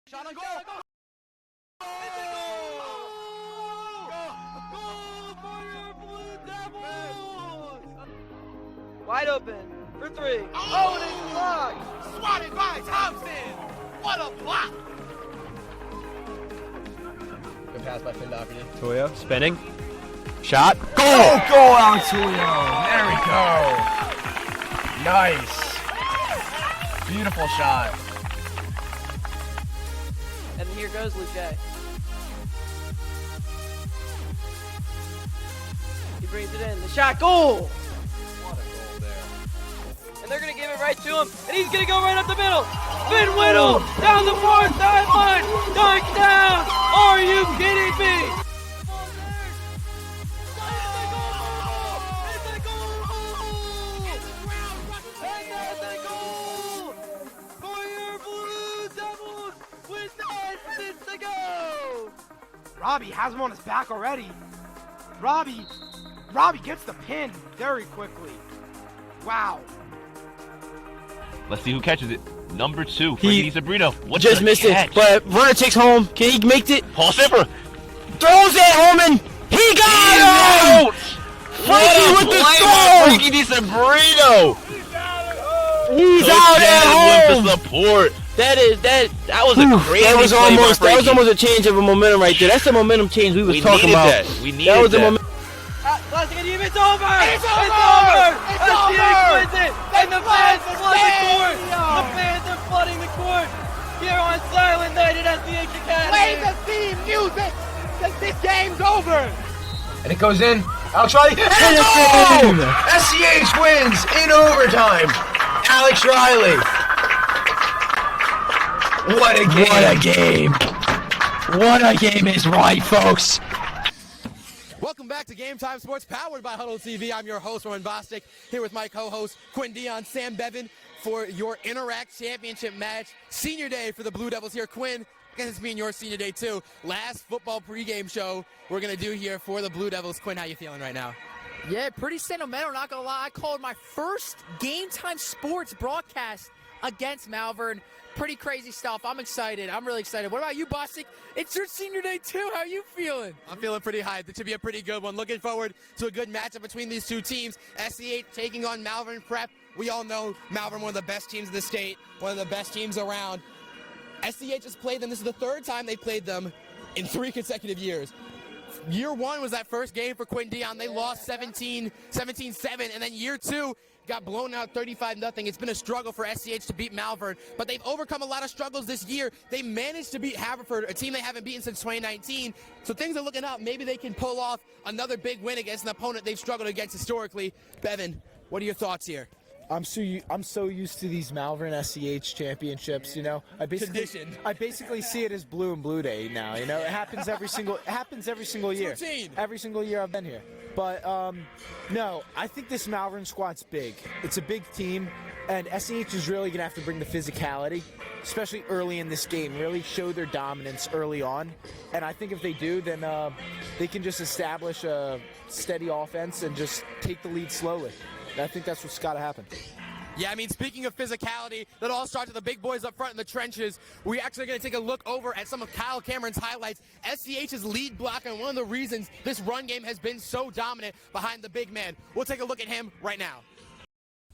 Shot on goal! Goal for your Blue Devils! Wide open for three. Oh, and it's blocked! Swatted by Thompson! What a block! Good pass by Findaki. Toyo spinning. Shot. Goal! Goal out, Toyo! There we go! Nice! Beautiful shot. And here goes Luke. He brings it in. The shot, goal! What a goal there. And they're going to give it right to him. And he's going to go right up the middle. Finn Whittle down the far sideline. Dunk down. Are you kidding me? Robbie has him on his back already. Robbie gets the pin very quickly. Wow. Let's see who catches it. Number 2, Frankie Sabrino. What Just missed it, but runner takes home. Can he make it? Paul Sipper Throws it home and he got it! Frankie with the throw! Frankie Sabrino. He's out at home! With the support. That was a crazy that was almost a change of a momentum right there. That's the momentum change we was talking about. We needed that. Was the momentum. Last game, it's over! It's over! It's over! Wins it! And the fans flood the court! The fans are flooding the court! Here on Silent Night at SCH Academy! Play the theme music! Because this game's over! And it goes in. Alex Riley. And a goal! SCH wins in overtime. Alex Riley. What a game. What a game. What a game is right, folks. Welcome back to Game Time Sports, powered by Huddle TV. I'm your host, Roman Bostic, here with my co-host, Quinn Dion, Sam Bevan, for your Interact Championship match. Senior day for the Blue Devils here. Quinn, I guess it's me and your senior day too. Last football pregame show we're going to do here for the Blue Devils. Quinn, how you feeling right now? Yeah, pretty sentimental, not going to lie. I called my first Game Time Sports broadcast against Malvern. Pretty crazy stuff. I'm excited. I'm really excited. What about you, Bostic? It's your senior day, too. How are you feeling? I'm feeling pretty hyped. It should be a pretty good one. Looking forward to a good matchup between these two teams. SCH taking on Malvern Prep. We all know Malvern, one of the best teams in the state, one of the best teams around. SCH has played them. This is the third time they played them in 3 consecutive years. Year 1 was that first game for Quinn Dion. They lost 17-7, and then year 2 got blown out 35-0. It's been a struggle for SCH to beat Malvern, but they've overcome a lot of struggles this year. They managed to beat Haverford, a team they haven't beaten since 2019, so things are looking up. Maybe they can pull off another big win against an opponent they've struggled against historically. Bevan, what are your thoughts here? I'm so used to these Malvern SCH championships, you know. I basically see it as Blue and Blue Day now, you know. It happens every single year. Routine. Every single year I've been here. But no, I think this Malvern squad's big. It's a big team, and SCH is really going to have to bring the physicality, especially early in this game, really show their dominance early on. And I think if they do, then they can just establish a steady offense and just take the lead slowly. I think that's what's got to happen. Yeah, I mean, speaking of physicality, that all starts with the big boys up front in the trenches. We're actually going to take a look over at some of Kyle Cameron's highlights. SCH's lead blocker, and one of the reasons this run game has been so dominant behind the big man. We'll take a look at him right now.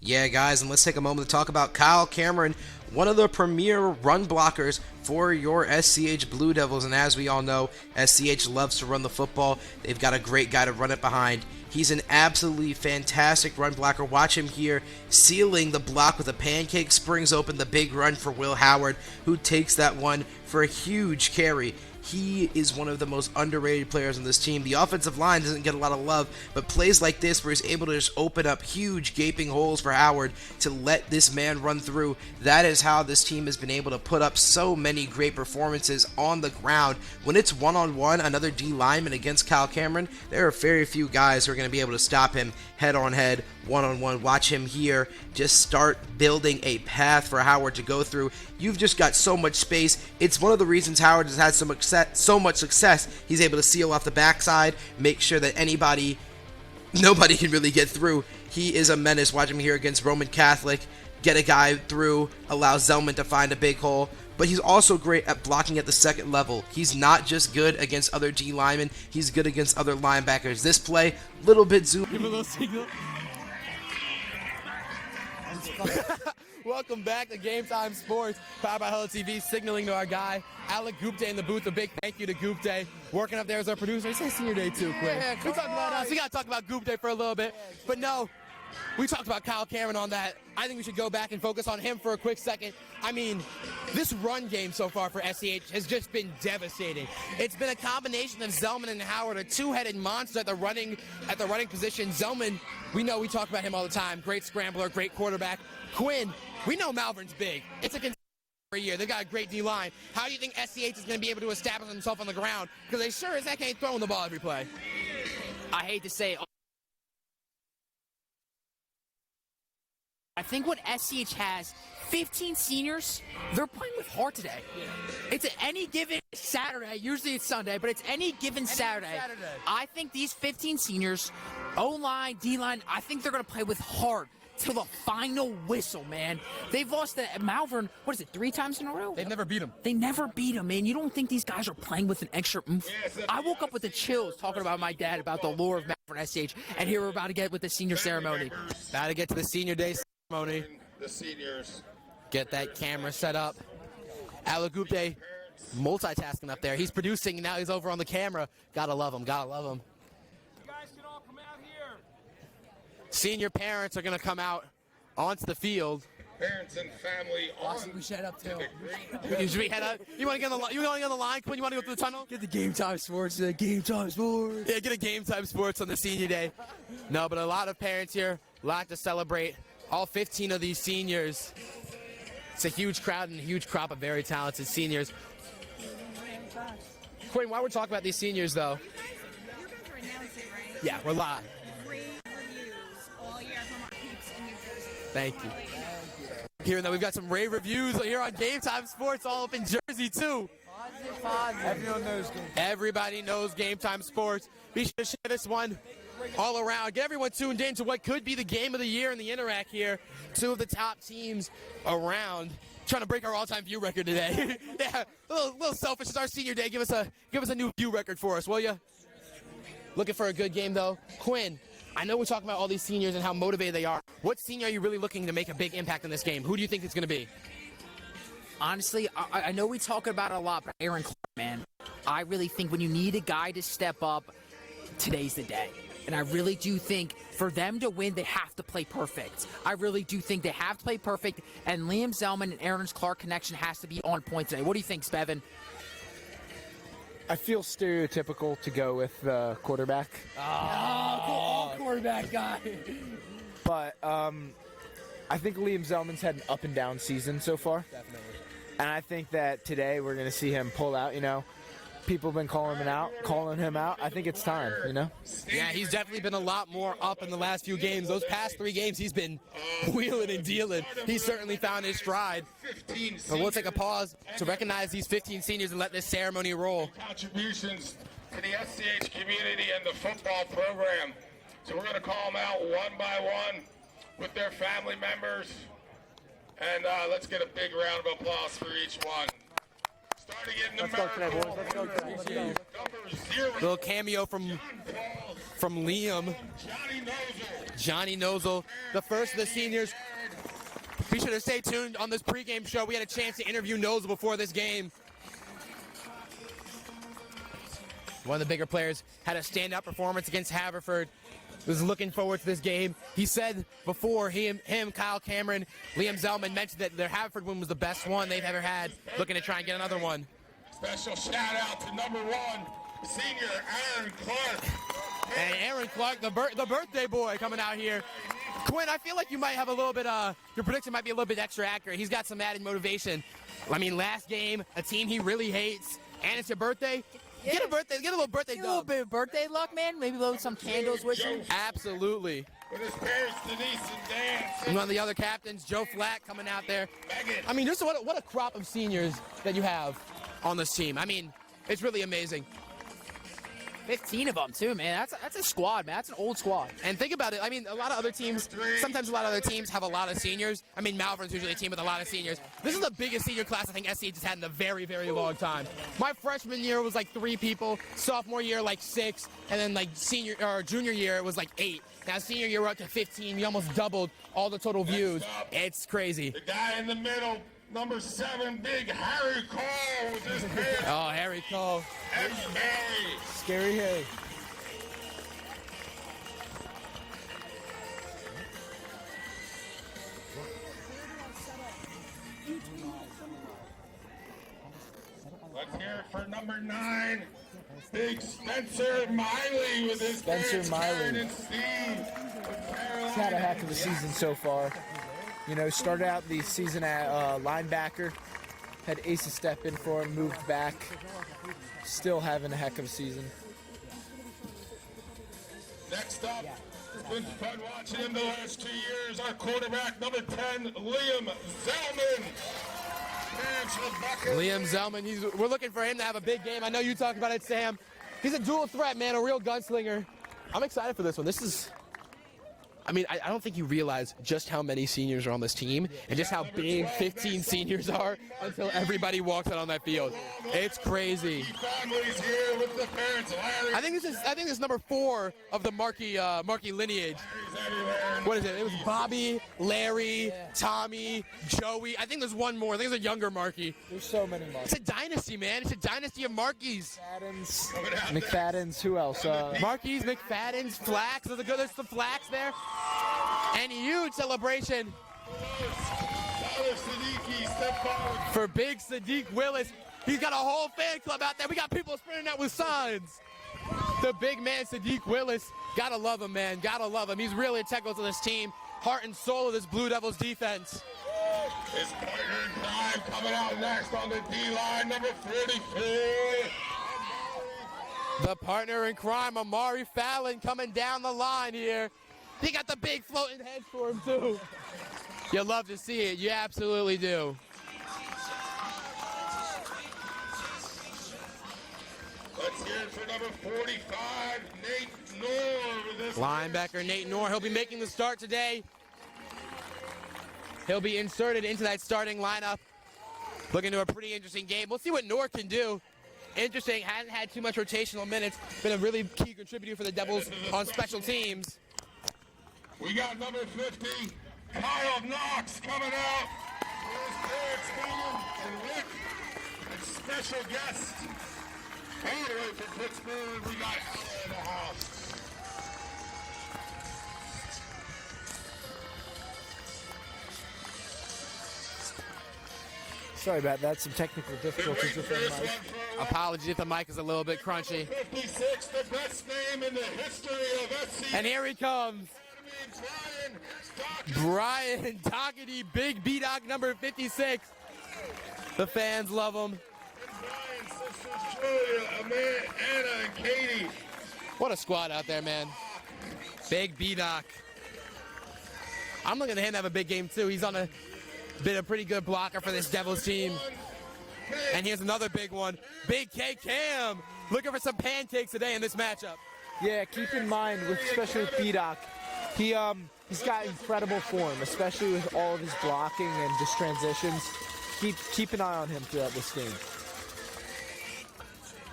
Yeah, guys, and let's take a moment to talk about Kyle Cameron, one of the premier run blockers for your SCH Blue Devils. And as we all know, SCH loves to run the football. They've got a great guy to run it behind. He's an absolutely fantastic run blocker. Watch him here, sealing the block with a pancake, springs open the big run for Will Howard, who takes that one for a huge carry. He is one of the most underrated players on this team. The offensive line doesn't get a lot of love, but plays like this where he's able to just open up huge gaping holes for Howard to let this man run through. That is how this team has been able to put up so many great performances on the ground. When it's one-on-one, another D lineman against Kyle Cameron, there are very few guys who are going to be able to stop him head-on-head, one-on-one. Watch him here just start building a path for Howard to go through. You've just got so much space. It's one of the reasons Howard has had so much success. He's able to seal off the backside, make sure that nobody can really get through. He is a menace. Watch him here against Roman Catholic. Get a guy through, allow Zellman to find a big hole. but he's also great at blocking at the second level. He's not just good against other D linemen, he's good against other linebackers. This play, little bit zoom. Give him a little signal. Welcome back to Game Time Sports, powered by Hello TV, signaling to our guy, Alec Gupte in the booth. A big thank you to Gupte, working up there as our producer. He said senior day too, quick. Yeah, we talked about us. We got to talk about Gupte for a little bit. But no, we talked about Kyle Cameron on that. I think we should go back and focus on him for a quick second. I mean, this run game so far for SCH has just been devastating. It's been a combination of Zellman and Howard, a two-headed monster at the running position. Zellman, we know, we talk about him all the time. Great scrambler, great quarterback. Quinn, we know Malvern's big. It's a for a year. They've got a great D-line. How do you think SCH is going to be able to establish himself on the ground? Because they sure as heck ain't throwing the ball every play. I hate to say it. I think what SCH has, 15 seniors, they're playing with heart today. Yeah. It's any given Saturday. Usually it's Sunday, but it's any given Saturday. I think these 15 seniors, O-line, D-line, I think they're going to play with heart till the final whistle, man. They've lost to Malvern, what is it, 3 times in a row? They've never beat them. They never beat them, man. You don't think these guys are playing with an extra oomph? I woke up with the chills talking about my dad, about the lore of Malvern SCH, and here we're about to get with the senior ceremony. About to get to the senior day ceremony. The seniors. Get that camera set up. Alec Gupte multitasking up there. He's producing, and now he's over on the camera. Gotta love him, gotta love him. You guys can all come out here. Senior parents are gonna come out onto the field. Parents and family on. We should head up too. Should we head up? You want to get on the line? You want to get on the line? Quinn, you want to go through the tunnel? Get the Game Time Sports. Game Time Sports. Yeah, get a Game Time Sports on the senior day. No, but a lot of parents here, a lot to celebrate. All 15 of these seniors. It's a huge crowd and a huge crop of very talented seniors. Quinn, while we're talking about these seniors, though. You guys are announcing, right? Yeah, we're live. Great reviews all year from our peeps in New Jersey. Thank you. Hearing that we've got some rave reviews here on Game Time Sports, all up in Jersey, too. Everyone knows Game Time. Everybody knows Game Time Sports. Be sure to share this one all around. Get everyone tuned in to what could be the game of the year in the Interact here. 2 of the top teams around. Trying to break our all-time view record today. Yeah, a little selfish. It's our senior day. Give us a new view record for us, will you? Looking for a good game, though. Quinn, I know we're talking about all these seniors and how motivated they are. What senior are you really looking to make a big impact in this game? Who do you think it's going to be? Honestly, I know we talk about it a lot, but Aaron Clark, man, I really think when you need a guy to step up, today's the day. And I really do think for them to win, they have to play perfect. I really do think they have to play perfect, and Liam Zellman and Aaron Clark connection has to be on point today. What do you think, Spevin? I feel stereotypical to go with the quarterback. Oh, quarterback guy. But I think Liam Zellman's had an up and down season so far. Definitely. And I think that today we're going to see him pull out, you know. People have been calling him out. I think it's time, you know? Yeah, he's definitely been a lot more up in the last few games. Those past 3 games, he's been wheeling and dealing. He's certainly found his stride. But we'll take a pause to recognize these 15 seniors and let this ceremony roll. Contributions to the SCH community and the football program. So we're going to call them out one by one with their family members. And let's get a big round of applause for each one. Starting in number 0. Little cameo from Liam. Johnny Nozel, the first of the seniors. Be sure to stay tuned on this pregame show. We had a chance to interview Nozel before this game. One of the bigger players had a standout performance against Haverford. Was looking forward to this game. He said before him, Kyle Cameron, Liam Zellman mentioned that their Haverford win was the best one they've ever had. Looking to try and get another one. Special shout out to number 1, senior Aaron Clark. And Aaron Clark, the birthday boy, coming out here. Quinn, I feel like you might have a little bit, your prediction might be a little bit extra accurate. He's got some added motivation. I mean, last game, a team he really hates, and it's your birthday. Get a little birthday dub. A little bit of birthday luck, man. Maybe load some candles with you. Absolutely. With his parents, Denise and Dan. And one of the other captains, Joe Flack, coming out there. I mean, just what a crop of seniors that you have on this team. I mean, it's really amazing. 15 of them too, man. That's a squad, man. That's an old squad. And think about it. I mean, sometimes a lot of other teams have a lot of seniors. I mean, Malvern's usually a team with a lot of seniors. This is the biggest senior class I think SCH has had in a very, very long time. My freshman year was like 3 people. Sophomore year, like 6. And then like junior year, it was like 8. Now senior year, we're up to 15. We almost doubled all the total views. It's crazy. The guy in the middle, number 7, big Harry Cole with his pants. Oh, Harry Cole. And Harry. Scary Harry. Let's hear it for number 9, big Spencer Miley with his pants. Miley. And Steve. He's had a heck of a season so far. You know, started out the season at linebacker, had Asa step in for him, moved back, still having a heck of a season. Next up, it's been fun watching him the last 2 years. Our quarterback, number 10, Liam Zellman. Liam Zellman, we're looking for him to have a big game. I know you talked about it, Sam. He's a dual threat, man, a real gunslinger. I'm excited for this one. I mean, I don't think you realize just how many seniors are on this team and just how big 15 seniors are until everybody walks out on that field. It's crazy. I think this is number 4 of the Markey lineage. What is it? It was Bobby, Larry, Tommy, Joey. I think there's one more. I think there's a younger Markey. There's so many Markeys. It's a dynasty, man. It's a dynasty of Markeys. McFadden's, who else? Markeys, McFadden's, Flax. There's some Flax there. And huge celebration for big Sadiq Willis. He's got a whole fan club out there. We got people sprinting out with signs. The big man, Sadiq Willis. Gotta love him, man. Gotta love him. He's really integral to this team. Heart and soul of this Blue Devils defense. His partner in crime coming out next on the D-line, number 44. The partner in crime, Amari Fallon, coming down the line here. He got the big floating heads for him, too. You love to see it. You absolutely do. Let's hear it for number 45, Nate Knorr. With this Linebacker Nate Knorr. He'll be making the start today. He'll be inserted into that starting lineup. Looking to a pretty interesting game. We'll see what Knorr can do. Interesting. Hasn't had too much rotational minutes. Been a really key contributor for the Devils on special teams. We got number 50, Kyle Knox coming out. There's Derek and Rick, and special guest. All the way from Pittsburgh, we got Ella in the house. Sorry about that. Some technical difficulties with the mic. Apologies if the mic is a little bit crunchy. 56, the best name in the history of SC. And here he comes. Brian Dougherty, big B-Doc number 56. The fans love him. Brian's sisters Julia, Anna, and Katie. What a squad out there, man. Big B-Doc. I'm looking at him to have a big game, too. He's been a pretty good blocker for this Devils team. And here's another big one. Big K Cam. Looking for some pancakes today in this matchup. Yeah, keep in mind, especially with B-Doc, he's got incredible form, especially with all of his blocking and just transitions. Keep an eye on him throughout this game.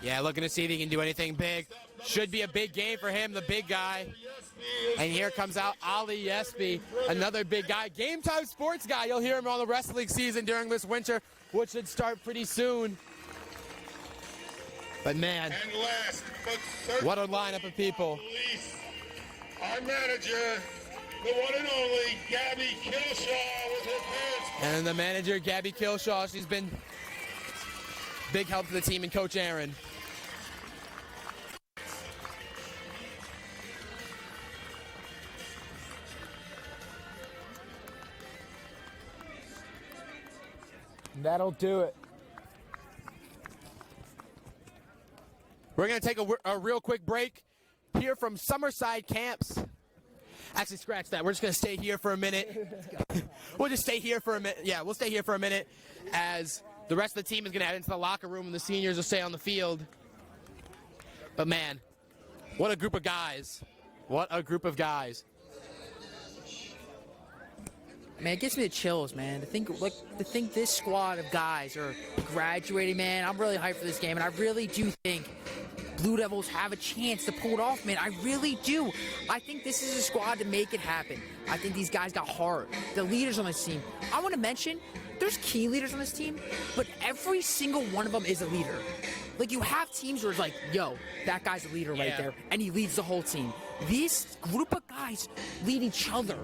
Yeah, looking to see if he can do anything big. Should be a big game for him, the big guy. And here comes out Ali Yesby, another big guy. Game Time Sports guy. You'll hear him on the wrestling season during this winter, which should start pretty soon. But man, And last, but what a lineup of people. least, our manager, the one and only Gabby Killshaw with her pants. And the manager, Gabby Killshaw, she's been big help to the team, and Coach Aaron. That'll do it. We're going to take a real quick break here from Summerside Camps. Actually, scratch that. We're just going to stay here for a minute. We'll just stay here for a minute. Yeah, we'll stay here for a minute as the rest of the team is going to head into the locker room and the seniors will stay on the field. But man, What a group of guys. What a group of guys. Man, it gives me the chills, man. To think this squad of guys are graduating, man. I'm really hyped for this game, and I really do think Blue Devils have a chance to pull it off, man. I really do. I think this is a squad to make it happen. I think these guys got heart. The leaders on this team. I want to mention, there's key leaders on this team, but every single one of them is a leader. Like, you have teams where it's like, yo, that guy's a leader right there, and he leads the whole team. This group of guys lead each other.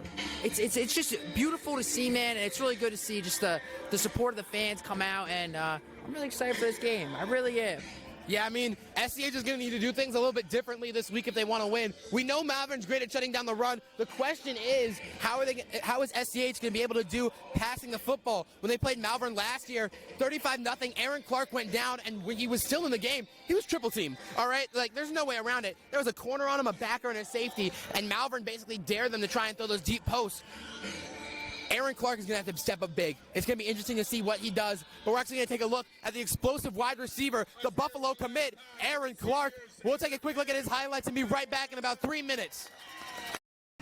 It's just beautiful to see, man, and it's really good to see just the support of the fans come out, and I'm really excited for this game. I really am. Yeah, I mean, SCH is going to need to do things a little bit differently this week if they want to win. We know Malvern's great at shutting down the run. The question is, how is SCH going to be able to do passing the football? When they played Malvern last year, 35-0, Aaron Clark went down, and when he was still in the game, he was triple teamed, all right? Like, there's no way around it. There was a corner on him, a backer, and a safety, and Malvern basically dared them to try and throw those deep posts. Aaron Clark is going to have to step up big. It's going to be interesting to see what he does. But we're actually going to take a look at the explosive wide receiver, the Buffalo commit, Aaron Clark. We'll take a quick look at his highlights and be right back in about 3 minutes.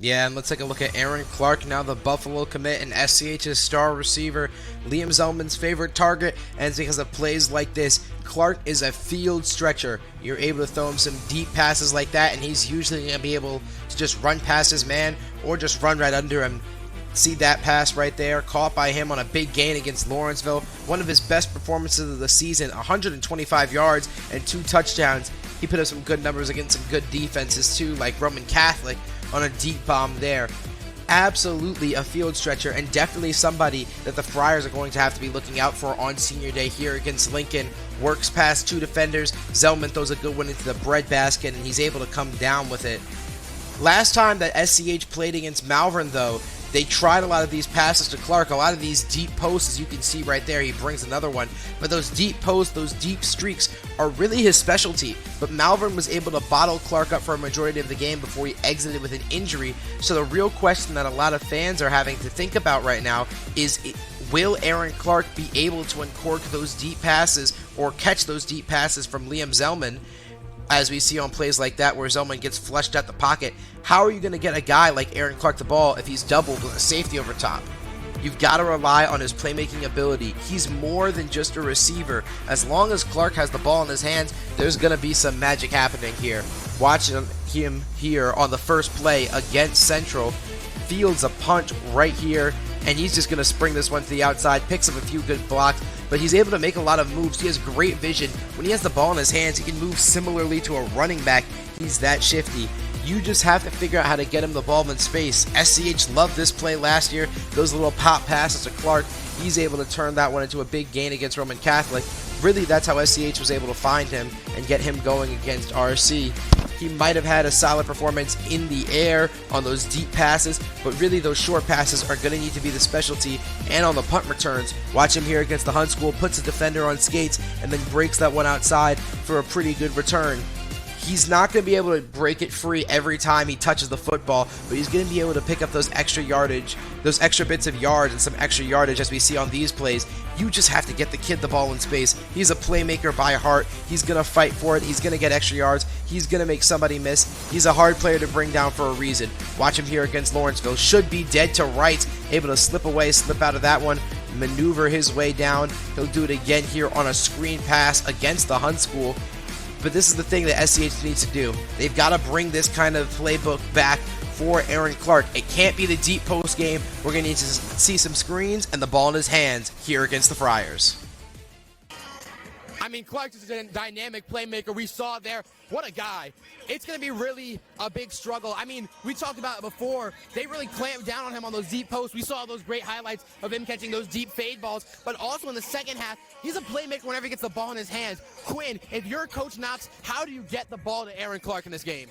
Yeah, and let's take a look at Aaron Clark, now the Buffalo commit and SCH's star receiver, Liam Zellman's favorite target, and it's because of plays like this. Clark is a field stretcher. You're able to throw him some deep passes like that, and he's usually going to be able to just run past his man or just run right under him. See that pass right there, caught by him on a big gain against Lawrenceville. One of his best performances of the season, 125 yards and 2 touchdowns. He put up some good numbers against some good defenses too, like Roman Catholic on a deep bomb there. Absolutely a field stretcher, and definitely somebody that the Friars are going to have to be looking out for on senior day here against Lincoln. Works past 2 defenders. Zellman throws a good one into the breadbasket, and he's able to come down with it. Last time that SCH played against Malvern, though, they tried a lot of these passes to Clark, a lot of these deep posts, as you can see right there. He brings another one. But those deep posts, those deep streaks are really his specialty. But Malvern was able to bottle Clark up for a majority of the game before he exited with an injury. So the real question that a lot of fans are having to think about right now is, will Aaron Clark be able to uncork those deep passes or catch those deep passes from Liam Zellman? As we see on plays like that where Zellman gets flushed out the pocket, how are you going to get a guy like Aaron Clark the ball if he's doubled with a safety over top? You've got to rely on his playmaking ability. He's more than just a receiver. As long as Clark has the ball in his hands, there's going to be some magic happening here. Watching him here on the first play against Central, fields a punt right here, and he's just going to spring this one to the outside, picks up a few good blocks, but he's able to make a lot of moves. He has great vision. When he has the ball in his hands, he can move similarly to a running back. He's that shifty. You just have to figure out how to get him the ball in space. SCH loved this play last year. Those little pop passes to Clark. He's able to turn that one into a big gain against Roman Catholic. Really, that's how SCH was able to find him and get him going against RC. He might have had a solid performance in the air on those deep passes, but really those short passes are going to need to be the specialty. And on the punt returns, watch him here against the Hunt School, puts a defender on skates, and then breaks that one outside for a pretty good return. He's not going to be able to break it free every time he touches the football, but he's going to be able to pick up those extra yardage, those extra bits of yards and some extra yardage as we see on these plays. You just have to get the kid the ball in space. He's a playmaker by heart. He's going to fight for it. He's going to get extra yards. He's going to make somebody miss. He's a hard player to bring down for a reason. Watch him here against Lawrenceville. Should be dead to rights. Able to slip away, slip out of that one, maneuver his way down. He'll do it again here on a screen pass against the Hunt School. But this is the thing that SCH needs to do. They've got to bring this kind of playbook back for Aaron Clark. It can't be the deep post game. We're going to need to see some screens and the ball in his hands here against the Friars. I mean, Clark is a dynamic playmaker. We saw there. What a guy. It's going to be really a big struggle. I mean, we talked about it before. They really clamped down on him on those deep posts. We saw those great highlights of him catching those deep fade balls. But also in the second half, he's a playmaker whenever he gets the ball in his hands. Quinn, if you're Coach Knox, how do you get the ball to Aaron Clark in this game?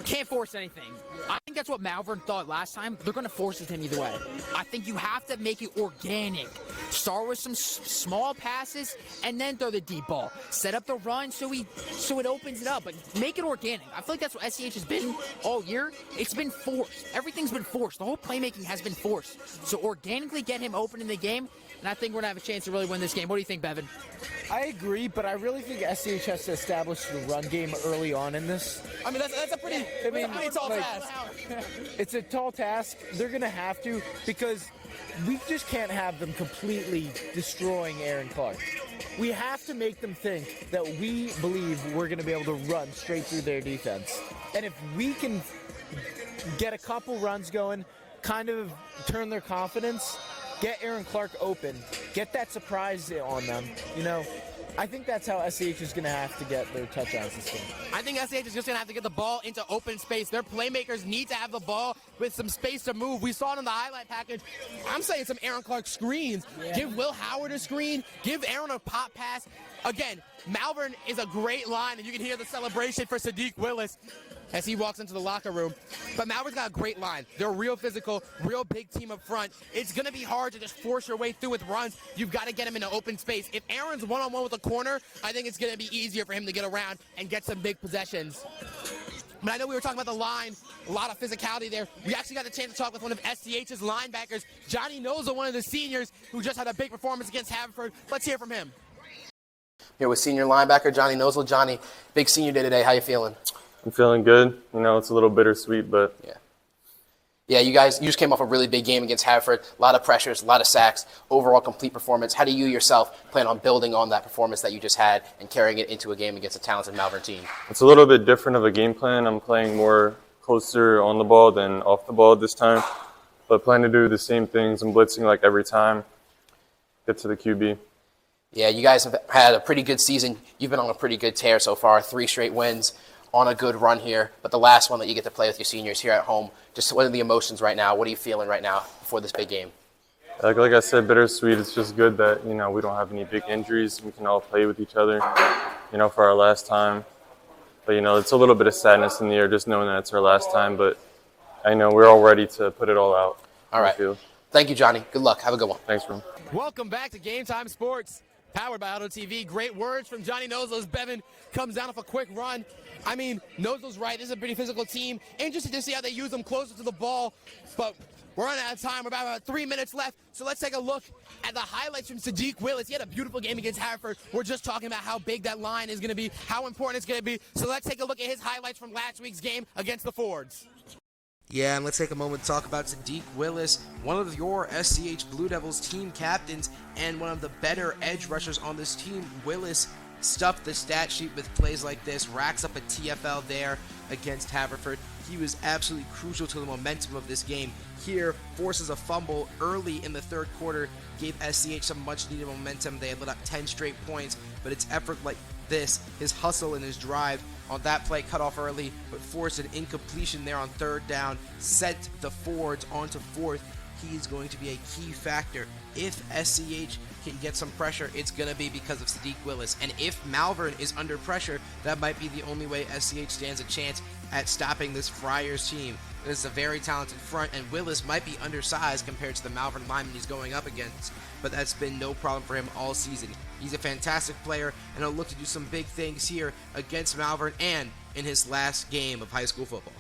Can't force anything. I think that's what Malvern thought last time. They're going to force it to him either way. I think you have to make it organic. Start with some small passes and then throw the deep ball. Set up the run so he so it opens it up. But make it organic. I feel like that's what SCH has been all year. It's been forced. Everything's been forced. The whole playmaking has been forced. So organically get him open in the game, and I think we're going to have a chance to really win this game. What do you think, Bevan? I agree, but I really think SCH has to establish the run game early on in this. I mean, that's a pretty tall task. It's a tall task. They're going to have to, because we just can't have them completely destroying Aaron Clark. We have to make them think that we believe we're going to be able to run straight through their defense. And if we can get a couple runs going, kind of turn their confidence, get Aaron Clark open, get that surprise on them, I think that's how SCH is going to have to get their touchdowns this game. I think SCH is just going to have to get the ball into open space. Their playmakers need to have the ball with some space to move. We saw it in the highlight package. I'm saying some Aaron Clark screens. Yeah. Give Will Howard a screen. Give Aaron a pop pass. Again, Malvern is a great line, and you can hear the celebration for Sadiq Willis as he walks into the locker room. But Malvern's got a great line. They're real physical, real big team up front. It's going to be hard to just force your way through with runs. You've got to get him into open space. If Aaron's one-on-one with a corner, I think it's going to be easier for him to get around and get some big possessions. But I know we were talking about the line, a lot of physicality there. We actually got the chance to talk with one of SCH's linebackers, Johnny Noza, one of the seniors who just had a big performance against Haverford. Let's hear from him. Here with senior linebacker Johnny Nozel. Johnny, big senior day today. How you feeling? I'm feeling good. It's a little bittersweet, but yeah. You just came off a really big game against Haverford. A lot of pressures, a lot of sacks, overall complete performance. How do you yourself plan on building on that performance that you just had and carrying it into a game against a talented Malvern team? It's a little bit different of a game plan. I'm playing more closer on the ball than off the ball this time, but plan to do the same things. I'm blitzing like every time. Get to the QB. Yeah, you guys have had a pretty good season. You've been on a pretty good tear so far, 3 straight wins, on a good run here. But the last one that you get to play with your seniors here at home, just what are the emotions right now? What are you feeling right now before this big game? Like I said, bittersweet. It's just good that, we don't have any big injuries. We can all play with each other, for our last time. But, it's a little bit of sadness in the air just knowing that it's our last time. But I know we're all ready to put it all out. All right. Thank you, Johnny. Good luck. Have a good one. Thanks, Ron. Welcome back to Game Time Sports, powered by Auto TV. Great words from Johnny Nozel as Bevan comes down off a quick run. I mean, Nozel's right. This is a pretty physical team. Interested to see how they use them closer to the ball. But we're running out of time. We're about 3 minutes left. So let's take a look at the highlights from Sadiq Willis. He had a beautiful game against Haverford. We're just talking about how big that line is going to be, how important it's going to be. So let's take a look at his highlights from last week's game against the Fords. Yeah, and let's take a moment to talk about Sadiq Willis, one of your SCH Blue Devils team captains and one of the better edge rushers on this team. Willis stuffed the stat sheet with plays like this, racks up a TFL there against Haverford. He was absolutely crucial to the momentum of this game. Here, forces a fumble early in the third quarter, gave SCH some much-needed momentum. They had let up 10 straight points, but it's effort like this, his hustle and his drive on that play cut off early, but forced an incompletion there on third down, sent the Fords onto fourth. He's going to be a key factor. If SCH can get some pressure, it's going to be because of Sadiq Willis. And if Malvern is under pressure, that might be the only way SCH stands a chance at stopping this Friars team. This is a very talented front, and Willis might be undersized compared to the Malvern lineman he's going up against, but that's been no problem for him all season. He's a fantastic player, and he'll look to do some big things here against Malvern and in his last game of high school football.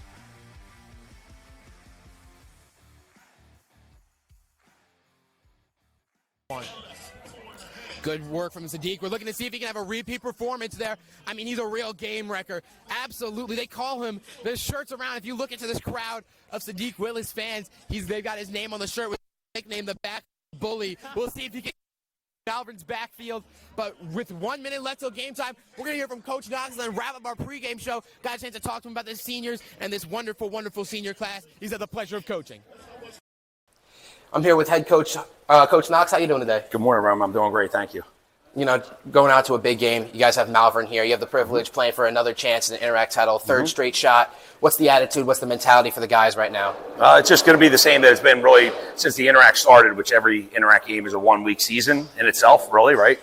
Good work from Sadiq. We're looking to see if he can have a repeat performance there. I mean, he's a real game wrecker. Absolutely. They call him, there's shirts around. If you look into this crowd of Sadiq Willis fans, they've got his name on the shirt with the nickname, the Back Bully. We'll see if he can Malvern's backfield. But with 1 minute left till game time, we're going to hear from Coach Knox and then wrap up our pregame show. Got a chance to talk to him about the seniors and this wonderful, wonderful senior class. He's had the pleasure of coaching. I'm here with head coach, Coach Knox. How you doing today? Good morning, Ram. I'm doing great, thank you. Going out to a big game. You guys have Malvern here. You have the privilege playing for another chance in the Interact title, third straight shot. What's the attitude? What's the mentality for the guys right now? It's just going to be the same that it's been really since the Interact started, which every Interact game is a 1-week season in itself, really, right?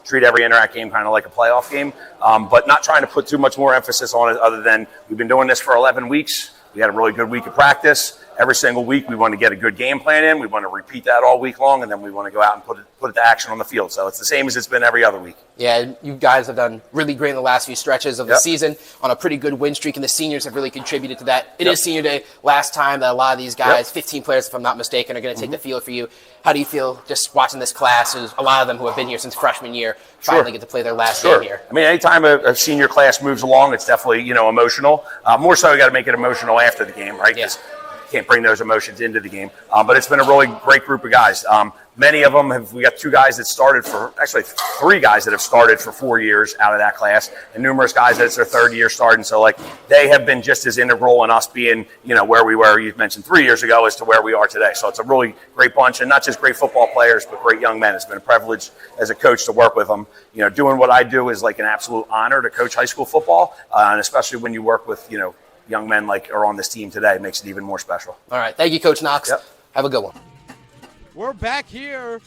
Treat every Interact game kind of like a playoff game, but not trying to put too much more emphasis on it other than we've been doing this for 11 weeks. We had a really good week of practice, every single week we want to get a good game plan in. We want to repeat that all week long, and then we want to go out and put it to action on the field. So it's the same as it's been every other week. Yeah, you guys have done really great in the last few stretches of the season on a pretty good win streak, and the seniors have really contributed to that. It is senior day. Last time that a lot of these guys, 15 players if I'm not mistaken, are going to take the field for you. How do you feel just watching this class? There's a lot of them who have been here since freshman year finally get to play their last game here. I mean, anytime a senior class moves along, it's definitely, emotional. More so, we got to make it emotional after the game, right? Because can't bring those emotions into the game. But it's been a really great group of guys. Many of them we got 2 guys that started actually 3 guys that have started for 4 years out of that class, and numerous guys that it's their 3rd year starting. So, they have been just as integral in us being, where we were, you mentioned 3 years ago, as to where we are today. So it's a really great bunch, and not just great football players, but great young men. It's been a privilege as a coach to work with them. Doing what I do is like an absolute honor to coach high school football, and especially when you work with, young men like are on this team today, it makes it even more special. All right. Thank you, Coach Knox. Have a good one. We're back here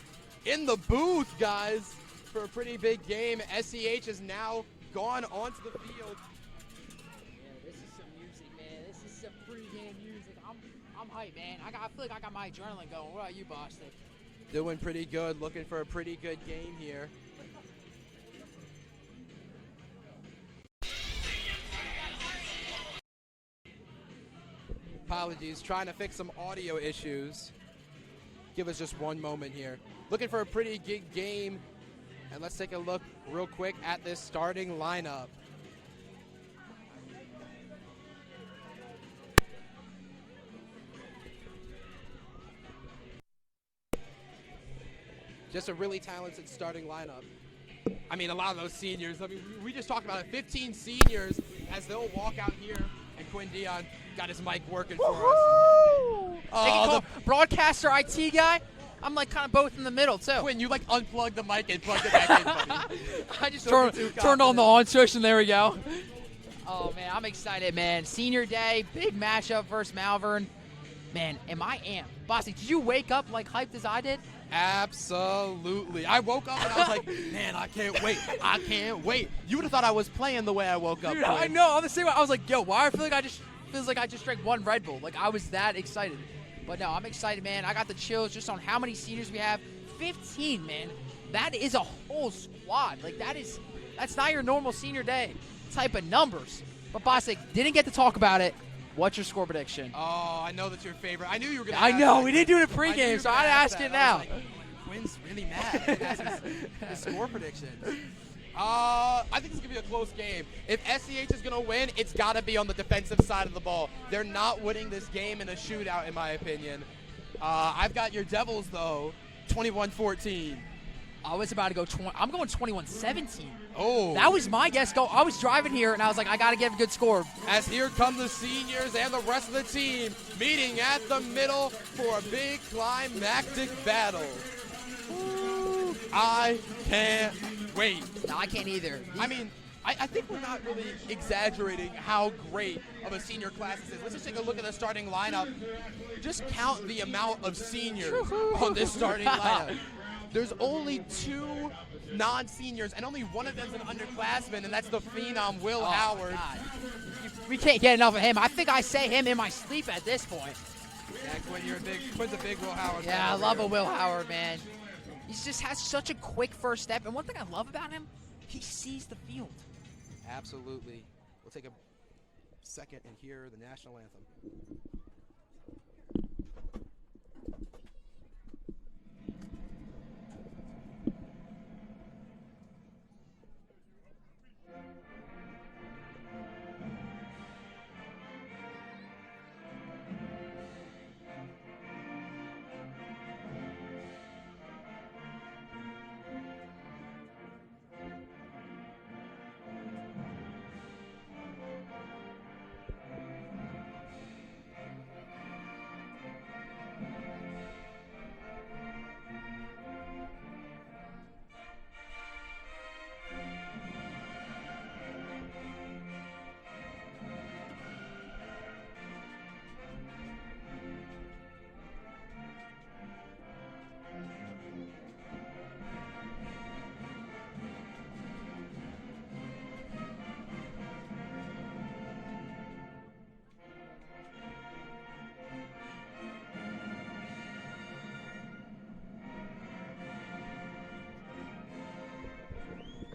in the booth, guys, for a pretty big game. SCH has now gone onto the field. Yeah, this is some music, man. This is some pregame music. I'm hyped, man. I feel like I got my adrenaline going. What about you, Boston? Doing pretty good. Looking for a pretty good game here. Apologies, trying to fix some audio issues. Give us just one moment here. Looking for a pretty good game. And let's take a look real quick at this starting lineup. Just a really talented starting lineup. I mean, a lot of those seniors. I mean, we just talked about it. 15 seniors as they'll walk out here. And Quinn Dion got his mic working for us. Oh, the broadcaster IT guy. I'm like kind of both in the middle too. Quinn, you like unplugged the mic and plugged it back in, buddy. I just turned on the on switch and there we go. Oh man, I'm excited, man. Senior day, big matchup versus Malvern. Man, am I amped. Bossy, did you wake up like hyped as I did? Absolutely. I woke up and I was like, man, I can't wait. I can't wait. You would have thought I was playing the way I woke up. Dude, I know. I'm the same way. I was like, yo, why I feel like I just drank one Red Bull. Like I was that excited. But no, I'm excited, man. I got the chills just on how many seniors we have. 15, man. That is a whole squad. Like that's not your normal senior day type of numbers. But Bostic didn't get to talk about it. What's your score prediction? Oh, I know that's your favorite. I knew you were going to I know. We didn't do it in pregame, so I'd ask it now. Like, Quinn's really mad. That's his score prediction. I think it's going to be a close game. If SCH is going to win, it's got to be on the defensive side of the ball. They're not winning this game in a shootout, in my opinion. I've got your Devils, though, 21-14. I was about to go I'm going 21-17. Oh. That was my guess. I was driving here, and I was like, I got to get a good score. As here come the seniors and the rest of the team meeting at the middle for a big climactic battle. Ooh, I can't wait. No, I can't either. I mean, I think we're not really exaggerating how great of a senior class this is. Let's just take a look at the starting lineup. Just count the amount of seniors on this starting lineup. There's only 2 non-seniors, and only one of them's an underclassman, and that's the phenom Will Howard. God. We can't get enough of him. I think I say him in my sleep at this point. Yeah, Quinn, Quinn's a big Will Howard fan. Yeah, I love a Will Howard, man. He just has such a quick first step, and one thing I love about him, he sees the field. Absolutely. We'll take a second and hear the national anthem.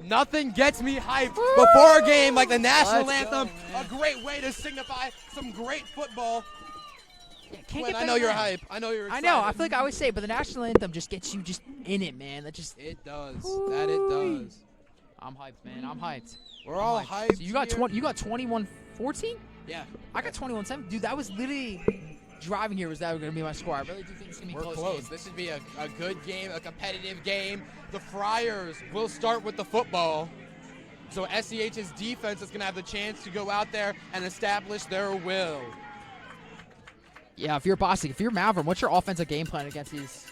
Nothing gets me hyped before a game like the national Let's anthem. go, A great way to signify some great football. Yeah, can't Quinn, get I better know you're than that. hype. I know you're I excited. know. I feel like I always say, but the national anthem just gets you just in it, man. That just it does. That it does. I'm hyped, man. I'm hyped. We're all hyped. So you got here. You got 21-14. Yeah. I got 21-7. Dude, that was literally driving here. Was that going to be my score? I really do think it's going to be We're close. close. Game. This should be a good game, a competitive game. The Friars will start with the football. So SCH's defense is going to have the chance to go out there and establish their will. Yeah, if you're Boston, if you're Malvern, what's your offensive game plan against these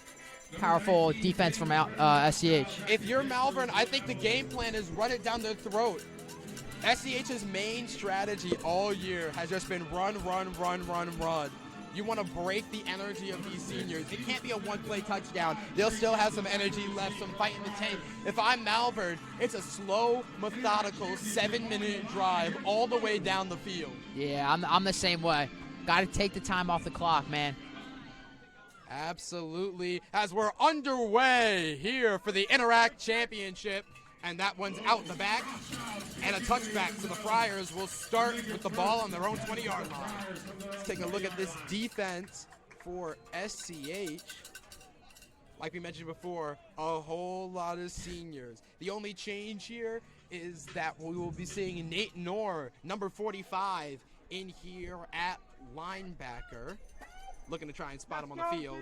powerful defense from SCH? If you're Malvern, I think the game plan is run it down their throat. SCH's main strategy all year has just been run, run, run, run, run. You want to break the energy of these seniors. It can't be a one-play touchdown. They'll still have some energy left, some fight in the tank. If I'm Malvern, it's a slow, methodical 7-minute drive all the way down the field. Yeah, I'm the same way. Got to take the time off the clock, man. Absolutely. As we're underway here for the Interact Championship. And that one's out in the back. And a touchback. So the Friars will start with the ball on their own 20-yard line. Let's take a look at this defense for SCH. Like we mentioned before, a whole lot of seniors. The only change here is that we will be seeing Nate Knorr, number 45, in here at linebacker. Looking to try and spot him on the field.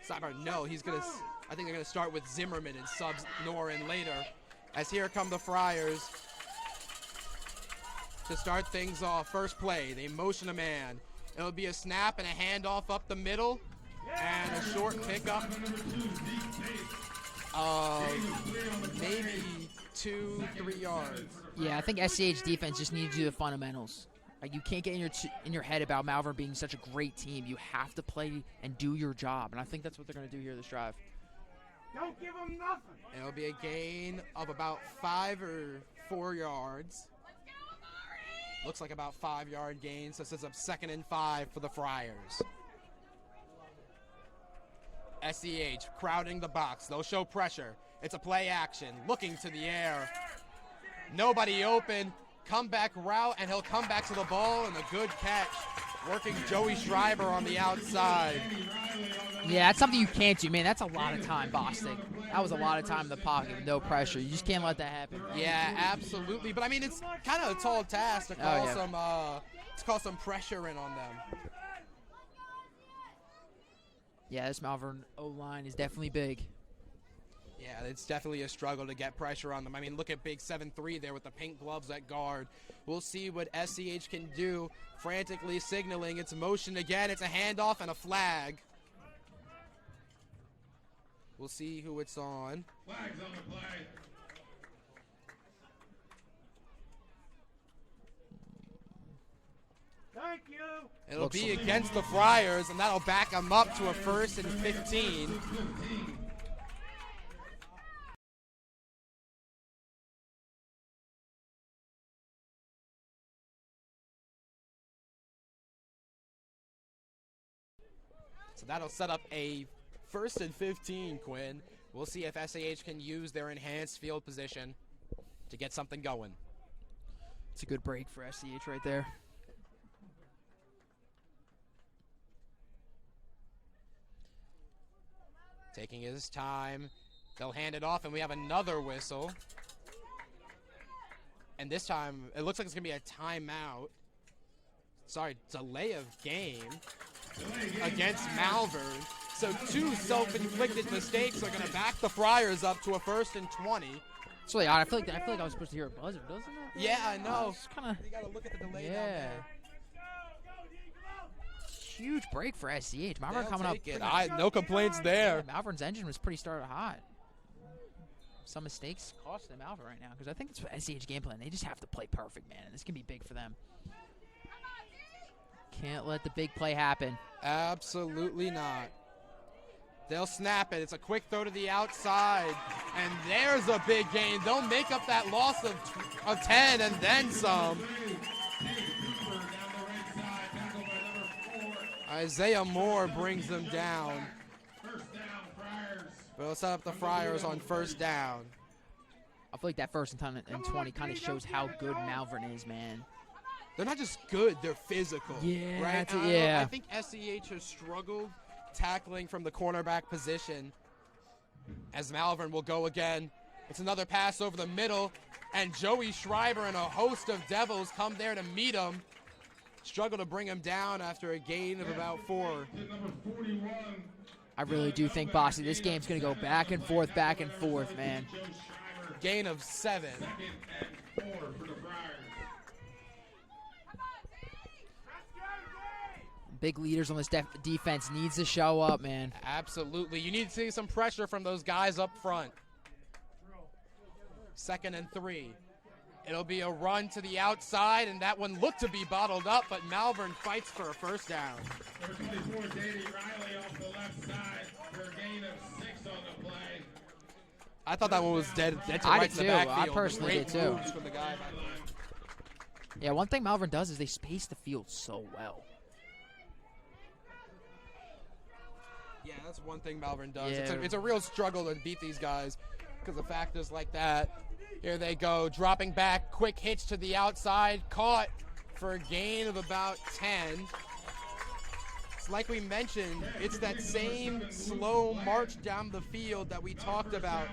Sidebar, no, he's going to... I think they're going to start with Zimmerman and sub Knorr in later. As here come the Friars to start things off. First play, they motion a man. It'll be a snap and a handoff up the middle. And a short pickup of maybe 2-3 yards. Yeah, I think SCH defense just needs to do the fundamentals. Like, you can't get in your head about Malvern being such a great team. You have to play and do your job, and I think that's what they're going to do here this drive. Don't give them nothing. It'll be a gain of about 5 or 4 yards. Looks like about 5-yard gain, so this is up 2nd and 5 for the Friars. SCH crowding the box. They'll show pressure. It's a play action. Looking to the air. Nobody open. Comeback route, and he'll come back to the ball, and a good catch. Working Joey Schreiber on the outside. Yeah, that's something you can't do, man. That's a lot of time, Bostic. That was a lot of time in the pocket with no pressure. You just can't let that happen. Yeah, absolutely. But I mean, it's kind of a tall task to call some pressure in on them. Yeah, this Malvern O-line is definitely big. Yeah, it's definitely a struggle to get pressure on them. I mean, look at big 7'3" there with the pink gloves at guard. We'll see what SCH can do. Frantically signaling. It's motion again. It's a handoff and a flag. We'll see who it's on. Flags on the play. Thank you. It'll be against the Friars, and that'll back them up to a 1st and 15. So that'll set up a 1st and 15, Quinn. We'll see if SAH can use their enhanced field position to get something going. It's a good break for SCH right there. Taking his time. They'll hand it off, and we have another whistle. And this time, it looks like it's going to be a timeout. Sorry, delay of game against Malvern. So 2 self-inflicted mistakes are going to back the Friars up to a 1st and 20. It's really odd. I feel like I was supposed to hear a buzzer, doesn't it? Yeah, I know. You got to look at the delay. Yeah. Huge break for SCH. Malvern They'll coming up. take it. No complaints there. Yeah, Malvern's engine was pretty started hot. Some mistakes cost them Malvern right now because I think it's what SCH game plan. They just have to play perfect, man. And this can be big for them. Can't let the big play happen. Absolutely not. They'll snap it. It's a quick throw to the outside. And there's a big gain. They'll make up that loss of 10 and then some. Isaiah Moore brings them down. We'll set up the Friars on 1st down. I feel like that 1st and 20 kind of shows how good Malvern is, man. They're not just good, they're physical. Yeah, right? I think SCH has struggled tackling from the cornerback position, as Malvern will go again. It's another pass over the middle, and Joey Schreiber and a host of Devils come there to meet him. Struggle to bring him down after a gain of about 4. I really do think, Bossy, this game's going to go back and forth, man. Gain of 7. Big leaders on this defense needs to show up, man. Absolutely. You need to see some pressure from those guys up front. 2nd and 3. It'll be a run to the outside, and that one looked to be bottled up, but Malvern fights for a 1st down. Number 24, Davey Riley off the left side for a gain of 6 on the play. I thought that one was dead to I right did in the too. backfield. I personally Great did too. moves from the guy. Yeah, one thing Malvern does is they space the field so well. Yeah, that's one thing Malvern does. Yeah. It's a real struggle to beat these guys because of factors like that. Here they go, dropping back, quick hitch to the outside, caught for a gain of about 10. It's like we mentioned, it's that same slow march down the field that we talked about.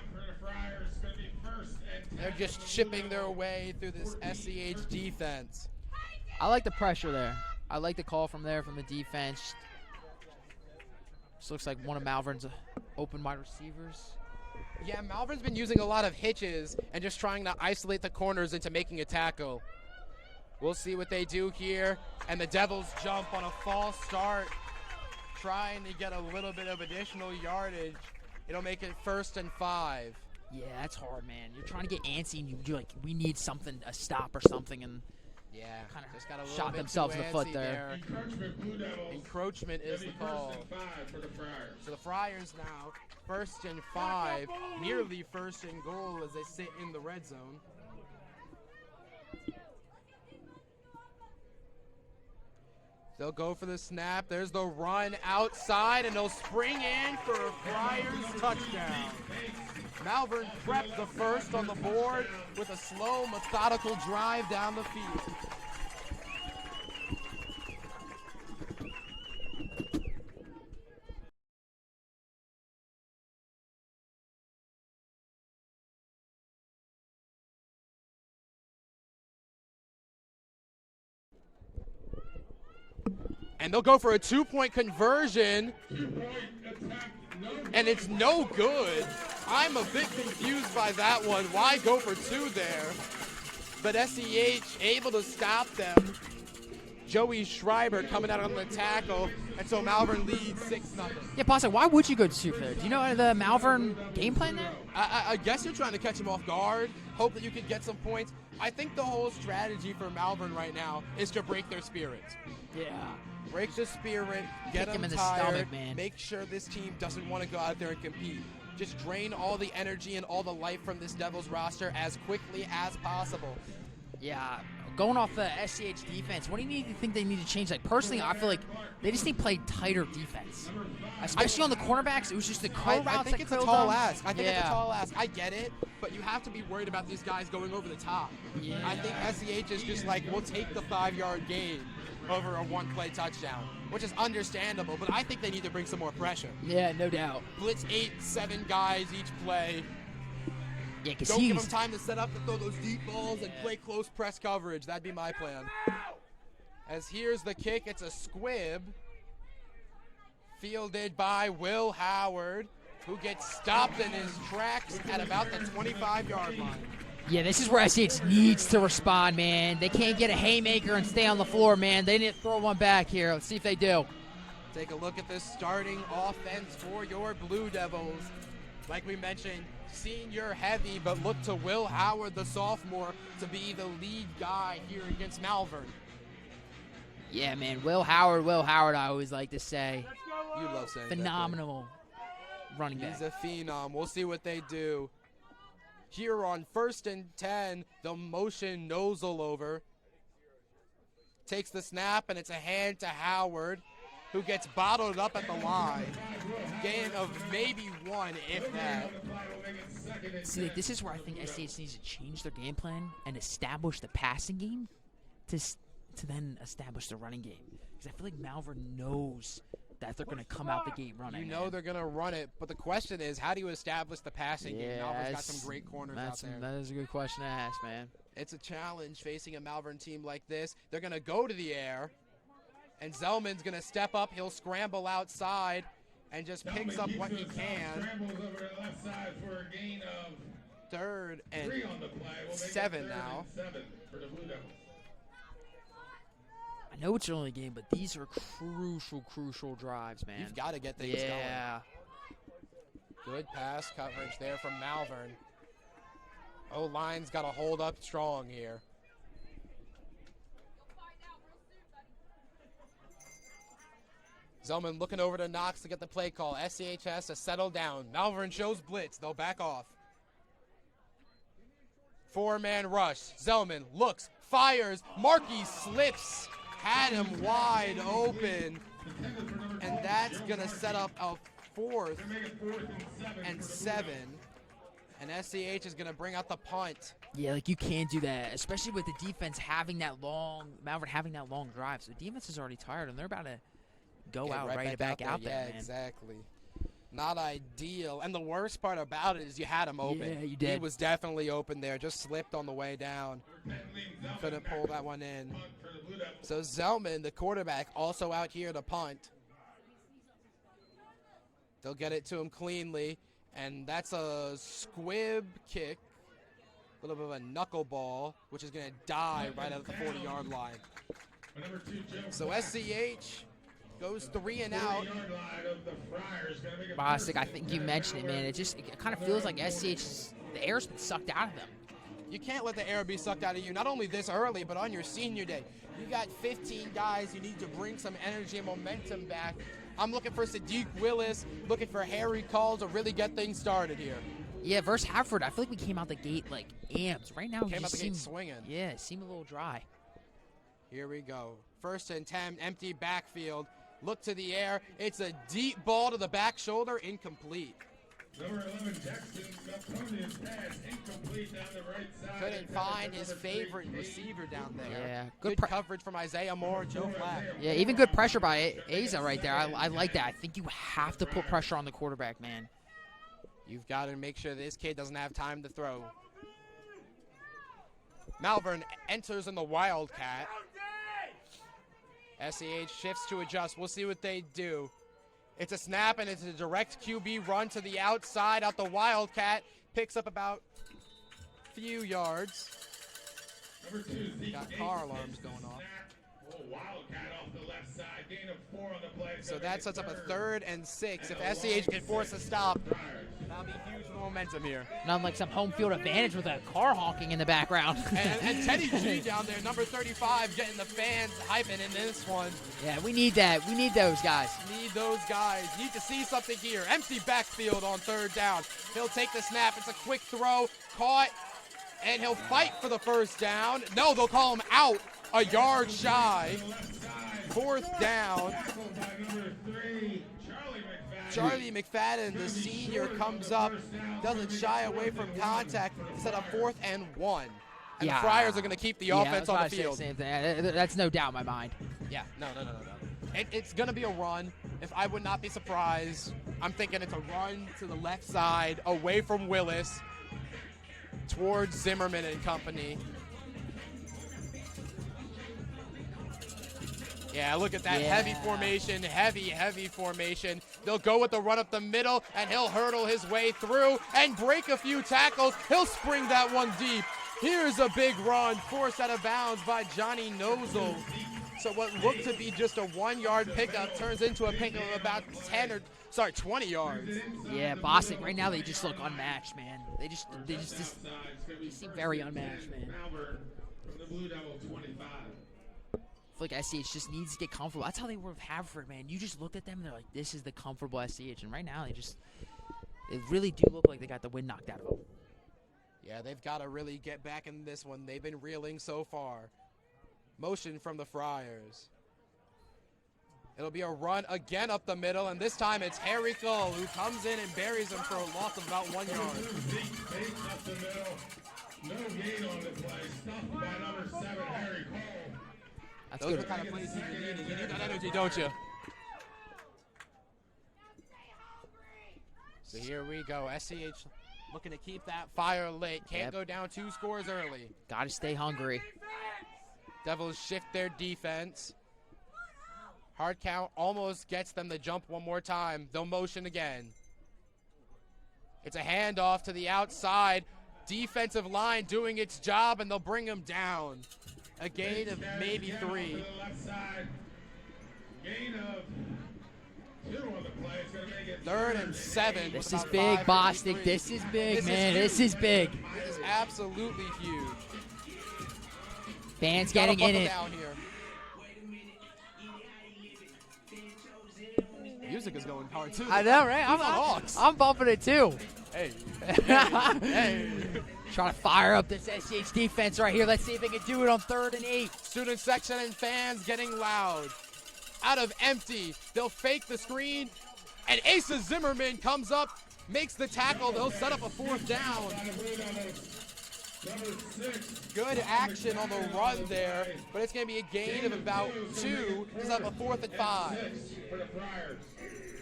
They're just chipping their way through this SCH defense. I like the pressure there. I like the call from there from the defense. This looks like one of Malvern's open wide receivers. Yeah, Malvern's been using a lot of hitches and just trying to isolate the corners into making a tackle. We'll see what they do here. And the Devils jump on a false start, trying to get a little bit of additional yardage. It'll make it 1st and 5. Yeah, that's hard, man. You're trying to get antsy, and you're like, we need something, a stop or something, and yeah, kind of just got a little shot bit themselves too in the foot antsy there. Encroachment is the call. So the Friars now 1st and 5, nearly 1st and goal as they sit in the red zone. They'll go for the snap. There's the run outside, and they'll spring in for a Friars touchdown. Malvern prepped the 1st on the board with a slow, methodical drive down the field. And they'll go for a 2-point conversion. And it's no good. I'm a bit confused by that one. Why go for 2 there? But SCH able to stop them. Joey Schreiber coming out on the tackle. And so Malvern leads 6-0. Yeah, Boss, why would you go to 2 there? Do you know the Malvern game plan there? I guess you're trying to catch him off guard. Hope that you can get some points. I think the whole strategy for Malvern right now is to break their spirit. Yeah. Break the spirit, get Kick him them in the tired, stomach, man. Make sure this team doesn't want to go out there and compete. Just drain all the energy and all the life from this Devils roster as quickly as possible. Yeah, going off the SCH defense, what do you think they need to change? Like, personally, I feel like they just need to play tighter defense. Especially on the cornerbacks, it was just the curl routes I think that it's a killed tall them. ask. I think it's a tall ask. I get it, but you have to be worried about these guys going over the top. Yeah. I think SCH is just like, we'll take the 5-yard gain over a 1-play touchdown, which is understandable, but I think they need to bring some more pressure. Yeah, no doubt. Blitz 8-7 guys each play. Yeah, because Don't give them time to set up to throw those deep balls and play close press coverage. That'd be my plan. As here's the kick, it's a squib. Fielded by Will Howard, who gets stopped in his tracks at about the 25-yard line. Yeah, this is where SCH needs to respond, man. They can't get a haymaker and stay on the floor, man. They didn't throw one back here. Let's see if they do. Take a look at this starting offense for your Blue Devils. Like we mentioned, senior heavy, but look to Will Howard, the sophomore, to be the lead guy here against Malvern. Yeah, man, Will Howard, I always like to say. You love saying phenomenal running back. He's a phenom. We'll see what they do. Here on 1st and 10, the motion nozzle over. Takes the snap, and it's a hand to Howard. who gets bottled up at the line. Gain of maybe 1, if that. See, like, this is where I think SCH needs to change their game plan and establish the passing game to then establish the running game. Because I feel like Malvern knows that they're going to come out the gate running. You know they're going to run it, but the question is, how do you establish the passing game? Malvern's got some great corners out there. That is a good question to ask, man. It's a challenge facing a Malvern team like this. They're going to go to the air, and Zellman's going to step up. He'll scramble outside and just picks up what he can. Scrambles over to the left side for a gain of 3rd and 3 on the play. We'll make it 7 3rd now. and 7 for the Blue Devils. I know it's your only game, but these are crucial drives, man. You've got to get things going. Yeah. Good pass coverage there from Malvern. O-line's got to hold up strong here. Zellman looking over to Knox to get the play call. SCH has to settle down. Malvern shows blitz. They'll back off. 4-man rush. Zellman looks, fires. Markey slips. Had him wide open. And that's going to set up a 4th and 7. And SCH is going to bring out the punt. Yeah, like you can't do that, especially with the defense having that long, Malvern having that long drive. So the defense is already tired, and they're about to go Get out right back out there, Yeah, man. exactly. Not ideal. And the worst part about it is you had him open. Yeah, you did. He was definitely open there, just slipped on the way down. Couldn't pull that one in. So Zellman, the quarterback, also out here to punt. They'll get it to him cleanly, and that's a squib kick. A little bit of a knuckleball, which is going to die right at the 40-yard line. So SCH goes 3 and out. Bostic, I think you mentioned it, man. It kind of feels like SCH, the air's been sucked out of them. You can't let the air be sucked out of you, not only this early, but on your senior day. You got 15 guys. You need to bring some energy and momentum back. I'm looking for Sadiq Willis, looking for Harry Call to really get things started here. Yeah, versus Hafford, I feel like we came out the gate like amped. Right now, Came out the gate swinging. Yeah, it seemed a little dry. Here we go. 1st and 10, empty backfield. Look to the air. It's a deep ball to the back shoulder, incomplete. Number 11, Jackson Meltonian's pass, incomplete down the right side. Couldn't find his favorite receiver down there. Yeah, good coverage from Isaiah Moore, Joe Flack. Yeah, even good pressure by Asa right there. I like that. I think you have to put pressure on the quarterback, man. You've got to make sure this kid doesn't have time to throw. Malvern enters in the Wildcat. SCH shifts to adjust. We'll see what they do. It's a snap, and it's a direct QB run to the outside out the Wildcat. Picks up about a few yards. Number 2, got car alarms going off. Wildcat off the left side, gain of 4 on the play. So that sets up a 3rd and 6. If SCH can force a stop, that'll be huge momentum here. Not like some home field advantage with a car honking in the background. and Teddy G down there, number 35, getting the fans hyping in this one. Yeah, we need that. We need those guys. Need those guys. Need to see something here. Empty backfield on 3rd down. He'll take the snap. It's a quick throw. Caught. And he'll fight for the 1st down. No, they'll call him out. A yard shy. 4th down. Charlie McFadden, the senior, comes up, doesn't shy away from contact. Set up 4th and 1. And the Friars are going to keep the offense on the field. Same thing. That's no doubt in my mind. Yeah, no. It's going to be a run. If I would not be surprised, I'm thinking it's a run to the left side, away from Willis, towards Zimmerman and company. Yeah, look at that heavy formation, heavy formation. They'll go with the run up the middle, and he'll hurdle his way through and break a few tackles. He'll spring that one deep. Here's a big run, forced out of bounds by Johnny Nozel. So what looked to be just a 1-yard pickup turns into a pickup of about 20 yards. Yeah, Boston, right now they just look unmatched, man. They seem very unmatched, man. From the Blue Devil 25. I feel like SCH just needs to get comfortable. That's how they were with Haverford, man. You just looked at them and they're like, this is the comfortable SCH. And right now they really do look like they got the wind knocked out of them. Yeah, they've got to really get back in this one. They've been reeling so far. Motion from the Friars. It'll be a run again up the middle, and this time it's Harry Cole who comes in and buries him for a loss of about 1 yard. Up the middle. No gain on the play. Stuffed by number 7, Harry Cole. That's Those are the kind of plays you need. You need that energy, don't you? So here we go. SCH looking to keep that fire lit. Can't go down 2 scores early. Got to stay hungry. Devils shift their defense. Hard count almost gets them to jump one more time. They'll motion again. It's a handoff to the outside. Defensive line doing its job, and they'll bring him down. A gain of maybe 3. Gain of 2 on the play. It's going to make it 3rd and 7. This is big, Bostic. This is big, man. This is big. This is absolutely huge. Fans getting in it. Down here. Music is going hard too. I know, right? I'm bumping it too. Hey. Hey. Trying to fire up this SCH defense right here. Let's see if they can do it on 3rd and 8. Student section and fans getting loud. Out of empty, they'll fake the screen, and Asa Zimmerman comes up, makes the tackle. They'll set up a 4th down. Good action on the run there, but it's going to be a gain of about 2. This is up a 4th and 5.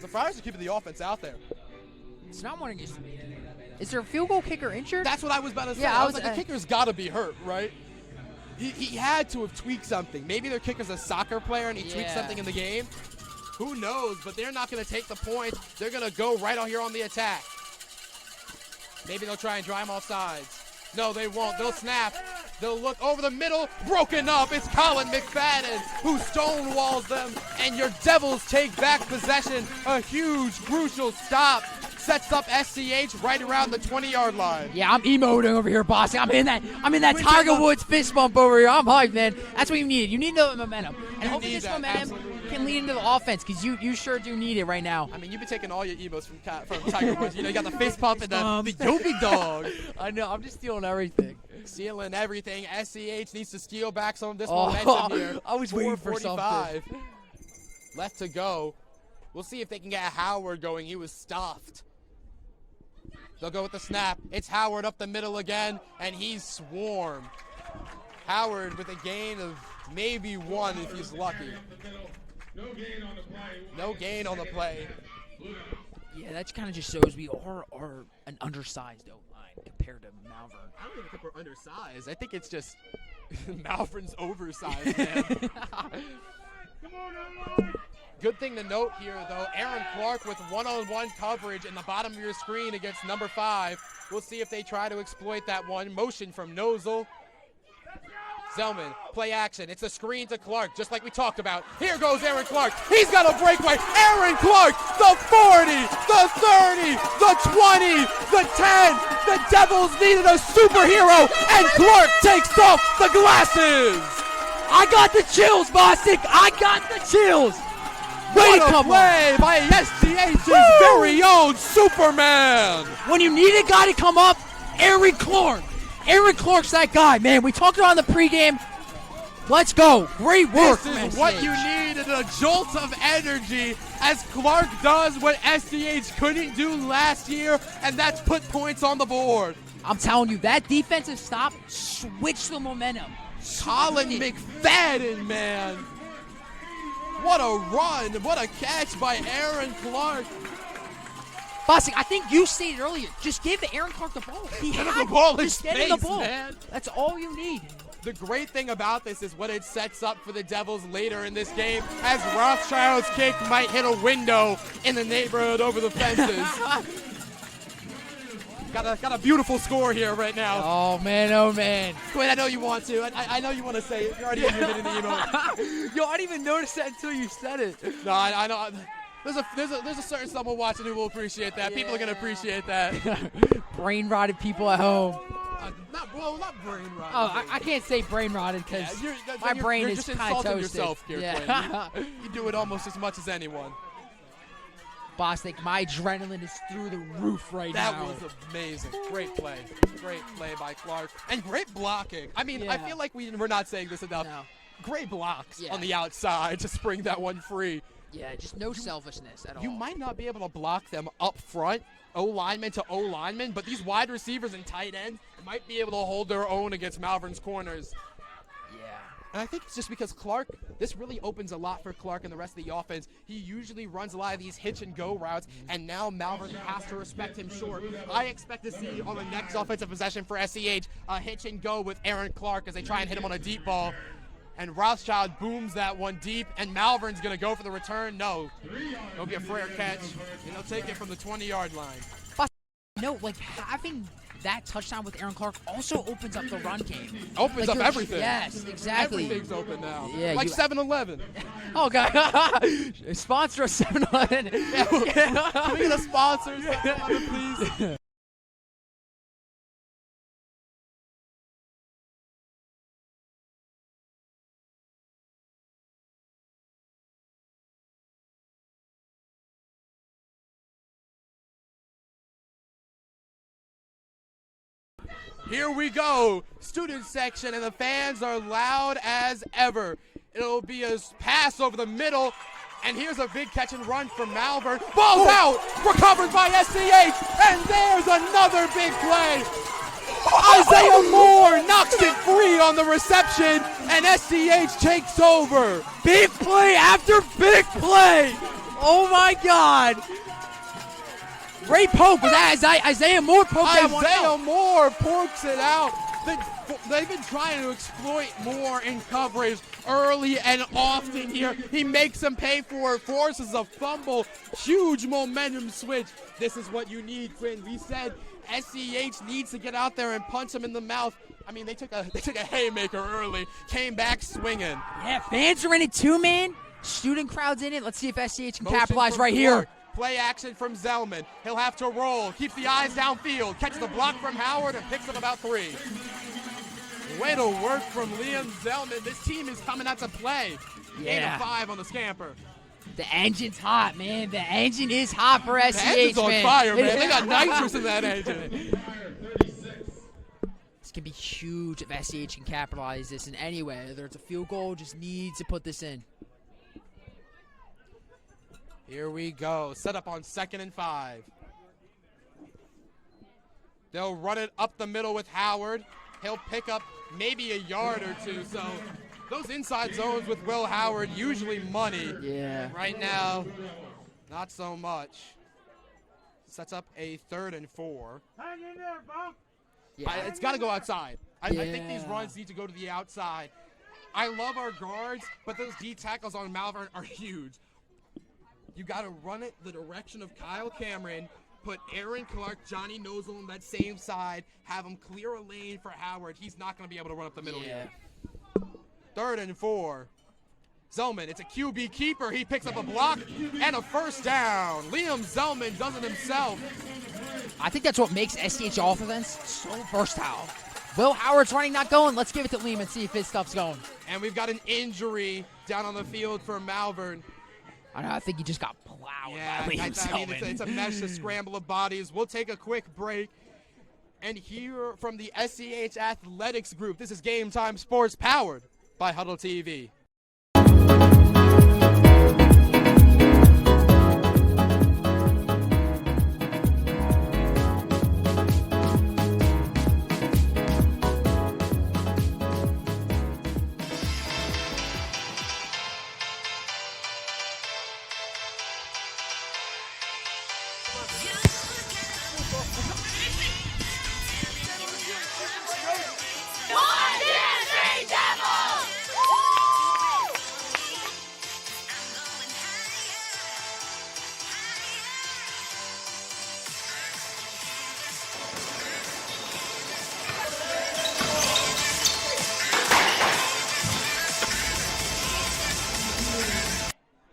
The Friars are keeping the offense out there. It's not one of these. Is there a field goal kicker injured? That's what I was about to say. Yeah, I was like, the kicker's got to be hurt, right? He had to have tweaked something. Maybe their kicker's a soccer player and he tweaked something in the game. Who knows? But they're not going to take the points. They're going to go right out here on the attack. Maybe they'll try and drive him off sides. No, they won't. They'll snap. They'll look over the middle. Broken up. It's Colin McFadden who stonewalls them. And your Devils take back possession. A huge, crucial stop. Sets up SCH right around the 20-yard line. Yeah, I'm emoting over here, boss. I'm in that Tiger Woods fist bump over here. I'm hyped, man. That's what you need. You need the momentum. And hopefully this momentum can lead into the offense, because you sure do need it right now. I mean, you've been taking all your emos from Tiger Woods. You know, you got the fist pump and the Yobi dog. I know. I'm just stealing everything. Stealing everything. SCH needs to steal back some of this momentum here. I was waiting for something. Left to go. We'll see if they can get Howard going. He was stuffed. They'll go with the snap. It's Howard up the middle again, and he's swarmed. Howard with a gain of maybe 1 if he's lucky. No gain on the play. No gain on the play. Yeah, that kind of just shows we are an undersized O-line compared to Malvern. I don't even think we're undersized. I think it's just Malvern's oversized, man. Good thing to note here, though, Aaron Clark with one-on-one coverage in the bottom of your screen against number 5. We'll see if they try to exploit that one. Motion from Nozel. Zellman, play action. It's a screen to Clark, just like we talked about. Here goes Aaron Clark. He's got a breakaway. Aaron Clark, the 40, the 30, the 20, the 10. The Devils needed a superhero, and Clark takes off the glasses. I got the chills, Bostic. I got the chills. What a play by SCH's very own Superman. When you need a guy to come up, Aaron Clark. Aaron Clark's that guy, man. We talked about in the pregame. Let's go. Great work. This is what you need, a jolt of energy, as Clark does what SCH couldn't do last year, and that's put points on the board. I'm telling you, that defensive stop switched the momentum. Colin McFadden, man. What a run. What a catch by Aaron Clark. Bossy, I think you stated earlier, just give Aaron Clark the ball. Get him the ball in just get him the space, ball. man. That's all you need. The great thing about this is what it sets up for the Devils later in this game, as Rothschild's kick might hit a window in the neighborhood over the fences. Got a beautiful score here right now. Oh, man, oh, man. Quinn, I know you want to. I know you want to say it. You're already in the emo. Yo, I didn't even notice that until you said it. No, I know. There's a certain someone watching who will appreciate that. Yeah. People are going to appreciate that. Brain-rotted people at home. Not brain-rotted. Oh, I can't say brain-rotted because my brain is kind of toasted. You're just insulting yourself here, Quinn. You do it almost as much as anyone. Bostic, my adrenaline is through the roof right now. That was amazing. Great play. Great play by Clark. And great blocking. I mean, I feel like we're not saying this enough. No. Great blocks on the outside to spring that one free. Yeah, just no selfishness at all. You might not be able to block them up front, O-lineman to O-lineman, but these wide receivers and tight ends might be able to hold their own against Malvern's corners. Yeah. And I think it's just because Clark, this really opens a lot for Clark and the rest of the offense. He usually runs a lot of these hitch and go routes, and now Malvern has to respect him short. I expect to see on the next offensive possession for SCH a hitch and go with Aaron Clark as they try and hit him on a deep ball. And Rothschild booms that one deep, and Malvern's going to go for the return. No, it'll be a fair catch, and they'll take it from the 20-yard line. No, like having that touchdown with Aaron Clark also opens up the run game. Opens like up everything. Yes, exactly. Everything's open now. Yeah, like 7-Eleven. Oh, God. Sponsor of 7-Eleven. Can we get a sponsor, 7-Eleven, please? Here we go, student section, and the fans are loud as ever. It'll be a pass over the middle, and here's a big catch and run from Malvern. Ball's out, recovered by SCH, and there's another big play. Isaiah Moore knocks it free on the reception, and SCH takes over. Big play after big play. Oh, my God. Great poke. Was that Isaiah Moore poked that one out? Isaiah Moore pokes it out. They've been trying to exploit Moore in coverage early and often here. He makes them pay for it, forces a fumble, huge momentum switch. This is what you need, Quinn. We said SCH needs to get out there and punch him in the mouth. I mean, they took a haymaker early, came back swinging. Yeah, fans are in it too, man. Student crowd's in it. Let's see if SCH can Motion capitalize from right Clark. here. Play action from Zellman. He'll have to roll. Keeps the eyes downfield. Catches the block from Howard and picks up about 3. Way to work from Liam Zellman. This team is coming out to play. Yeah. 8 of 5 on the scamper. The engine's hot, man. The engine is hot for SCH, The engine's on man. fire, man. They got nitrous in that engine. This can be huge if SCH can capitalize this in any way. Whether it's a field goal, just needs to put this in. Here we go. Set up on 2nd and 5. They'll run it up the middle with Howard. He'll pick up maybe a yard or two. So those inside zones with Will Howard, usually money. Yeah. Right now, not so much. Sets up a 3rd and 4. Hang in there, Bo. Yeah. It's got to go outside. I think these Yeah. runs need to go to the outside. I love our guards, but those D tackles on Malvern are huge. You got to run it the direction of Kyle Cameron, put Aaron Clark, Johnny Nozel on that same side, have him clear a lane for Howard. He's not going to be able to run up the middle here. 3rd and 4. Zellman, it's a QB keeper. He picks up a block and a first down. Liam Zellman does it himself. I think that's what makes SCH offense so versatile. Will Howard's running, not going. Let's give it to Liam and see if his stuff's going. And we've got an injury down on the field for Malvern. I think he just got plowed Yeah, by Liam I mean, Zellman. it's a mesh, a scramble of bodies. We'll take a quick break and hear from the SCH Athletics Group. This is Game Time Sports, powered by Huddle TV.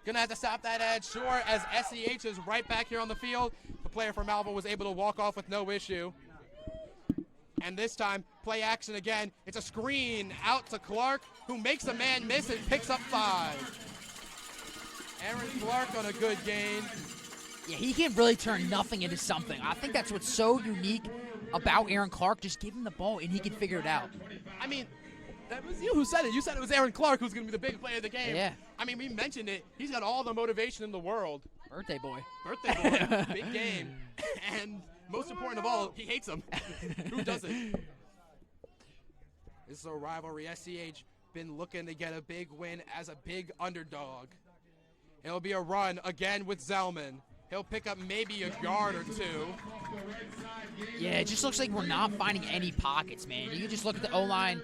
Gonna have to stop that ad short as SCH is right back here on the field. The player from Malvern was able to walk off with no issue. And this time, play action again. It's a screen out to Clark, who makes a man miss and picks up 5. Aaron Clark on a good gain. Yeah, he can really turn nothing into something. I think that's what's so unique about Aaron Clark. Just give him the ball and he can figure it out. I mean, That was you who said it. You said it was Aaron Clark who's going to be the big player of the game. Yeah. I mean, we mentioned it. He's got all the motivation in the world. Birthday boy. Birthday boy. Big game. And most important of all, he hates him. Who doesn't? This is a rivalry. SCH been looking to get a big win as a big underdog. It'll be a run again with Zellman. He'll pick up maybe a yard or two. Yeah, it just looks like we're not finding any pockets, man. You can just look at the O-line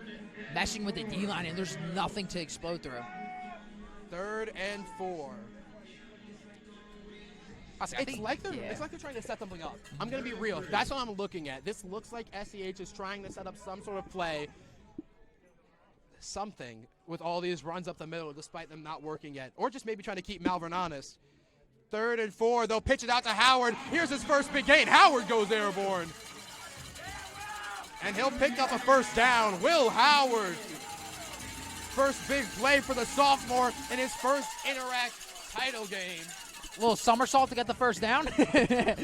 meshing with the D-line, and there's nothing to explode through. 3rd and 4. It's like they're trying to set something up. I'm going to be real. That's what I'm looking at. This looks like SCH is trying to set up some sort of play, something, with all these runs up the middle despite them not working yet. Or just maybe trying to keep Malvern honest. 3rd and 4. They'll pitch it out to Howard. Here's his first big gain. Howard goes airborne. And he'll pick up a first down. Will Howard. First big play for the sophomore in his first Interact title game. A little somersault to get the first down.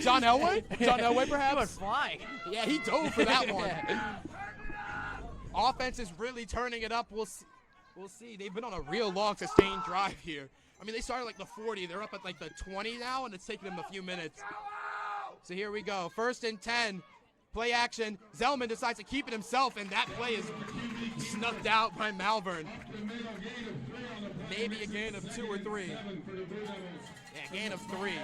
John Elway? John Elway, perhaps? He went flying. Yeah, he dove for that one. Offense is really turning it up. We'll see. They've been on a real long, sustained drive here. I mean, they started like the 40. They're up at like the 20 now, and it's taking them a few minutes. So here we go. 1st and 10. Play action. Zellman decides to keep it himself, and that play is snuffed out by Malvern. Maybe a gain of 2 or 3. Yeah, gain of 3. Yeah,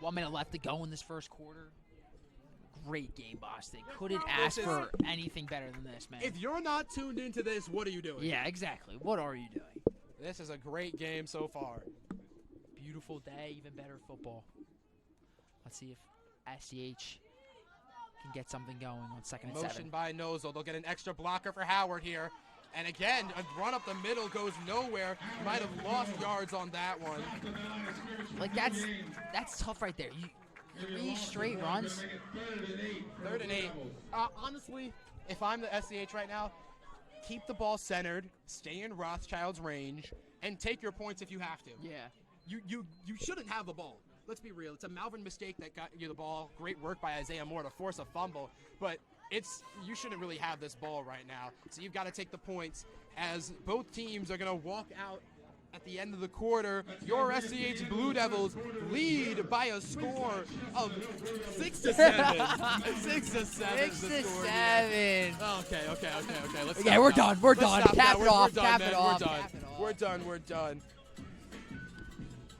1 minute left to go in this first quarter. Great game, Boston. Couldn't ask for anything better than this, man. If you're not tuned into this, what are you doing? Yeah, exactly. What are you doing? This is a great game so far. Beautiful day, even better football. Let's see if SCH can get something going on 2nd and 7. Motion by Nozel. They'll get an extra blocker for Howard here. And again, a run up the middle goes nowhere. Might have lost yards on that one. Like, that's tough right there. 3 straight runs. 3rd and 8. Honestly, if I'm the SCH right now, keep the ball centered, stay in Rothschild's range, and take your points if you have to. Yeah. You shouldn't have the ball. Let's be real. It's a Malvern mistake that got you the ball. Great work by Isaiah Moore to force a fumble. But you shouldn't really have this ball right now. So you've got to take the points as both teams are going to walk out at the end of the quarter. Your SCH Blue Devils lead by a score of 6 to 7. 6 to 7. 6 to 7. Okay. Let's we're done. We're done. Cap it off. We're done.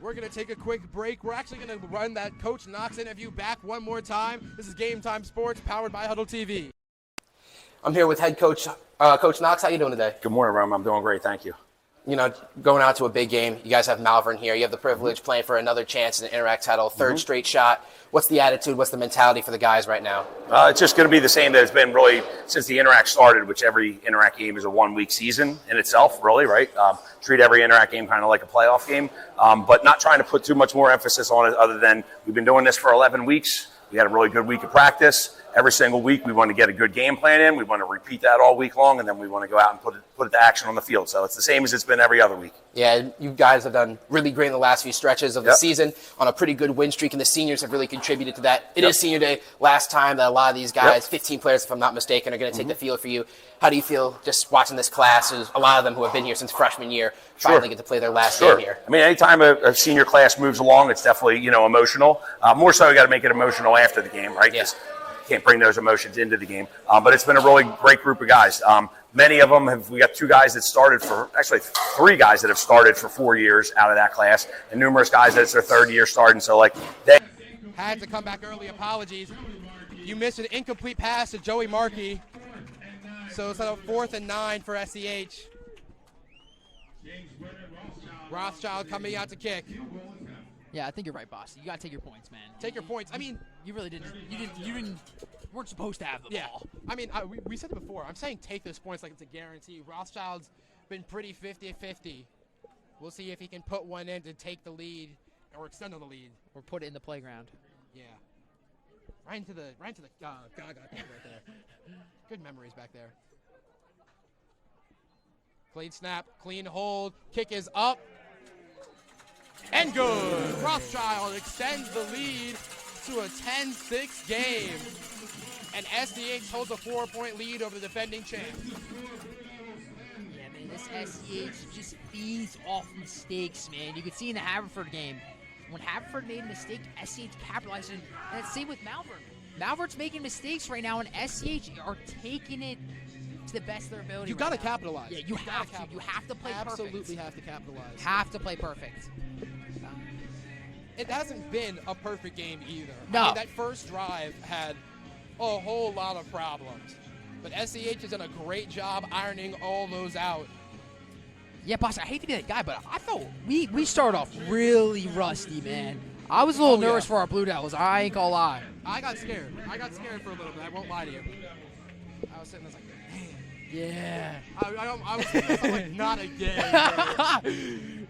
We're going to take a quick break. We're actually going to run that Coach Knox interview back one more time. This is Game Time Sports, powered by Huddle TV. I'm here with head coach, Coach Knox. How you doing today? Good morning, Rome. I'm doing great. Thank you. You know, going out to a big game. You guys have Malvern here. You have the privilege playing for another chance in the Interact title, 3rd straight shot. What's the attitude? What's the mentality for the guys right now? It's just going to be the same that it's been really since the Interact started, which every Interact game is a 1-week season in itself, really, right? Treat every Interact game kind of like a playoff game, but not trying to put too much more emphasis on it other than we've been doing this for 11 weeks. We had a really good week of practice. Every single week, we want to get a good game plan in. We want to repeat that all week long, and then we want to go out and put it to action on the field. So it's the same as it's been every other week. Yeah, you guys have done really great in the last few stretches of the season on a pretty good win streak, and the seniors have really contributed to that. It is senior day. Last time that a lot of these guys, 15 players if I'm not mistaken, are going to take the field for you. How do you feel just watching this class? A lot of them who have been here since freshman year finally get to play their last game here. I mean, anytime a senior class moves along, it's definitely, emotional. More so, we got to make it emotional after the game, right? Yes. Can't bring those emotions into the game. But it's been a really great group of guys. Many of them we got 2 guys that started actually 3 guys that have started for 4 years out of that class, and numerous guys that it's their 3rd year starting. So, they had to come back early. Apologies. You missed an incomplete pass to Joey Markey. So it's a 4th and 9 for SCH. Rothschild coming out to kick. Yeah, I think you're right, boss. You got to take your points, man. Take your points. I mean, you really didn't. You weren't supposed to have the ball. I mean, we said it before. I'm saying take those points like it's a guarantee. Rothschild's been pretty 50-50. We'll see if he can put one in to take the lead or extend on the lead. Or put it in the playground. Yeah. Right into the Gaga right there. Good memories back there. Clean snap, clean hold, kick is up. And good. Rothschild extends the lead to a 10-6 game. and SCH holds a 4-point lead over the defending champs. Yeah, man, this SCH just feeds off mistakes, man. You could see in the Haverford game, when Haverford made a mistake, SCH capitalized it. And it's the same with Malvern. Malvern's making mistakes right now, and SCH are taking it to the best of their ability. You got to capitalize. Yeah, you have to. You have to play perfect. Absolutely have to capitalize. Have to play perfect. It hasn't been a perfect game either. No. I mean, that first drive had a whole lot of problems. But SCH has done a great job ironing all those out. Yeah, boss, I hate to be that guy, but I thought we started off really rusty, man. I was a little nervous for our Blue Devils. I ain't gonna lie. I got scared. I got scared for a little bit. I won't lie to you. I was sitting there like, man. Yeah. I was sitting there like, not again.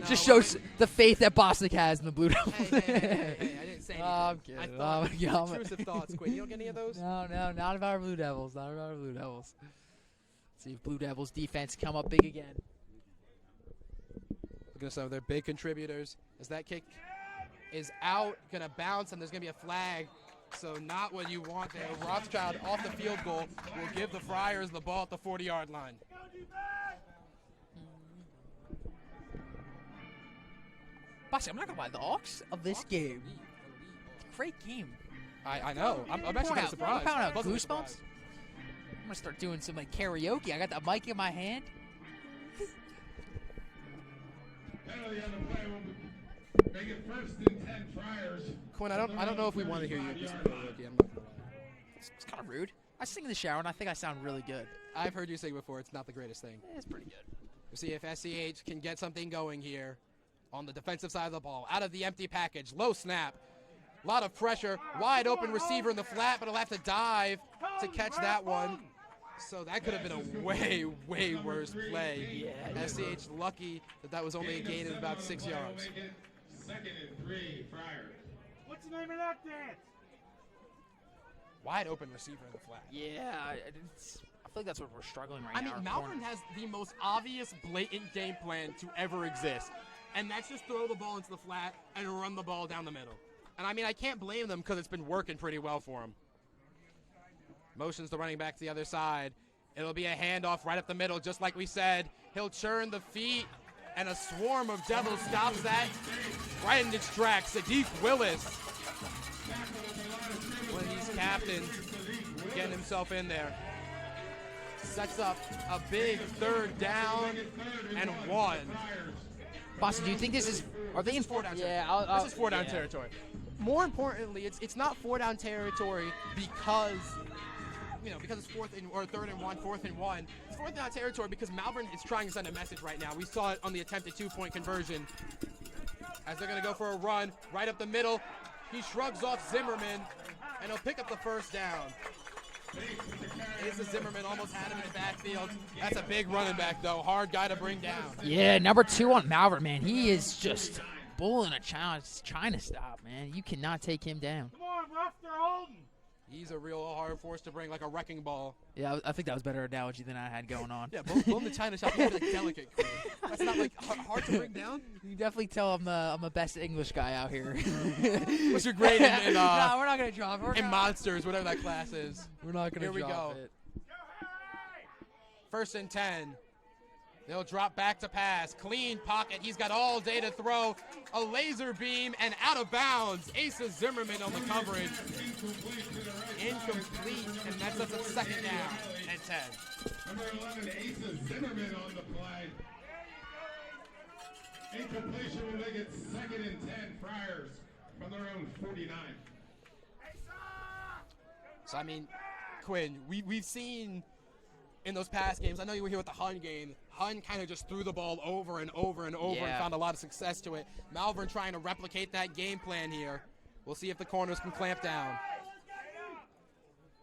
Just shows the faith that Bostic has in the Blue Devils. Hey, I didn't say anything. I'm kidding. I thought intrusive thoughts, Quinn. You don't get any of those? No, not about our Blue Devils. Not about our Blue Devils. Let's see if Blue Devils defense come up big again. Look at some of their big contributors. As that kick is out, gonna bounce, and there's gonna be a flag. So not what you want there. Rothschild off the field goal will give the Friars the ball at the 40-yard line. Bossy, I'm not gonna lie. The Hawks of this game, great game. I know. I'm actually kind of surprised. I'm out goosebumps. I'm gonna start doing some like karaoke. I got the mic in my hand. Make it 1st and 10 Friars. Quinn, I don't know if we want to hear you do some karaoke. It's kind of rude. I sing in the shower, and I think I sound really good. I've heard you sing before. It's not the greatest thing. It's pretty good. We'll see if SCH can get something going here on the defensive side of the ball. Out of the empty package. Low snap. A lot of pressure. Wide open receiver in the flat, but he'll have to dive to catch that one. So that could have been a way, way worse play. Yeah. SCH lucky that was only a gain of about 6 yards. 2nd and 3 Friars. What's the name of that dance? Wide open receiver in the flat. Yeah, I feel like that's what we're struggling right now. I mean, Malvern has the most obvious, blatant game plan to ever exist. And that's just throw the ball into the flat and run the ball down the middle. And I mean, I can't blame them because it's been working pretty well for them. Motions the running back to the other side. It'll be a handoff right up the middle, just like we said. He'll churn the feet, and a swarm of Devils stops that right in its tracks. Sadiq Willis, when he's captain, getting himself in there. Sets up a big 3rd down and 1. Boston, do you think this is? Are they in 4-down? Yeah, this is 4-down territory. More importantly, it's not 4-down territory because it's 3rd and 1, 4th and 1. It's 4th down territory because Malvern is trying to send a message right now. We saw it on the attempted 2-point conversion. As they're going to go for a run right up the middle, he shrugs off Zimmerman, and he'll pick up the 1st down. Asa Zimmerman almost had him in the backfield. That's a big running back, though. Hard guy to bring down. Yeah, number 2 on Malvern, man. He is just bullying a child, trying to stop, man. You cannot take him down. Come on, ref, they're holding. He's a real hard force to bring, like a wrecking ball. Yeah, I think that was a better analogy than I had going on. Yeah, boom the China shop. He's like delicate. That's not like hard to bring down. You definitely tell I'm the best English guy out here. What's your grade in no, we're not gonna drop it. Monsters, whatever that class is. We're not gonna drop it. Here we go. 1st and 10. They'll drop back to pass. Clean pocket. He's got all day to throw. A laser beam and out of bounds. Asa Zimmerman on the coverage. Incomplete, and that's up to 2nd down and 10. Number 11, Asa Zimmerman on the play. Incompletion will make it 2nd and 10 Friars from their own 49. So, I mean, Quinn, we've seen in those past games, I know you were here with the Hun game, Hun kind of just threw the ball over and over and over and found a lot of success to it. Malvern trying to replicate that game plan here. We'll see if the corners can clamp down.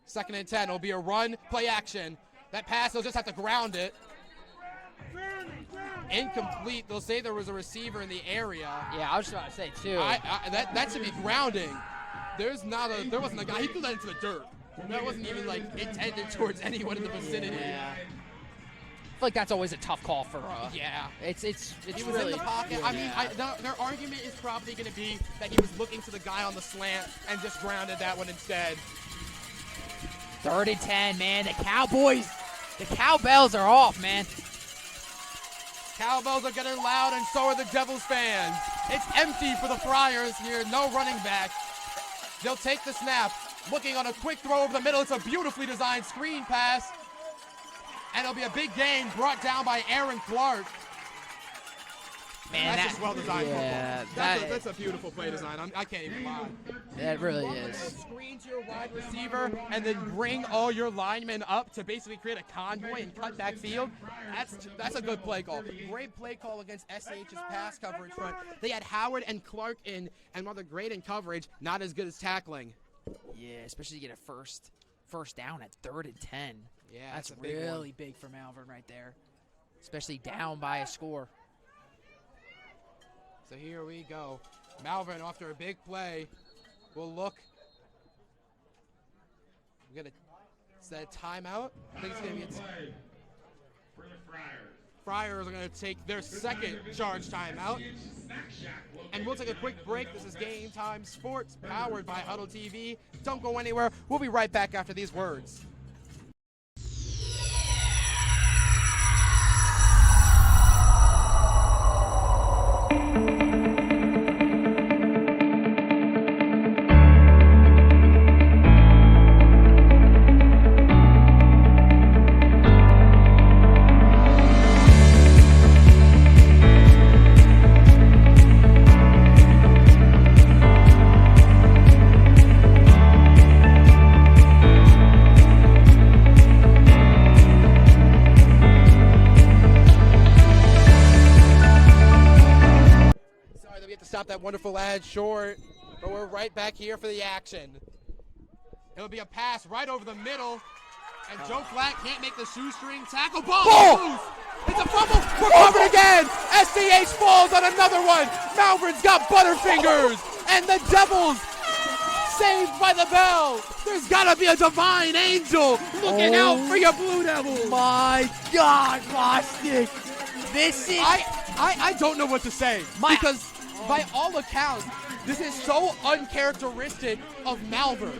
2nd and 10. It'll be a run, play action. That pass, they'll just have to ground it. Incomplete. They'll say there was a receiver in the area. Yeah, I was just about to say, too. That should be grounding. There wasn't a guy. He threw that into the dirt. That wasn't even like intended towards anyone in the vicinity. Yeah. I feel like that's always a tough call for. It's he was really in the pocket. Yeah. I mean, their argument is probably going to be that he was looking to the guy on the slant and just grounded that one instead. 3rd and 10, man. The Cowboys, the cowbells are off, man. Cowbells are getting loud, and so are the Devils fans. It's empty for the Friars here. No running back. They'll take the snap. Looking on a quick throw over the middle. It's a beautifully designed screen pass. And it'll be a big gain brought down by Aaron Clark. Man, that's just well-designed yeah, football. That's a beautiful play design. I can't even lie. That really is. Screen to your wide receiver and then bring all your linemen up to basically create a convoy and cut back field. That's a good play call. Great play call against SCH's pass coverage front. They had Howard and Clark in, and while they're great in coverage, not as good as tackling. Yeah, especially to get a first down at 3rd and 10. Yeah, that's a big really big for Malvern right there, especially down by a score. So here we go. Malvern, after a big play, will look. We're going to set a timeout. I think it's going to be Friars are going to take their second charge timeout. And we'll take a quick break. This is Game Time Sports, powered by Huddle TV. Don't go anywhere. We'll be right back after these words. Stop that wonderful ad short, but we're right back here for the action. It'll be a pass right over the middle, and Joe Flack can't make the shoestring tackle. Ball loose. It's a fumble. We're covered again. SCH falls on another one. Malvern's got butterfingers, and the Devils saved by the bell. There's got to be a divine angel looking out for your Blue Devils. My God, Bostic. This is... I don't know what to say, because by all accounts, this is so uncharacteristic of Malvern.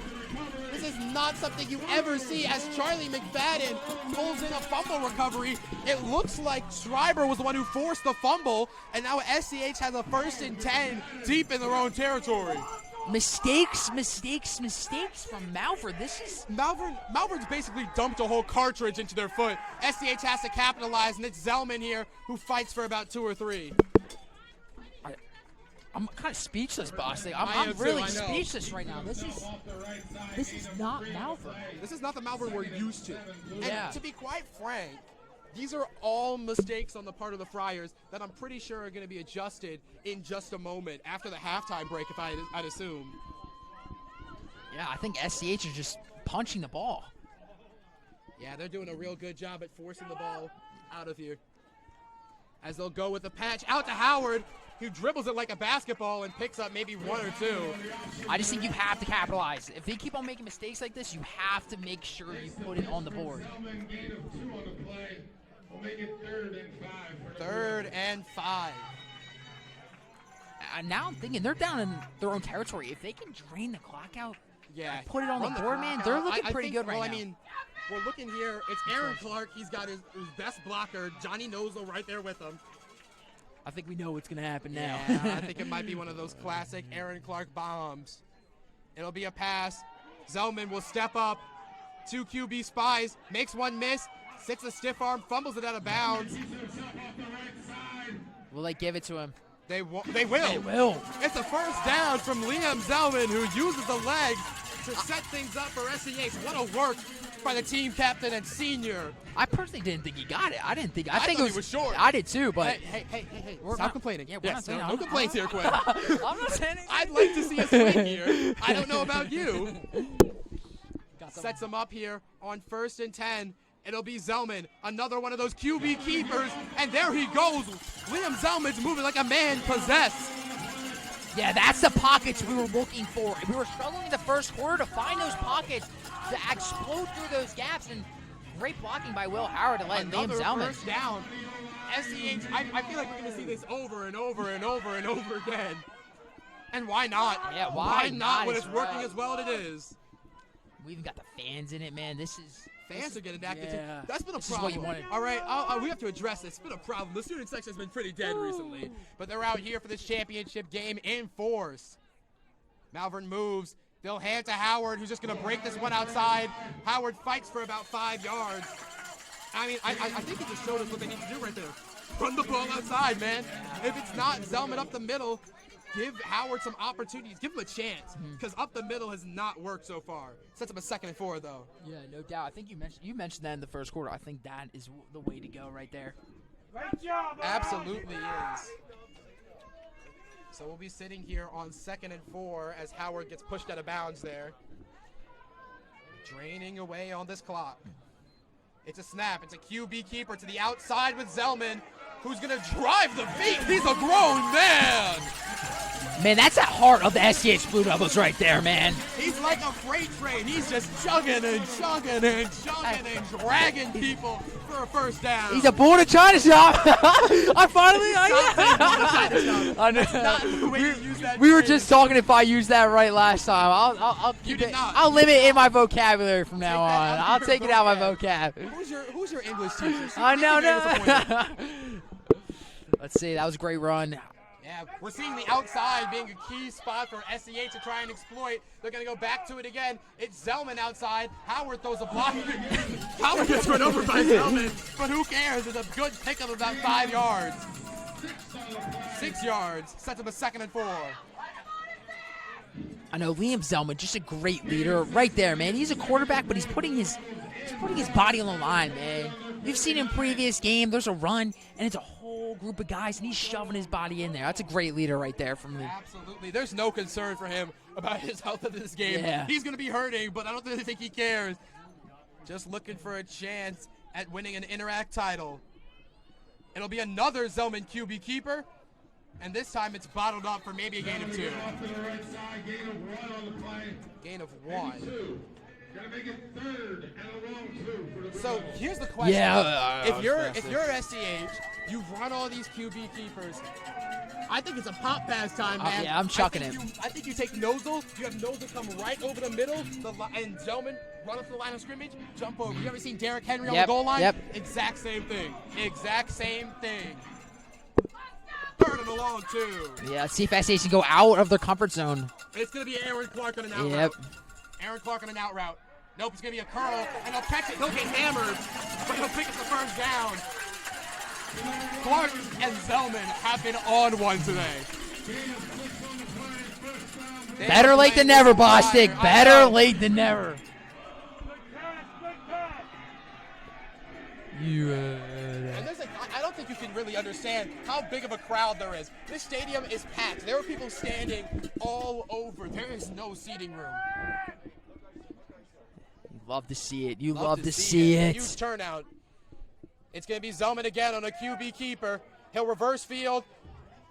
This is not something you ever see as Charlie McFadden pulls in a fumble recovery. It looks like Schreiber was the one who forced the fumble, and now SCH has a 1st and 10 deep in their own territory. Mistakes from Malvern. This is... Malvern's basically dumped a whole cartridge into their foot. SCH has to capitalize, and it's Zellman here who fights for about 2 or 3. I'm kind of speechless, Bostic. I'm really speechless right now. This is not Malvern. This is not the Malvern we're used to. Yeah. And to be quite frank, these are all mistakes on the part of the Friars that I'm pretty sure are going to be adjusted in just a moment after the halftime break, if I'd assume. Yeah, I think SCH is just punching the ball. Yeah, they're doing a real good job at forcing the ball out of here. As they'll go with the patch out to Howard, who dribbles it like a basketball and picks up maybe 1 or 2. I just think you have to capitalize. If they keep on making mistakes like this, you have to make sure you put it on the board. 3rd and 5. Now I'm thinking they're down in their own territory. If they can drain the clock out, yeah, put it on the board, man, they're looking pretty good right now. I mean, we're looking here. It's Aaron Clark. He's got his best blocker, Johnny Nozel, right there with him. I think we know what's going to happen now. Yeah, I think it might be one of those classic Aaron Clark bombs. It'll be a pass. Zellman will step up. 2 QB spies. Makes one miss. Sits a stiff arm. Fumbles it out of bounds. Will they give it to him? They will. They will. It's a 1st down from Liam Zellman, who uses the legs to set things up for SCH. What a work by the team captain and senior. I personally didn't think he got it. I think thought he was short. I did too, but hey, stop complaining. Yeah, we're not saying no complaints here, Quinn. I'm not saying anything. I'd like to see a swing here. I don't know about you. Sets him up here on 1st and 10. It'll be Zellman, another one of those QB keepers, and there he goes. Liam Zellman's moving like a man possessed. Yeah, that's the pockets we were looking for. We were struggling in the first quarter to find those pockets to explode through those gaps, and great blocking by Will Howard to let Liam Zellman. 1st down. SCH, I feel like we're going to see this over and over and over and over again. And why not? Yeah, why not when it's working as well as it is? We even got the fans in it, man. Fans are getting active. Yeah. That's been a This is problem. what you wanted. All right, we have to address this. It's been a problem. The student section has been pretty dead recently, but they're out here for this championship game in force. Malvern moves. They'll hand to Howard, who's just going to break this one outside. Howard fights for about 5 yards. I mean, I think he just showed us what they need to do right there. Run the ball outside, man. If it's not Zellman up the middle, give Howard some opportunities. Give him a chance, because up the middle has not worked so far. Sets up a 2nd and 4, though. Yeah, no doubt. I think you mentioned that in the first quarter. I think that is the way to go right there. Great job. Absolutely is. So we'll be sitting here on 2nd and 4 as Howard gets pushed out of bounds there. Draining away on this clock. It's a snap. It's a QB keeper to the outside with Zellman, who's going to drive the feet. He's a grown man. Man, that's the heart of the SCH Blue Devils right there, man. He's like a freight train. He's just chugging and chugging and chugging and dragging people for a first down. He's a born in China shop. I finally. I know. That's not the way you use that We were phrase. just talking if I used that right last time. I'll keep it. I'll limit it in my vocabulary from now on. I'll take it out of my vocab. Who's your English teacher? I know. Let's see. That was a great run. Yeah, we're seeing the outside being a key spot for SCH to try and exploit. They're going to go back to it again. It's Zellman outside. Howard throws a block. Howard gets run over by Zellman, but who cares? It's a good pick of about 5 yards. 6 yards. Sets up a 2nd and 4. I know Liam Zellman, just a great leader right there, man. He's a quarterback, but he's putting his body on the line, man. You've seen in previous game, there's a run, and it's a whole group of guys, and he's shoving his body in there. That's a great leader right there from me. Absolutely. There's no concern for him about his health in this game. Yeah. He's going to be hurting, but I don't really think he cares. Just looking for a chance at winning an Interact title. It'll be another Zellman QB keeper, and this time it's bottled up for maybe a gain of 2. Gain of 1. So here's the question: if you're SCH, you've run all these QB keepers. I think it's a pop pass time, man. Yeah, I'm chucking it. I think you take Nozel. You have Nozel come right over the middle, and Zellman run up to the line of scrimmage, jump over. You ever seen Derrick Henry on the goal line? Yep. Exact same thing. Exact same thing. 3rd and a long 2. Yeah, let's see if SCH can go out of their comfort zone. It's going to be Aaron Clark on an out Yep. route. Aaron Clark on an out route. Nope, it's going to be a curl, and he'll catch it. He'll get hammered, but he'll pick up the first down. Clark and Zellman have been on one today. Better late than never, Bostic. Better late than never. And there's I don't think you can really understand how big of a crowd there is. This stadium is packed. There are people standing all over. There is no seating room. Love to see it. You love to see it. Huge turnout. It's going to be Zellman again on a QB keeper. He'll reverse field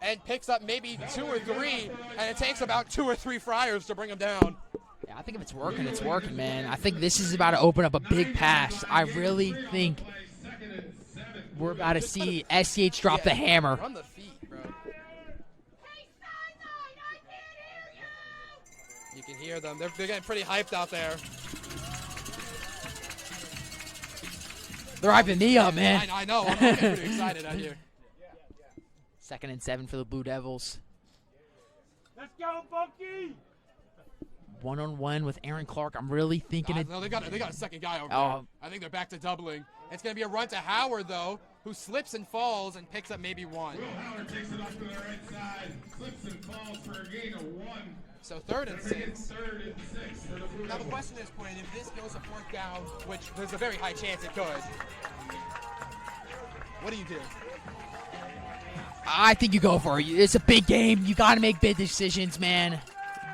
and picks up maybe 2 or 3, and it takes about 2 or 3 Friars to bring him down. Yeah, I think if it's working, man. I think this is about to open up a big pass. I really think we're about to see SCH drop the hammer. Run the feet, bro. You can hear them. They're getting pretty hyped out there. They're hyping me up, man. I know. I'm getting pretty excited out here. 2nd and 7 for the Blue Devils. Let's go, Funky! One-on-one with Aaron Clark. I'm really thinking it. No, they got a second guy over there. I think they're back to doubling. It's going to be a run to Howard, though, who slips and falls and picks up maybe 1. Howard takes it up to the right side, slips and falls for a gain of 1. So 3rd and 6. 3rd and 6 for the Blue Now the question is, Quinn, if this goes a 4th down, which there's a very high chance it could, what do you do? I think you go for it. It's a big game. You got to make big decisions, man.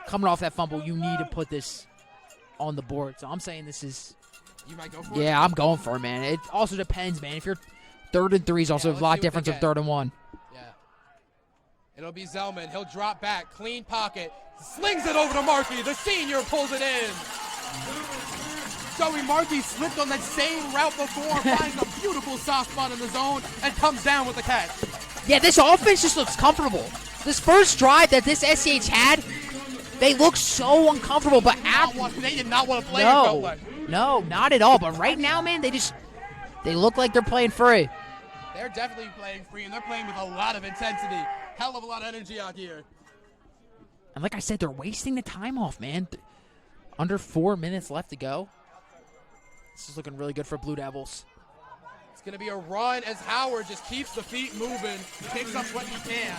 Coming off that fumble, you need to put this on the board. So I'm saying this is. You might go for it? Yeah, I'm going for it, man. It also depends, man. If you're 3rd and 3 is also a lot different from 3rd and 1. Yeah. It'll be Zellman. He'll drop back. Clean pocket. Slings it over to Markey. The senior pulls it in. Joey Markey slipped on that same route before, finds a beautiful soft spot in the zone, and comes down with the catch. Yeah, this offense just looks comfortable. This first drive that this SCH had, They look so uncomfortable, but after they did not want to play. It felt no, like. no, not at all. But right now, man, they look like they're playing free. They're definitely playing free, and they're playing with a lot of intensity. Hell of a lot of energy out here. And like I said, they're wasting the time off, man. Under 4 minutes left to go. This is looking really good for Blue Devils. It's going to be a run as Howard just keeps the feet moving, picks up what he can.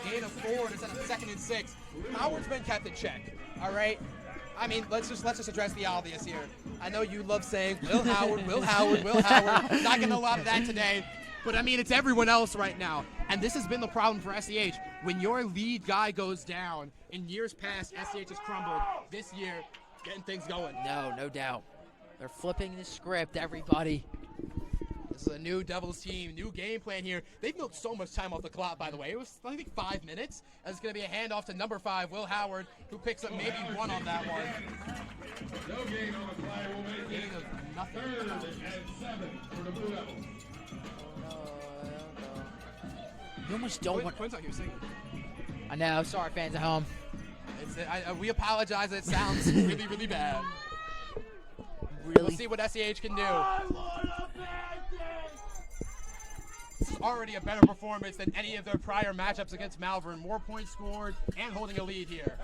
Gain of 4 instead of 2nd and 6. Howard's been kept in check, all right? I mean, let's just address the obvious here. I know you love saying, Will Howard, Will Howard, Will Howard. Not getting a lot of that today. But, I mean, it's everyone else right now. And this has been the problem for SCH. When your lead guy goes down, in years past, SCH has crumbled. This year, getting things going. No doubt. They're flipping the script, everybody. This is a new Devils team, new game plan here. They've milked so much time off the clock, by the way. It was, I think, 5 minutes. And it's going to be a handoff to number 5, Will Howard, who picks up maybe 1 on that one. No gain on the play will make Gain of nothing. 3rd and 7 for the Blue Devils. You almost don't want... Quinn's out here singing. I know. Sorry, fans at home. We apologize. It sounds really, really bad. Really? We'll see what SCH can do. This is already a better performance than any of their prior matchups against Malvern. More points scored and holding a lead here.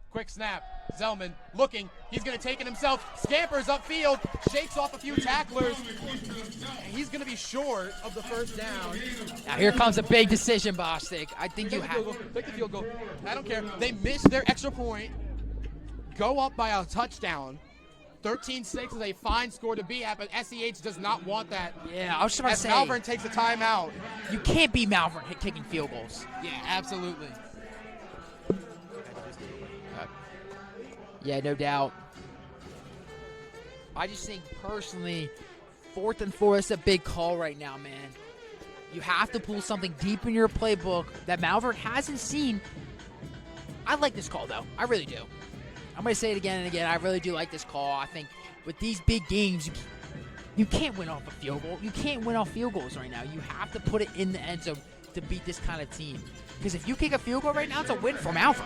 Quick snap. Zellman looking. He's going to take it himself. Scampers upfield. Shakes off a few tacklers. And he's going to be short of the first down. Now here comes a big decision, Bostic. I think you have... Take the field goal. I don't care. They missed their extra point. Go up by a touchdown. 13-6 is a fine score to be at, but SCH does not want that. Yeah, I was just about to say. Malvern takes a timeout. You can't be Malvern kicking field goals. Yeah, absolutely. Yeah, no doubt. I just think personally, 4th and 4, that's a big call right now, man. You have to pull something deep in your playbook that Malvern hasn't seen. I like this call, though. I really do. I'm going to say it again and again. I really do like this call. I think with these big games, you can't win off a field goal. You can't win off field goals right now. You have to put it in the end zone to beat this kind of team. Because if you kick a field goal right now, it's a win for Malvern.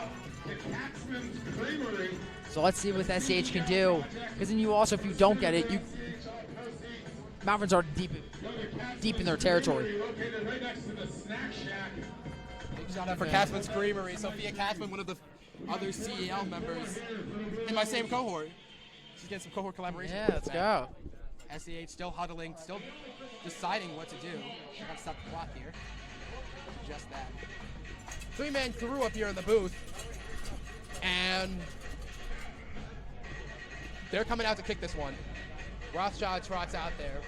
So let's see what SCH can do. Because then you also, if you don't get it, Malvern's already deep in their territory. Big shout out for Katzman's Creamery. Sophia Katzman, one of the other CEL members in my same cohort. She's getting some cohort collaboration. Yeah, let's go. SCH still huddling, still deciding what to do. I gotta stop the clock here. Just that. 3-man crew up here in the booth. And they're coming out to kick this one. Rothschild trots out there.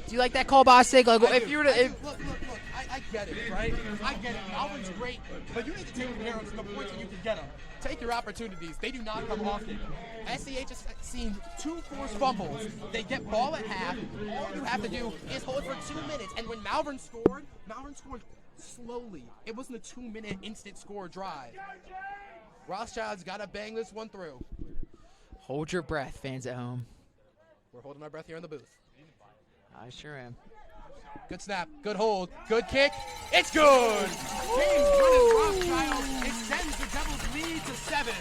Do you like that call, Bostic? Like, if you were to... Look, I get it, right? I get it. Malvern's great, but you need to take care of the points that you can get them. Take your opportunities. They do not come often. SCH has seen 2 forced fumbles. They get ball at half. All you have to do is hold for 2 minutes. And when Malvern scored slowly. It wasn't a 2-minute instant score drive. Rothschild's got to bang this one through. Hold your breath, fans at home. We're holding our breath here in the booth. I sure am. Good snap, good hold, good kick. It's good! James Rothschild extends the Devils' lead to 7.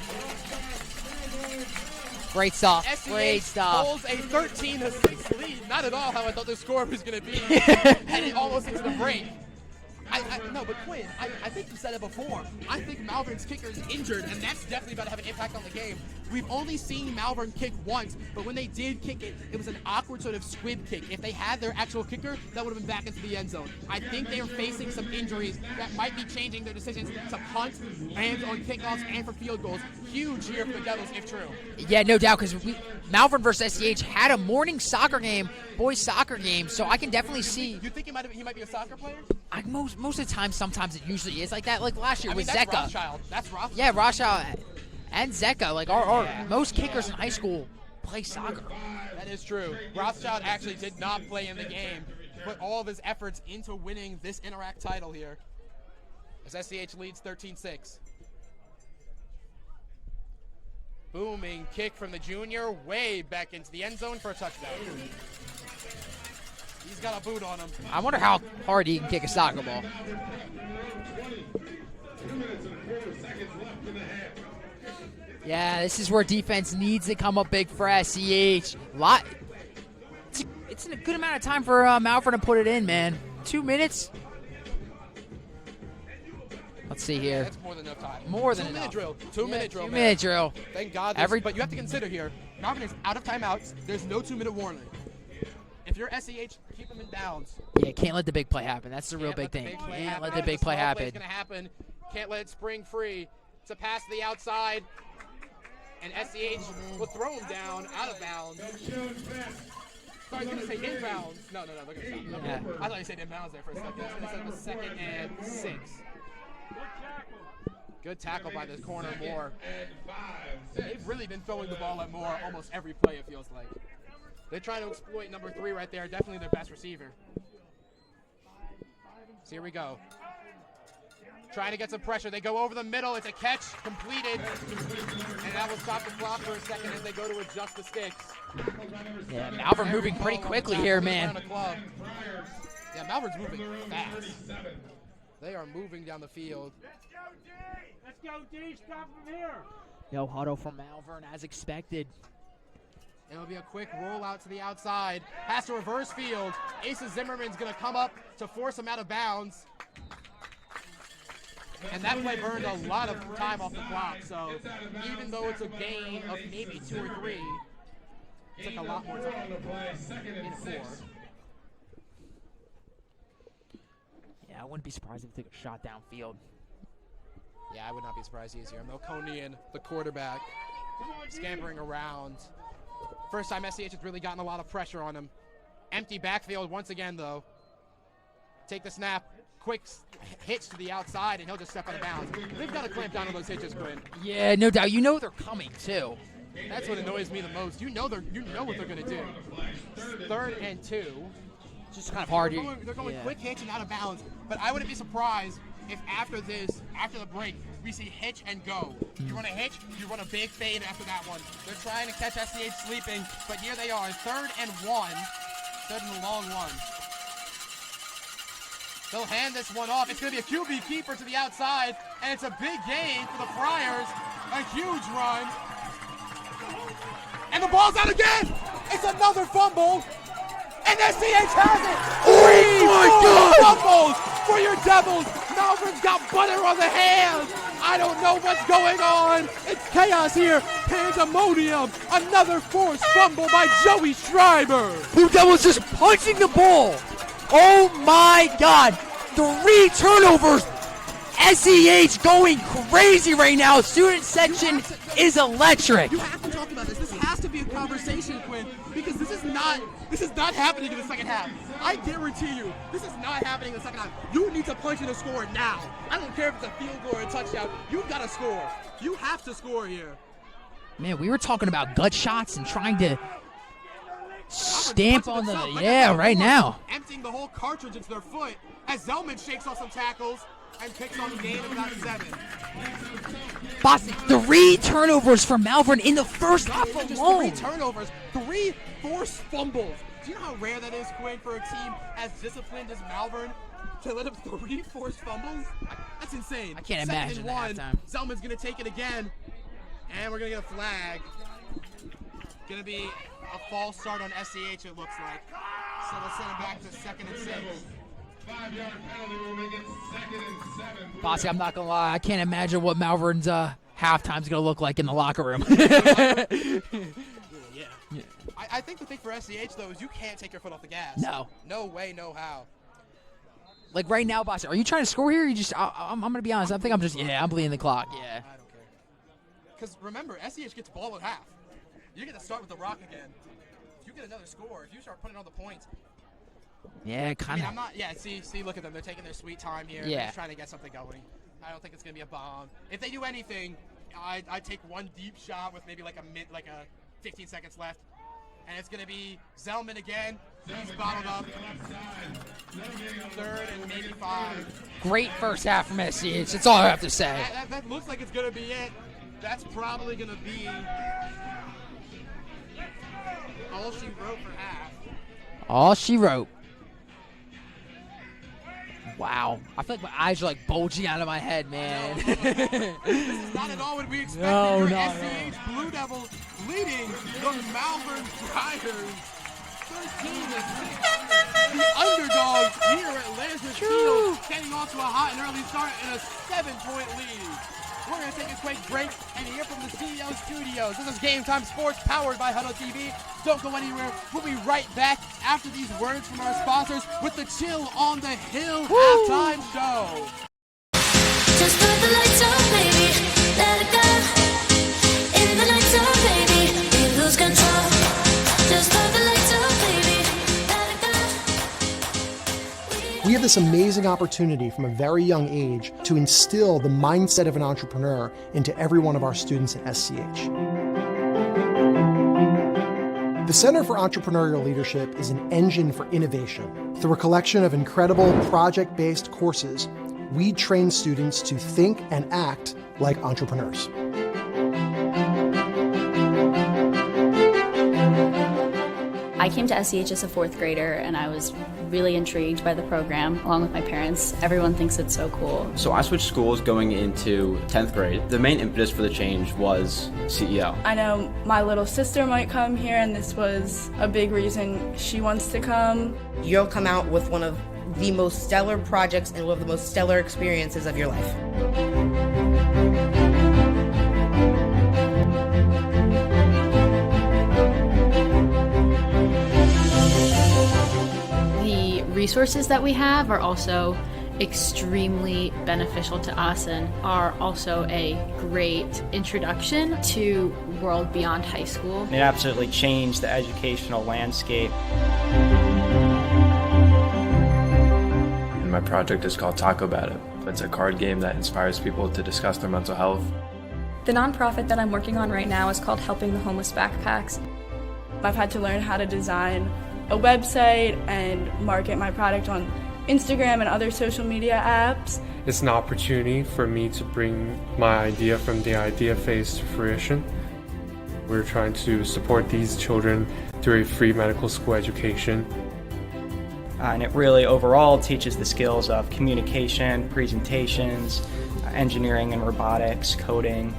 Great stuff. SCH Great stuff. holds a 13-6 lead. Not at all how I thought the score was going to be. Headed almost into the break. No, but Quinn, I think you said it before. I think Malvern's kicker is injured, and that's definitely about to have an impact on the game. We've only seen Malvern kick once, but when they did kick it, it was an awkward sort of squib kick. If they had their actual kicker, that would have been back into the end zone. I think they are facing some injuries that might be changing their decisions to punt and on kickoffs and for field goals. Huge here for the Devils, if true. Yeah, no doubt, because Malvern versus SCH had a morning soccer game, boys soccer game, so I can definitely see. You think he might be a soccer player? Most of the time, sometimes it usually is like that. Like last year with that's Zeka. Rothschild. That's Rothschild. Yeah, Rothschild and Zeka. Like most kickers in high school play soccer. That is true. Rothschild actually did not play in the game. Put all of his efforts into winning this Interact title here. As SCH leads 13-6. Booming kick from the junior, way back into the end zone for a touchdown. He's got a boot on him. I wonder how hard he can kick a soccer ball. Yeah, this is where defense needs to come up big for SCH. It's a good amount of time for Malvern to put it in, man. 2 minutes. Let's see here. That's more than enough time. More than 2 minute enough. drill. 2 minute drill. 2 minute drill. Thank God. But you have to consider here, Malvern is out of timeouts. There's no 2 minute warning. If you're SCH, keep them in bounds. Yeah, can't let the big play happen. That's the real big thing. Can't let the big play happen. It's going to happen. Can't let it spring free. It's a pass to the outside. And SCH will throw him down out of bounds. Sorry, I was going to say inbounds. No, they're going to stop. Yeah. I thought you said inbounds there for a second. I was going to say 2nd and 6. Good tackle by this corner, Moore. They've really been throwing the ball at Moore almost every play, it feels like. They're trying to exploit number 3 right there. Definitely their best receiver. So here we go. Trying to get some pressure. They go over the middle. It's a catch completed. And that will stop the clock for a second as they go to adjust the sticks. Yeah, Malvern moving pretty quickly here, man. Yeah, Malvern's moving fast. They are moving down the field. Let's go, D. Stop from here. No huddle from Malvern as expected. It'll be a quick rollout to the outside. Pass to reverse field. Asa Zimmerman's going to come up to force him out of bounds. And that play burned a lot of time off the clock. So even though it's a gain of maybe 2 or 3, it took a lot more time. In 4. Yeah, I wouldn't be surprised if they took a shot downfield. Yeah, I would not be surprised either. Melkonian, the quarterback, scampering around. First time SCH has really gotten a lot of pressure on him. Empty backfield once again, though. Take the snap. Quick hitch to the outside, and he'll just step out of bounds. They've got to clamp down on those hitches, Quinn. Yeah, no doubt. You know they're coming, too. That's what annoys me the most. You know what they're going to do. 3rd and 2. Just kind of hard. They're going quick hitch and out of bounds. But I wouldn't be surprised if after the break, we see hitch and go. You run a hitch, you run a big fade after that one. They're trying to catch SCH sleeping, but here they are, 3rd and 1. 3rd and a long one. They'll hand this one off. It's going to be a QB keeper to the outside, and it's a big gain for the Friars. A huge run. And the ball's out again. It's another fumble. And SCH has it! Oh my God! Fumbles for your Devils! Malvern's got butter on the hands! I don't know what's going on! It's chaos here! Pandemonium! Another forced fumble by Joey Schreiber! Blue Devils just punching the ball! Oh my God! 3 turnovers! SCH going crazy right now! Student section is electric! You have to talk about this. This has to be a conversation, Quinn, because this is not happening in the second half. I guarantee you, this is not happening in the second half. You need to punch in a score now. I don't care if it's a field goal or a touchdown. You've got to score. You have to score here. Man, we were talking about gut shots and trying to stamp on the... Yeah, right now. Emptying the whole cartridge into their foot as Zellman shakes off some tackles and picks on the gain of about 7. Boston, 3 turnovers for Malvern in the first half alone. 3 turnovers, 3 forced fumbles. Do you know how rare that is, Quinn, for a team as disciplined as Malvern to let up 3 forced fumbles? That's insane. I can't imagine that halftime. Zellman's going to take it again, and we're going to get a flag. Going to be a false start on SCH, it looks like. So let's send it back to 2nd and 6. 5-yard penalty will make it 2nd and 7. Bossy, I'm not going to lie. I can't imagine what Malvern's halftime's going to look like in the locker room. Yeah. I think the thing for SCH, though, is you can't take your foot off the gas. No. No way, no how. Like right now, Bossy, are you trying to score here? Or you just, I'm going to be honest. I think I'm bleeding the clock. Yeah. I don't care. Because remember, SCH gets ball at half. You're going to start with the rock again. If you get another score, if you start putting on the points. Yeah, kind of. I'm not. Yeah, see, look at them. They're taking their sweet time here. Yeah. They're just trying to get something going. I don't think it's going to be a bomb. If they do anything, I'd take one deep shot with maybe like a 15 seconds left. And it's going to be Zellman again. He's bottled up. 3rd and maybe 5. Great first half from SCH. That's all I have to say. That looks like it's going to be it. That's probably going to be all she wrote for half. All she wrote. Wow. I feel like my eyes are like bulging out of my head, man. This is not at all what we expected. No, Your no, SCH Blue Devils leading the Malvern Friars 13-6. The underdogs here at Lazarus Field getting off to a hot and early start and a 7-point lead. We're going to take a quick break and hear from the CEO Studios. This is Game Time Sports powered by Huddle TV. Don't go anywhere. We'll be right back after these words from our sponsors with the Chill on the Hill halftime show. Just put the lights on, baby. Let it go. In the lights on, baby. We lose control. Just put the lights on, baby. Let it go. We have this amazing opportunity from a very young age to instill the mindset of an entrepreneur into every one of our students at SCH. The Center for Entrepreneurial Leadership is an engine for innovation. Through a collection of incredible project-based courses, we train students to think and act like entrepreneurs. I came to SCH as a 4th grader and I was really intrigued by the program along with my parents. Everyone thinks it's so cool. So I switched schools going into 10th grade. The main impetus for the change was CEO. I know my little sister might come here and this was a big reason she wants to come. You'll come out with one of the most stellar projects and one of the most stellar experiences of your life. The resources that we have are also extremely beneficial to us and are also a great introduction to world beyond high school. It absolutely changed the educational landscape. My project is called Taco Bat It. It's a card game that inspires people to discuss their mental health. The nonprofit that I'm working on right now is called Helping the Homeless Backpacks. I've had to learn how to design a website and market my product on Instagram and other social media apps. It's an opportunity for me to bring my idea from the idea phase to fruition. We're trying to support these children through a free medical school education. And it really overall teaches the skills of communication, presentations, engineering and robotics, coding.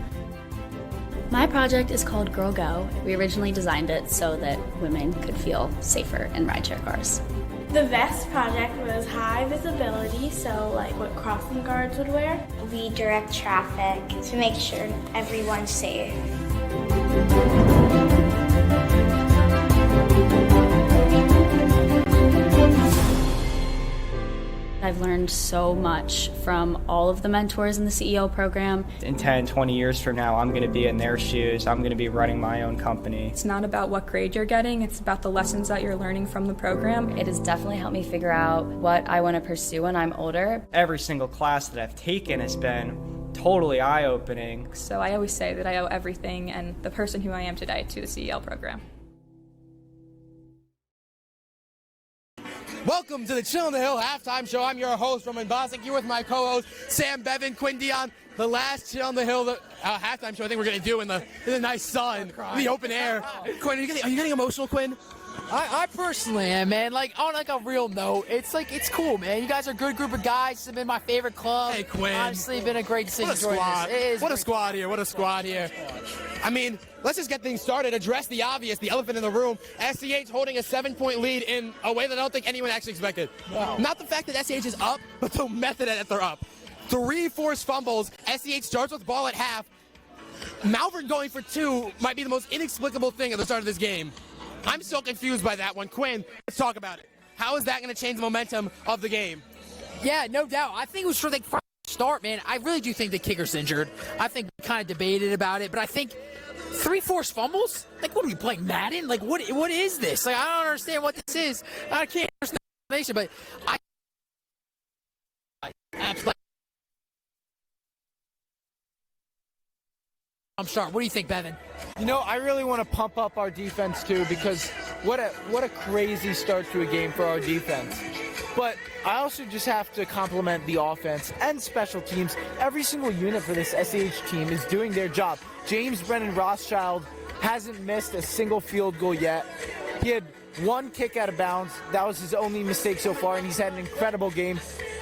My project is called Girl Go. We originally designed it so that women could feel safer in rideshare cars. The vest project was high visibility, so like what crossing guards would wear. We direct traffic to make sure everyone's safe. I've learned so much from all of the mentors in the CEO program. In 10, 20 years from now, I'm going to be in their shoes. I'm going to be running my own company. It's not about what grade you're getting, it's about the lessons that you're learning from the program. It has definitely helped me figure out what I want to pursue when I'm older. Every single class that I've taken has been totally eye-opening. So I always say that I owe everything and the person who I am today to the CEO program. Welcome to the Chill on the Hill halftime show. I'm your host, Roman Bostic, here with my co-host, Sam Bevan, Quinn Dion. The last Chill on the Hill halftime show I think we're going to do in the nice sun, in the open air. Quinn, are you getting emotional, Quinn? I personally am, man. Like, on like a real note, it's cool, man. You guys are a good group of guys. It's been my favorite club. Hey, Quinn. Honestly, been a great decision. What a squad. What a squad here. What a squad here. I mean, let's just get things started. Address the obvious, the elephant in the room. SCH holding a 7-point lead in a way that I don't think anyone actually expected. Wow. Not the fact that SCH is up, but the method that they're up. 3 forced fumbles. SCH starts with ball at half. Malvern going for 2 might be the most inexplicable thing at the start of this game. I'm so confused by that one. Quinn, let's talk about it. How is that going to change the momentum of the game? Yeah, no doubt. I think it was for the start, man. I really do think the kicker's injured. I think we kind of debated about it, but I think 3 forced fumbles? Like, what are we playing, Madden? Like, what is this? Like, I don't understand what this is. I can't understand the explanation, but I'm sorry. What do you think, Bevan? You know, I really want to pump up our defense too, because what a crazy start to a game for our defense. But I also just have to compliment the offense and special teams. Every single unit for this SCH team is doing their job. James Brennan Rothschild hasn't missed a single field goal yet. He had 1 kick out of bounds. That was his only mistake so far, and he's had an incredible game.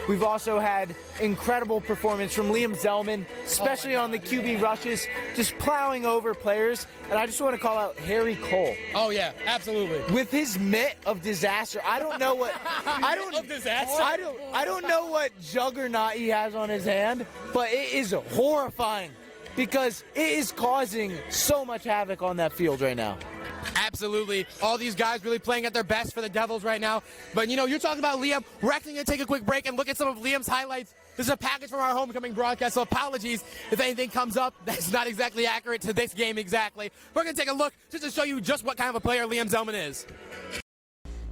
We've also had incredible performance from Liam Zellman, especially on the QB rushes, just plowing over players. And I just want to call out Harry Cole. Oh yeah, absolutely. With his mitt of disaster, I don't know what I don't know what juggernaut he has on his hand, but it is horrifying because it is causing so much havoc on that field right now. Absolutely. All these guys really playing at their best for the Devils right now. But, you're talking about Liam. We're actually going to take a quick break and look at some of Liam's highlights. This is a package from our homecoming broadcast, so apologies if anything comes up that's not exactly accurate to this game exactly. We're going to take a look just to show you just what kind of a player Liam Zellman is.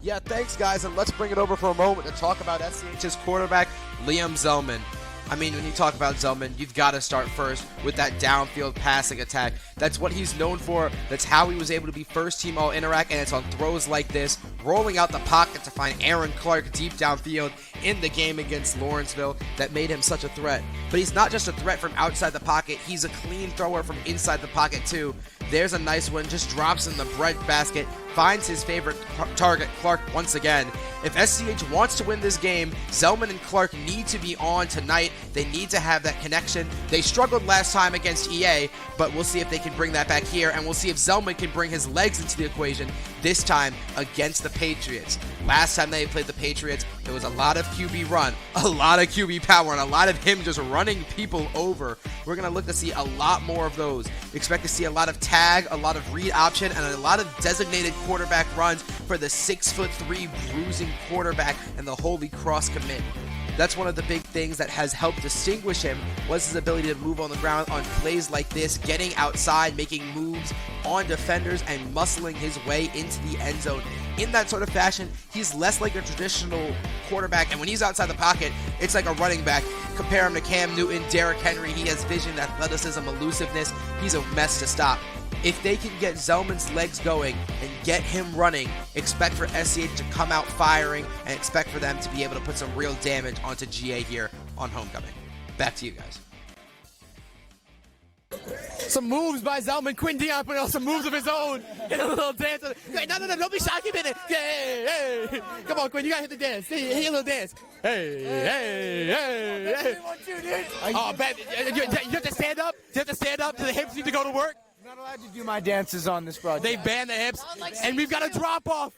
Yeah, thanks, guys, and let's bring it over for a moment to talk about SCH's quarterback, Liam Zellman. I mean, when you talk about Zellman, you've got to start first with that downfield passing attack. That's what he's known for. That's how he was able to be first-team All-Interac, and it's on throws like this, rolling out the pocket to find Aaron Clark deep downfield in the game against Lawrenceville that made him such a threat. But he's not just a threat from outside the pocket. He's a clean thrower from inside the pocket, too. There's a nice one, just drops in the breadbasket, finds his favorite target, Clark, once again. If SCH wants to win this game, Zellman and Clark need to be on tonight. They need to have that connection. They struggled last time against EA, but we'll see if they can bring that back here, and we'll see if Zellman can bring his legs into the equation this time against the Patriots. Last time they played the Patriots, there was a lot of QB run, a lot of QB power, and a lot of him just running people over. We're going to look to see a lot more of those. Expect to see a lot of tag, a lot of read option, and a lot of designated quarterback runs for the 6'3" bruising quarterback and the Holy Cross commit. That's one of the big things that has helped distinguish him was his ability to move on the ground on plays like this, getting outside, making moves on defenders, and muscling his way into the end zone. In that sort of fashion, he's less like a traditional quarterback, and when he's outside the pocket, it's like a running back. Compare him to Cam Newton, Derrick Henry. He has vision, athleticism, elusiveness. He's a mess to stop. If they can get Zellman's legs going and get him running, expect for SCH to come out firing and expect for them to be able to put some real damage onto GA here on homecoming. Back to you guys. Some moves by Zellman. Quinn Dion putting on some moves of his own. Hit a little dance. No, don't be shy. Keep hitting it. Hey. Come on, Quinn, you got to hit the dance. Hit a little dance. Hey. Oh, man. You have to stand up. You have to stand up. Do the hips need to go to work? I'm not allowed to do my dances on this broadcast. They banned the hips, and we've got a drop-off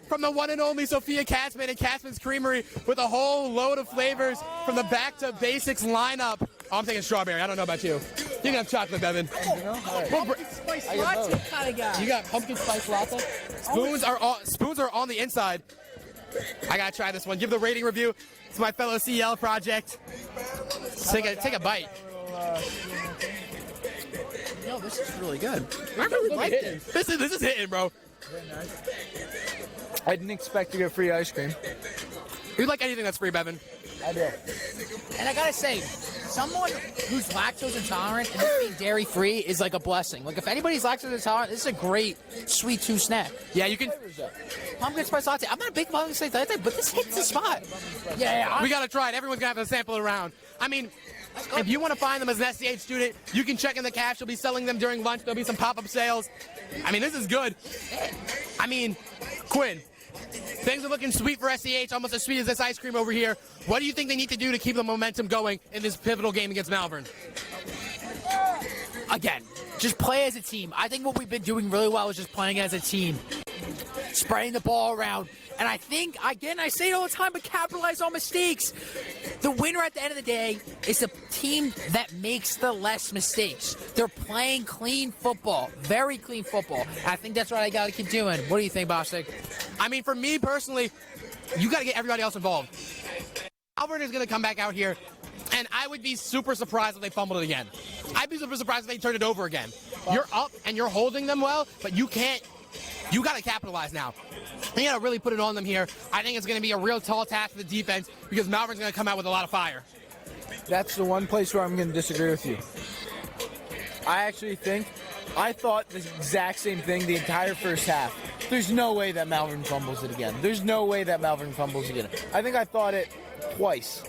from the one and only Sophia Katzman and Katzman's Creamery with a whole load of flavors from the Back to Basics lineup. Oh, I'm taking strawberry. I don't know about you. You can have chocolate, Bevan. Pumpkin spice latte kind of guy. You got pumpkin spice latte? Spoons are on the inside. I gotta try this one. Give the rating review. It's my fellow CL project. Take a bite. Yo, this is really good. I really like this. This is hitting, bro. Very nice. I didn't expect to get free ice cream. You like anything that's free, Bevan? I do. And I gotta say, someone who's lactose intolerant and just being dairy free is like a blessing. Like if anybody's lactose intolerant, this is a great sweet tooth snack. Yeah, you can. Pumpkin spice latte. I'm not a big pumpkin spice latte, but this hits the spot. Yeah. We gotta try it. Everyone's gonna have to sample it around. I mean, if you want to find them as an SCH student, you can check in the cash. You'll be selling them during lunch. There'll be some pop-up sales. I mean, this is good. I mean, Quinn, things are looking sweet for SCH, almost as sweet as this ice cream over here. What do you think they need to do to keep the momentum going in this pivotal game against Malvern? Again, just play as a team. I think what we've been doing really well is just playing as a team. Spreading the ball around. And I think, again, I say it all the time, but capitalize on mistakes. The winner at the end of the day is the team that makes the less mistakes. They're playing clean football, very clean football. And I think that's what I got to keep doing. What do you think, Bostic? I mean, for me personally, you got to get everybody else involved. Malvern is going to come back out here, and I would be super surprised if they fumbled it again. I'd be super surprised if they turned it over again. You're up, and you're holding them well, but you can't. You got to capitalize now. You got to really put it on them here. I think it's going to be a real tall task for the defense because Malvern's going to come out with a lot of fire. That's the one place where I'm going to disagree with you. I thought the exact same thing the entire first half. There's no way that Malvern fumbles it again. I think I thought it twice.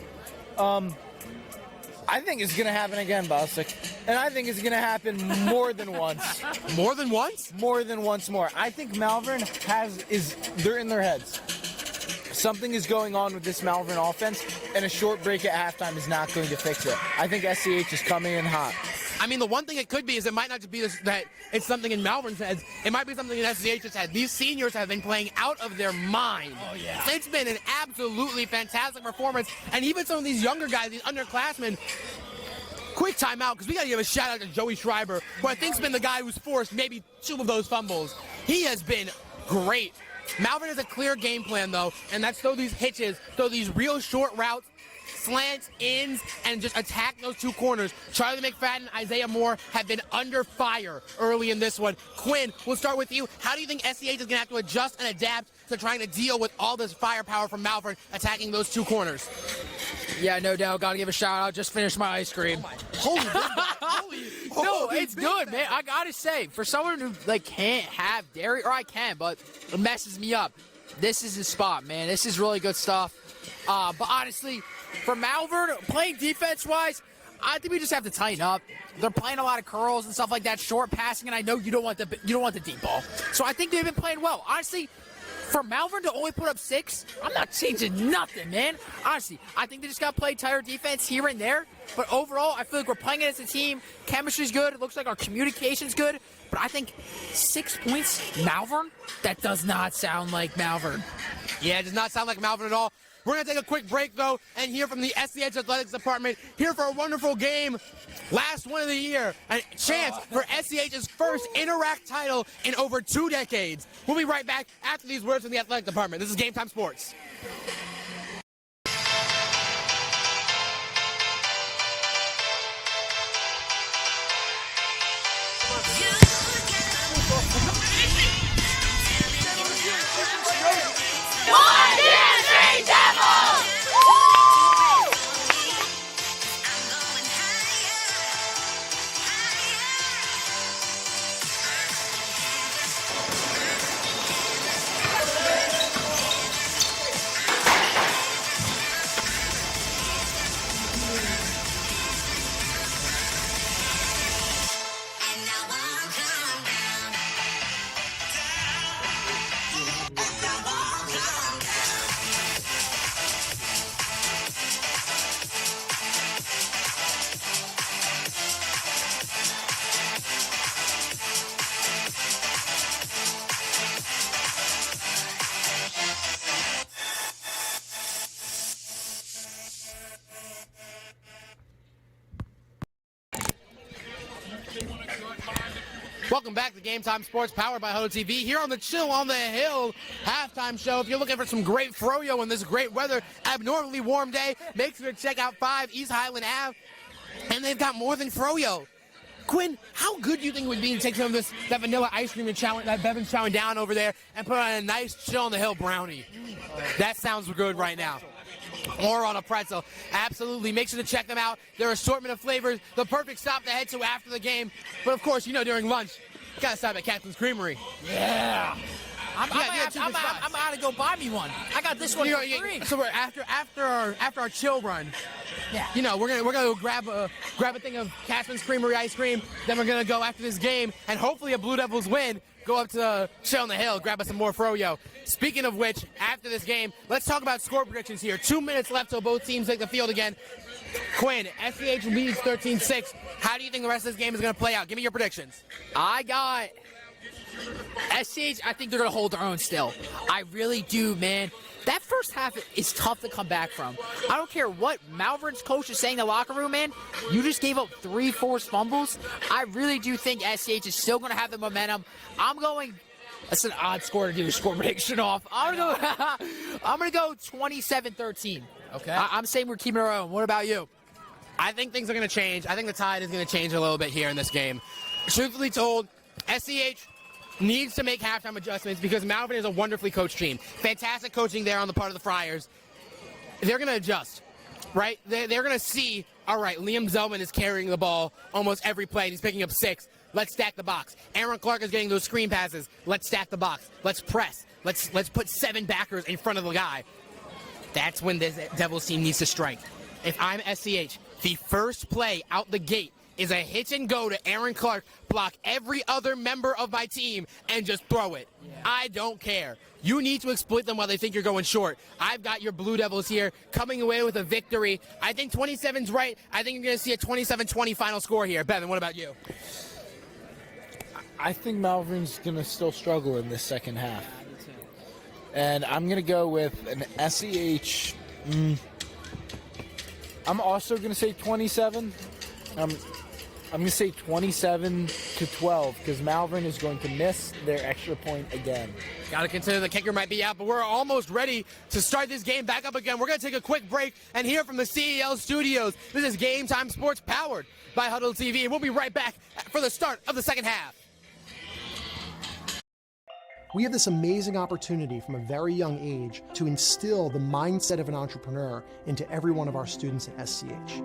I think it's going to happen again, Bostic. And I think it's going to happen more than once. More than once? More than once more. I think Malvern they're in their heads. something is going on with this Malvern offense, and a short break at halftime is not going to fix it. I think SCH is coming in hot. I mean, the one thing it could be is it might not just be that it's something in Malvern's heads. It might be something in SCH's head. These seniors have been playing out of their mind. Oh, yeah. It's been an absolutely fantastic performance. And even some of these younger guys, these underclassmen, quick timeout, because we got to give a shout-out to Joey Schreiber, who I think's been the guy who's forced maybe 2 of those fumbles. He has been great. Malvern has a clear game plan, though, and that's throw these hitches, throw these real short routes, slants, ins, and just attack those 2 corners. Charlie McFadden, Isaiah Moore have been under fire early in this one. Quinn, we'll start with you. How do you think SCH is going to have to adjust and adapt to trying to deal with all this firepower from Malvern attacking those 2 corners? Yeah, no doubt. Got to give a shout out. Just finished my ice cream. No, it's good, man. I got to say, for someone who can't have dairy, or I can, but it messes me up, this is the spot, man. This is really good stuff. But honestly, for Malvern, playing defense-wise, I think we just have to tighten up. They're playing a lot of curls and stuff like that, short passing, and I know you don't want the deep ball. So I think they've been playing well. Honestly, for Malvern to only put up 6, I'm not changing nothing, man. Honestly, I think they just got to play tighter defense here and there. But overall, I feel like we're playing it as a team. Chemistry's good. It looks like our communication's good. But I think 6 points, Malvern? That does not sound like Malvern. Yeah, it does not sound like Malvern at all. We're going to take a quick break, though, and hear from the SCH Athletics Department. Here for a wonderful game. Last one of the year. A chance for SCH's first Interact title in over 2 decades. We'll be right back after these words from the Athletic Department. This is Game Time Sports. Welcome back to Game Time Sports, powered by Huddle TV, here on the Chill on the Hill halftime show. If you're looking for some great froyo in this great weather, abnormally warm day, make sure to check out 5 East Highland Ave, and they've got more than froyo. Quinn, how good do you think it would be to take some of that vanilla ice cream that Bevan's chowing down over there and put on a nice Chill on the Hill brownie? That sounds good right now. Or on a pretzel. Absolutely. Make sure to check them out. Their assortment of flavors, the perfect stop to head to after the game. But of course, during lunch, you gotta stop at Captain's Creamery. Yeah. I'm gonna go buy me one. I got this one for free. So we're after our chill run. Yeah. We're gonna go grab a thing of Captain's Creamery ice cream. Then we're gonna go after this game and hopefully a Blue Devils win. Go up to Chill on the Hill, grab us some more froyo. Speaking of which, after this game, let's talk about score predictions here. 2 minutes left till both teams take the field again. Quinn, SCH leads 13-6. How do you think the rest of this game is going to play out? Give me your predictions. I got SCH. I think they're going to hold their own still. I really do, man. That first half is tough to come back from. I don't care what Malvern's coach is saying in the locker room, man. You just gave up 3 forced fumbles. I really do think SCH is still going to have the momentum. That's an odd score to do a score prediction off. I'm gonna go 27-13. Okay. I'm saying we're keeping our own. What about you? I think things are going to change. I think the tide is going to change a little bit here in this game. Truthfully told, SCH needs to make halftime adjustments because Malvern is a wonderfully coached team. Fantastic coaching there on the part of the Friars. They're going to adjust, right? They're going to see, all right, Liam Zellman is carrying the ball almost every play, and he's picking up 6. Let's stack the box. Aaron Clark is getting those screen passes. Let's stack the box. Let's press. Let's put 7 backers in front of the guy. That's when this Devils team needs to strike. If I'm SCH, the first play out the gate is a hit and go to Aaron Clark, block every other member of my team, and just throw it. I don't care. You need to exploit them while they think you're going short. I've got your Blue Devils here coming away with a victory. I think 27's right. I think you're going to see a 27-20 final score here. Bevan, what about you? I think Malvern's going to still struggle in this second half. And I'm going to go with an SCH. I'm also going to say 27. I'm going to say 27-12 because Malvern is going to miss their extra point again. Got to consider the kicker might be out, but we're almost ready to start this game back up again. We're going to take a quick break and hear from the CEL studios. This is Game Time Sports powered by Huddle TV, and we'll be right back for the start of the second half. We have this amazing opportunity from a very young age to instill the mindset of an entrepreneur into every one of our students at SCH.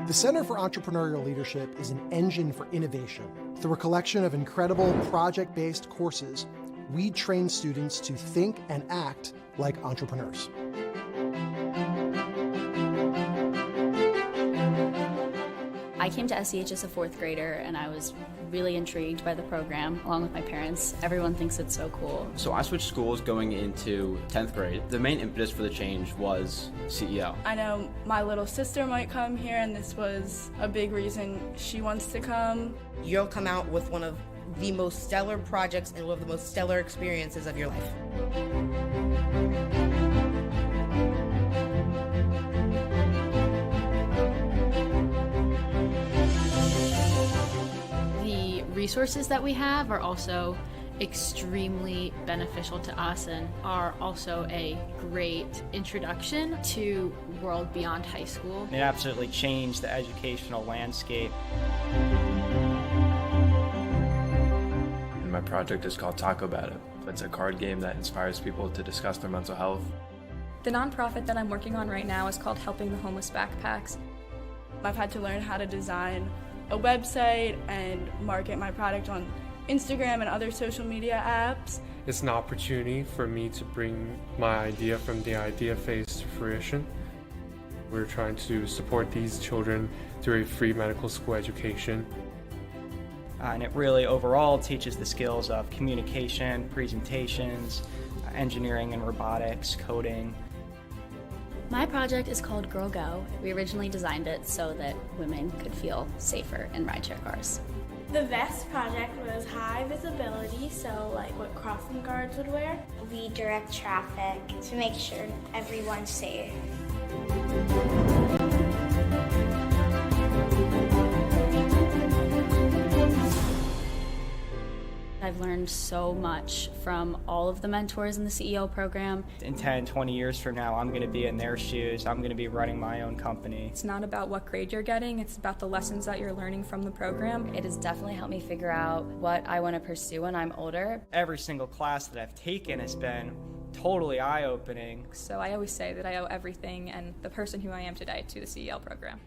The Center for Entrepreneurial Leadership is an engine for innovation. Through a collection of incredible project-based courses, we train students to think and act like entrepreneurs. I came to SCH as a fourth grader and I was really intrigued by the program along with my parents. Everyone thinks it's so cool. So I switched schools going into 10th grade. The main impetus for the change was CEL. I know my little sister might come here, and this was a big reason she wants to come. You'll come out with one of the most stellar projects and one of the most stellar experiences of your life. The resources that we have are also extremely beneficial to us and are also a great introduction to world beyond high school. It absolutely changed the educational landscape. And my project is called Taco About It. It's a card game that inspires people to discuss their mental health. The nonprofit that I'm working on right now is called Helping the Homeless Backpacks. I've had to learn how to design a website and market my product on Instagram and other social media apps. It's an opportunity for me to bring my idea from the idea phase to fruition. We're trying to support these children through a free medical school education. And it really overall teaches the skills of communication, presentations, engineering and robotics, coding. My project is called Girl Go. We originally designed it so that women could feel safer in rideshare cars. The vest project was high visibility, so like what crossing guards would wear. We direct traffic to make sure everyone's safe. I've learned so much from all of the mentors in the CEO program. In 10, 20 years from now, I'm going to be in their shoes. I'm going to be running my own company. It's not about what grade you're getting, it's about the lessons that you're learning from the program. It has definitely helped me figure out what I want to pursue when I'm older. Every single class that I've taken has been totally eye-opening. So I always say that I owe everything and the person who I am today to the CEL program.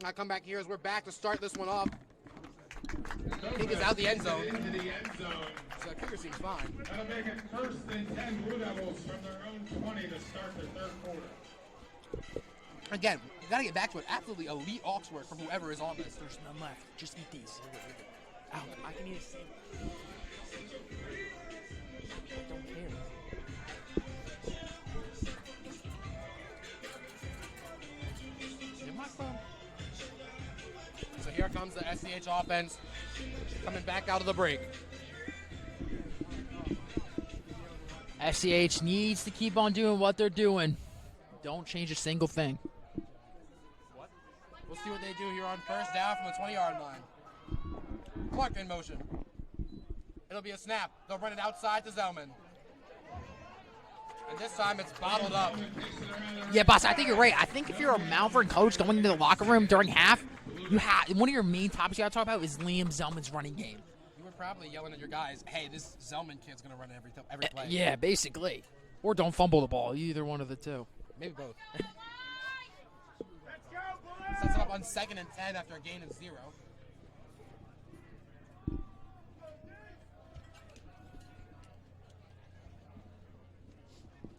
I come back here as we're back to start this one off. Kick is out the end zone. So kicker seems fine. That'll make it first and 10 Blue Devils from their own 20 to start the third quarter. Again, you gotta get back to it. Absolutely elite ox work from whoever is on this. There's none left. Just eat these. Ow, I can eat a steak. I don't care. Give my phone. comes the SCH offense coming back out of the break. SCH needs to keep on doing what they're doing. Don't change a single thing. We'll see what they do here on first down from the 20-yard line. Clark in motion. It'll be a snap. They'll run it outside to Zellman. And this time it's bottled up. Yeah, boss, I think you're right. I think if you're a Malvern coach going into the locker room during half, you have one of your main topics you got to talk about is Liam Zellman's running game. You were probably yelling at your guys, hey, this Zellman kid's going to run every play. Yeah, basically. Or don't fumble the ball. Either one of the two. Maybe both. Sets it up on 2nd and 10 after a gain of 0.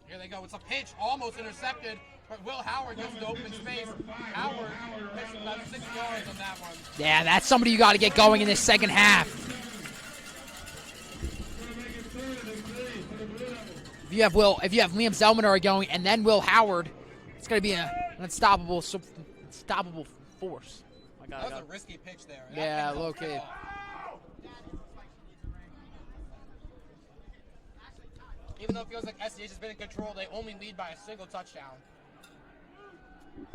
Here they go. It's a pitch, almost intercepted, but Will Howard gets the open space. Howard pitched about 6 yards on that one. Yeah, that's somebody you got to get going in this second half. If you have Liam Zellman going and then Will Howard, it's going to be an unstoppable force. That was a risky pitch there. Yeah, low key. Even though it feels like SCH has been in control, they only lead by a single touchdown. Here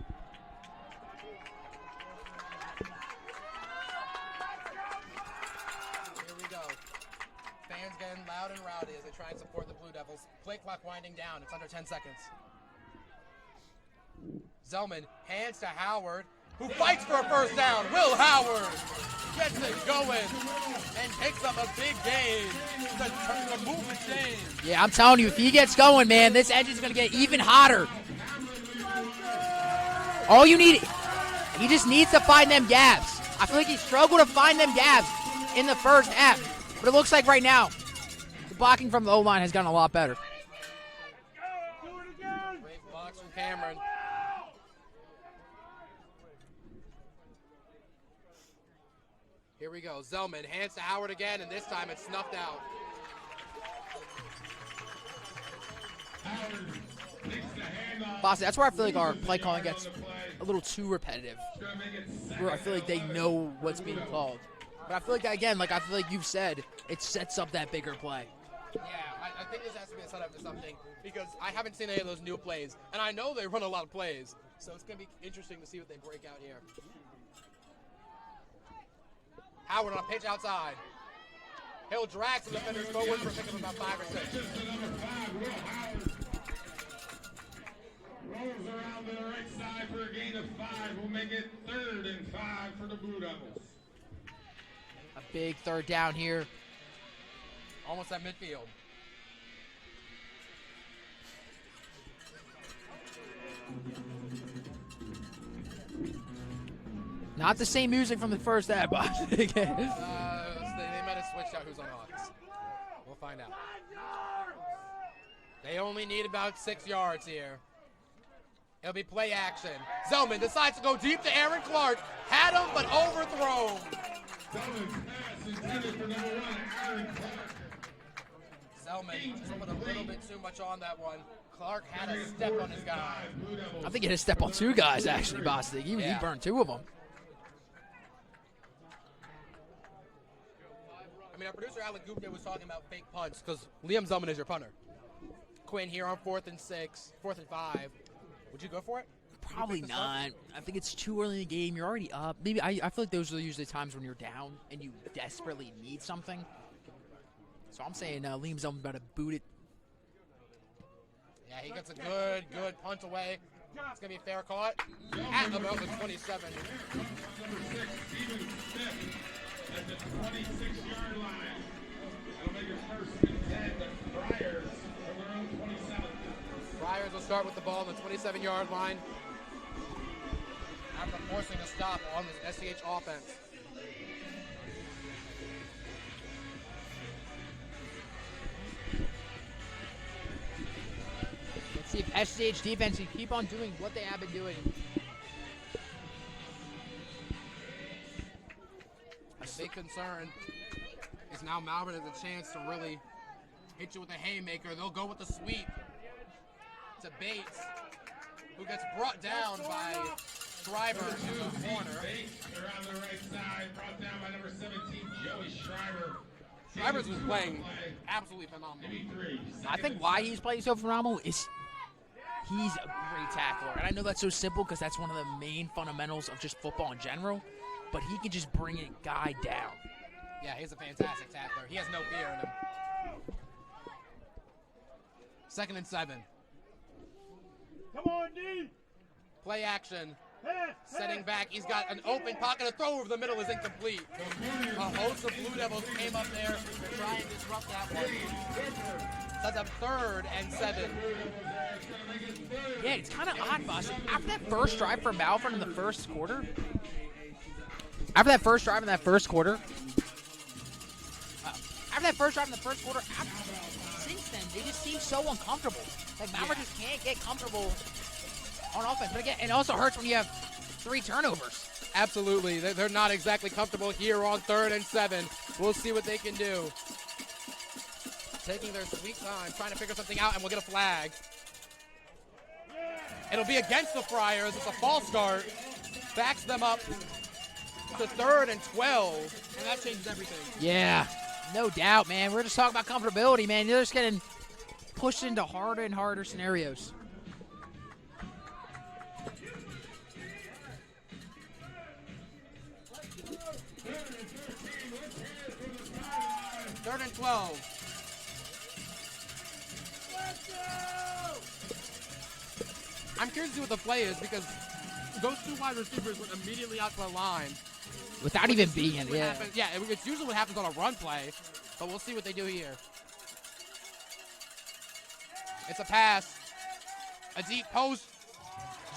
we go. Fans getting loud and rowdy as they try and support the Blue Devils. Play clock winding down. It's under 10 seconds. Zellman hands to Howard, who fights for a first down. Will Howard gets it going and picks up a big gain to move the chain. Yeah, I'm telling you, if he gets going, man, this engine's going to get even hotter. All you need, he just needs to find them gaps. I feel like he struggled to find them gaps in the first half. But it looks like right now, the blocking from the O-line has gotten a lot better. Great blocks from Cameron. Here we go. Zellman hands to Howard again, and this time it's snuffed out. Boss, that's where I feel like our play calling gets a little too repetitive. Where I feel like they know what's being called. But I feel like, again, I feel like you've said, it sets up that bigger play. Yeah, I think this has to be a setup to something because I haven't seen any of those new plays, and I know they run a lot of plays. So it's going to be interesting to see what they break out here. Howard on a pitch outside. He'll drag some defenders forward for a pick of about 5 or 6. Rolls around to the right side for a gain of 5. We'll make it 3rd and 5 for the Blue Devils. A big third down here. Almost at midfield. Not the same music from the first half, boss. They might have switched out who's on offense. We'll find out. They only need about 6 yards here. It'll be play action. Zellman decides to go deep to Aaron Clark. Had him, but overthrown. Zellman just put a little bit too much on that one. Clark had a step on his guy. I think he had a step on 2 guys, actually, boss. He burned 2 of them. I mean, our producer Alec Gupta was talking about fake punts because Liam Zellman is your punter. Quinn here on 4th and 6, 4th and 5. Would you go for it? Probably not. I think it's too early in the game. You're already up. Maybe I feel like those are usually times when you're down and you desperately need something. So I'm saying Liam Zellman's about to boot it. Yeah, he gets a good punt away. It's going to be a fair caught at about the 27. At the 26-yard line. That'll make it 1st and 10 to Friars from their own 27. Friars will start with the ball on the 27-yard line after forcing a stop on the SCH offense. Let's see if SCH defense can keep on doing what they have been doing. A big concern is now Malvern has a chance to really hit you with a haymaker. They'll go with the sweep to Bates, who gets brought down by Schreiber in the corner. Around the right side, brought down by number 17, Joey Schreiber. Schreiber's was playing absolutely phenomenal. I think why he's playing so phenomenal is he's a great tackler. And I know that's so simple because that's one of the main fundamentals of just football in general. But he can just bring a guy down. Yeah, he's a fantastic tackler. He has no fear in him. 2nd and 7. Come on, D. Play action. Setting back. He's got an open pocket. A throw over the middle is incomplete. A host of Blue Devils came up there to try and disrupt that one. So that's a 3rd and 7. Yeah, it's kind of odd, Boss. After that first drive for Malvern in the first quarter, since then, they just seem so uncomfortable. Like, Malvern just can't get comfortable on offense. But again, it also hurts when you have 3 turnovers. Absolutely. They're not exactly comfortable here on 3rd and 7. We'll see what they can do. Taking their sweet time, trying to figure something out, and we'll get a flag. It'll be against the Friars. It's a false start. Backs them up to 3rd and 12, and that changes everything. Yeah, no doubt, man. We're just talking about comfortability, man. They're just getting pushed into harder and harder scenarios. Third and 12. I'm curious to see what the play is because those 2 wide receivers went immediately out to the line. Without even being, yeah. Yeah, it's usually what happens on a run play, but we'll see what they do here. It's a pass. A deep post.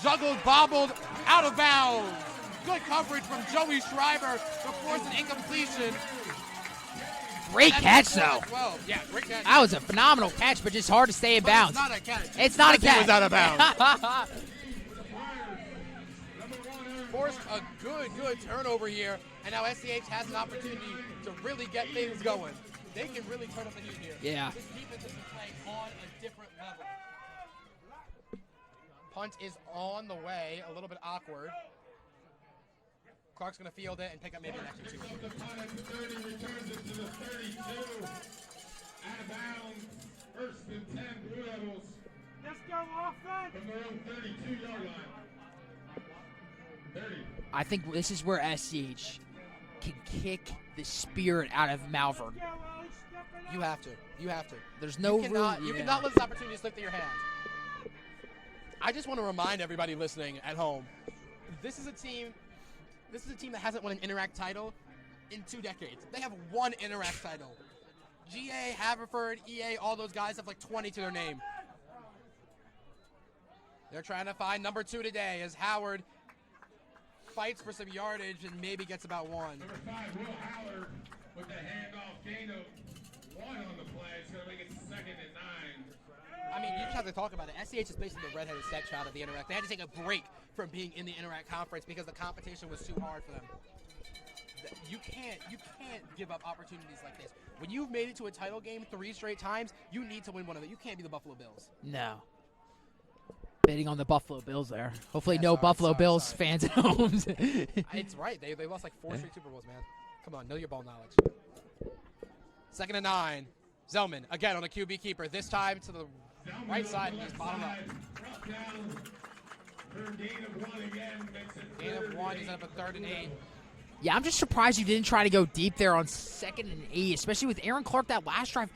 Juggled, bobbled, out of bounds. Good coverage from Joey Schreiber to force an incompletion. Great catch, though. Yeah, great catch. That was a phenomenal catch, but just hard to stay in bounds. It's not a catch. It's not a catch. It was out of bounds. Forced a good turnover here, and now SCH has an opportunity to really get things going. They can really turn up the heat here. Yeah. This defense is playing on a different level. Punt is on the way, a little bit awkward. Clark's going to field it and pick up maybe an extra 2. The punt at the 30 returns it to the 32. Out of bounds. 1st and 10 Blue Devils. Let's go offense. From their own 32-yard line. 30. I think this is where SCH can kick the spirit out of Malvern. You have to. You have to. There's no room. You cannot let this opportunity slip through your hands. I just want to remind everybody listening at home, this is a team that hasn't won an Interact title in 2 decades. They have 1 Interact title. GA, Haverford, EA, all those guys have like 20 to their name. They're trying to find number 2 today as Howard fights for some yardage and maybe gets about 1. Number 5, Will Howard with the handoff gain of 1 on the play. It's going to make it 2nd and 9. I mean, you just have to talk about it. SCH is basically the redheaded stepchild of the Interact. They had to take a break from being in the Interact conference because the competition was too hard for them. You can't give up opportunities like this. When you've made it to a title game 3 straight times, you need to win one of them. You can't be the Buffalo Bills. No. Betting on the Buffalo Bills there. Hopefully no Buffalo Bills fans at home. It's right. They lost like 4 straight Super Bowls, man. Come on, know your ball knowledge. 2nd and 9. Zellman, again on a QB keeper. This time to the right side, and he's bottom up. Gain of 1, he's up a 3rd and 8. Yeah, I'm just surprised you didn't try to go deep there on 2nd and 8, especially with Aaron Clark that last drive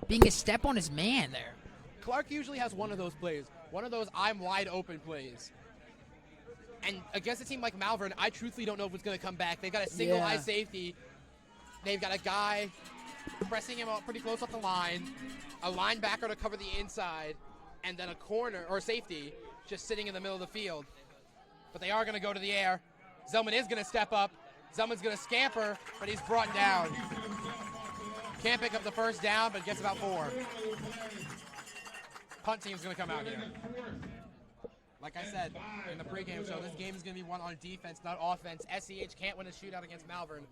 being a step on his man there. Clark usually has one of those plays, one of those I'm wide open plays. And against a team like Malvern, I truthfully don't know if it's going to come back. They've got a single high safety. They've got a guy pressing him up pretty close off the line, a linebacker to cover the inside, and then a corner or safety just sitting in the middle of the field. But they are going to go to the air. Zellman is going to step up. Zellman's going to scamper, but he's brought down. Can't pick up the first down, but gets about 4. Punt team's going to come out here. Like I said in the pregame show, this game is going to be won on defense, not offense. SCH can't win a shootout against Malvern.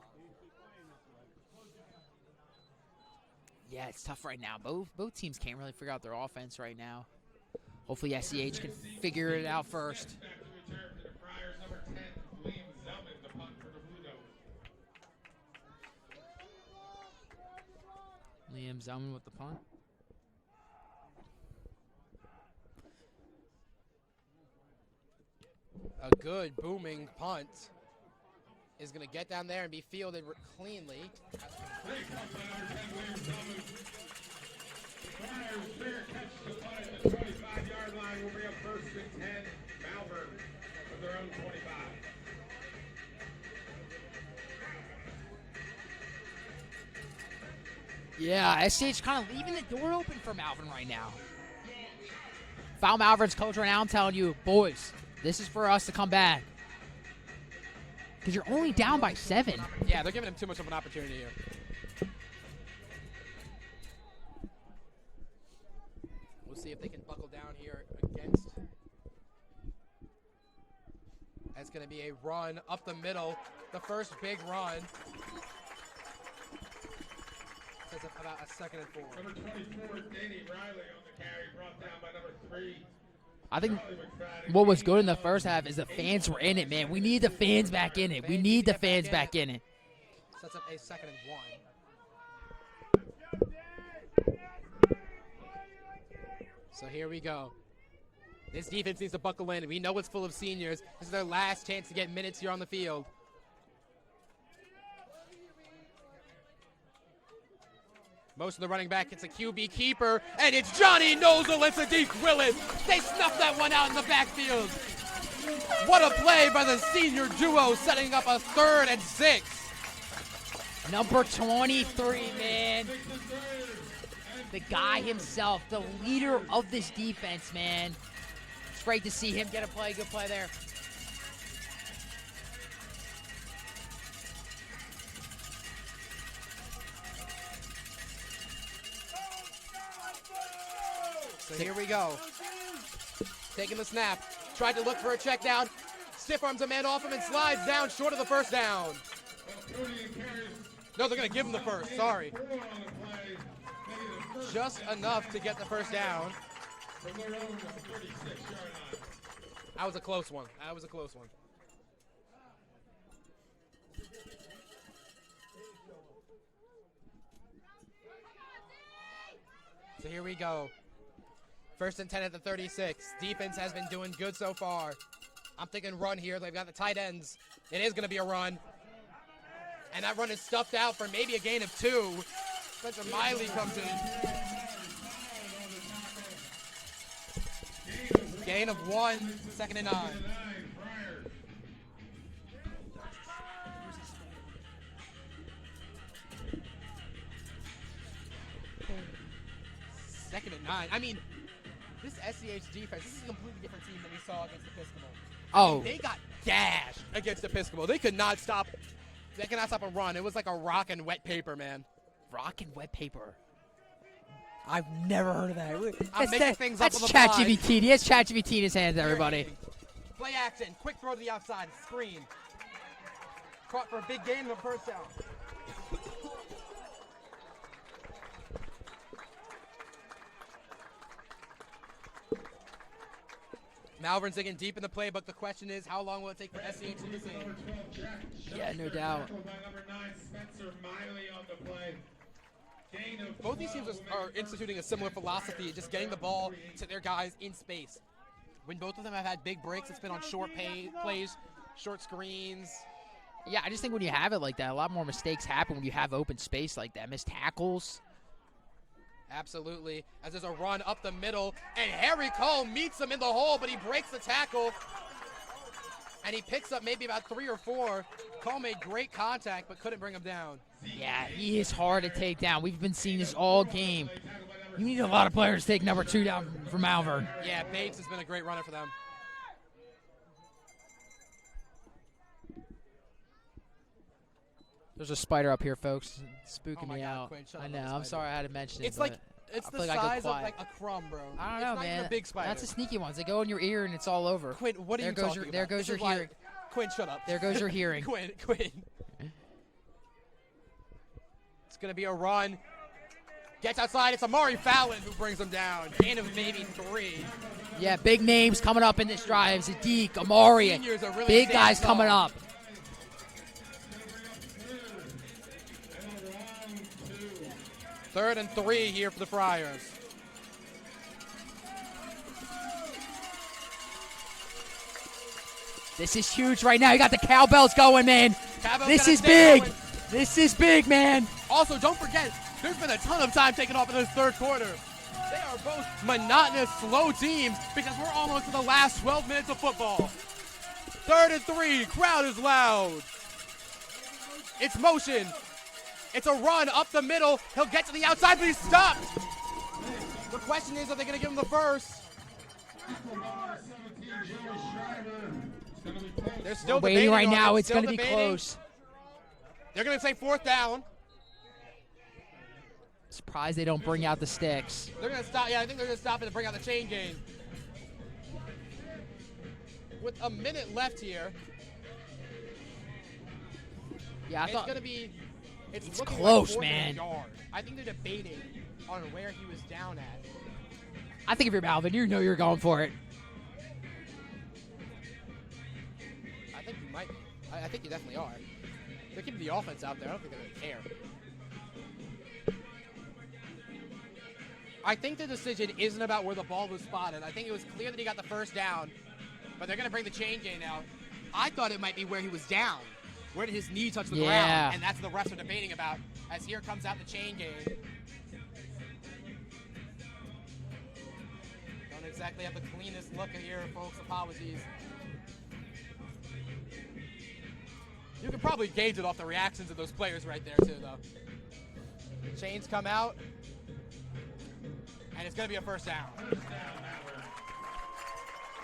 Yeah, it's tough right now. Both teams can't really figure out their offense right now. Hopefully SCH can figure it out first. Liam Zelman with the punt. A good booming punt is going to get down there and be fielded cleanly. Fair catch to punt at the 25-yard line will be a 1st and 10. Malvern from their own 25. Yeah, SCH kind of leaving the door open for Malvern right now. Foul Malvern's coach right now, I'm telling you, boys, this is for us to come back. Because you're only down by 7. Yeah, they're giving him too much of an opportunity here. We'll see if they can buckle down here against. That's going to be a run up the middle. The first big run. Sets up about a 2nd and 4. Number 24, Danny Riley on the carry, brought down by number 3. I think what was good in the first half is the fans were in it, man. We need the fans back in it. We need the fans back in it. Sets up a 2nd and 1. So here we go. This defense needs to buckle in. We know it's full of seniors. This is their last chance to get minutes here on the field. Most of the running back, it's a QB keeper, and it's Johnny Nozel and Sadiq Willis. They snuffed that one out in the backfield. What a play by the senior duo, setting up a 3rd and 6. Number 23, man. The guy himself, the leader of this defense, man. It's great to see him get a play, good play there. So here we go. Taking the snap. Tried to look for a check down. Stiff arms a man off him and slides down short of the first down. No, they're going to give him the first. Sorry. Just enough to get the first down. That was a close one. That was a close one. So here we go. 1st and 10 at the 36. Defense has been doing good so far. I'm thinking run here. They've got the tight ends. It is going to be a run. And that run is stuffed out for maybe a gain of 2. Spencer Miley comes in. Gain of 1, 2nd and 9. Second and 9. I mean, this SCH defense, this is a completely different team than we saw against Episcopal. Oh. I mean, they got gashed against Episcopal. They could not stop. They could not stop a run. It was like a rock and wet paper, man. Rock and wet paper. I've never heard of that. I'm making things up on the That's fly. ChatGPT. He has ChatGPT in his hands, everybody. Play action. Quick throw to the outside. Screen. Caught for a big gain of the first down. Malvern's digging deep in the playbook. The question is, how long will it take for SCH to do this game? Yeah, no doubt. Both these teams are instituting a similar philosophy, just getting the ball to their guys in space. When both of them have had big breaks, it's been on short plays, short screens. Yeah, I just think when you have it like that, a lot more mistakes happen when you have open space like that. Missed tackles. Absolutely. As there's a run up the middle, and Harry Cole meets him in the hole, but he breaks the tackle. And he picks up maybe about 3 or 4. Cole made great contact, but couldn't bring him down. Yeah, he is hard to take down. We've been seeing this all game. You need a lot of players to take number 2 down for Malvern. Yeah, Bates has been a great runner for them. There's a spider up here, folks. It's spooking Oh my me God, out. Quinn, shut I up, know. that I'm spider. sorry I had to mention it. It's like but it's I the feel like I go size of quiet. like a crumb, bro. I don't It's know, not man. even a big spider. That's the sneaky ones. They go in your ear and it's all over. Quinn, what are there you goes talking your, about? There goes This your is why- hearing. Quinn, shut up. There goes your hearing. Quinn. It's going to be a run. Gets outside. It's Amari Fallon who brings him down. Gain of maybe 3. Yeah, big names coming up in this drive. Zadiq, Amari. Seniors are really Big standing guys coming tall. up. 3rd and 3 here for the Friars. This is huge right now. You got the cowbells going, man. Cowbell's This gonna is stay big. going. This is big, man. Also, don't forget, there's been a ton of time taken off in this 3rd quarter. They are both monotonous, slow teams because we're almost to the last 12 minutes of football. 3rd and 3, crowd is loud. It's motion. It's a run up the middle. He'll get to the outside, but he's stopped. The question is, are they going to give him the first? They're still Waiting debating right on now. it, It's still going to be debating. close. They're going to say 4th down. Surprised they don't bring out the sticks. They're going to stop. Yeah, I think they're going to stop it to bring out the chain game. With a minute left here. Yeah, I it's thought going to be. It's looking close, like 4th man. and a yard. I think they're debating on where he was down at. I think if you're Malvern, you know you're going for it. I think you might be. I think you definitely are. They're keeping the offense out there. I don't think they're going to care. I think the decision isn't about where the ball was spotted. I think it was clear that he got the first down, but they're going to bring the chain game out. I thought it might be where he was down. Where did his knee touch the ground? And that's what the refs are debating about, as here comes out the chain game. Don't exactly have the cleanest look here, folks. Apologies. You can probably gauge it off the reactions of those players right there, too, though. Chains come out. And it's going to be a first down.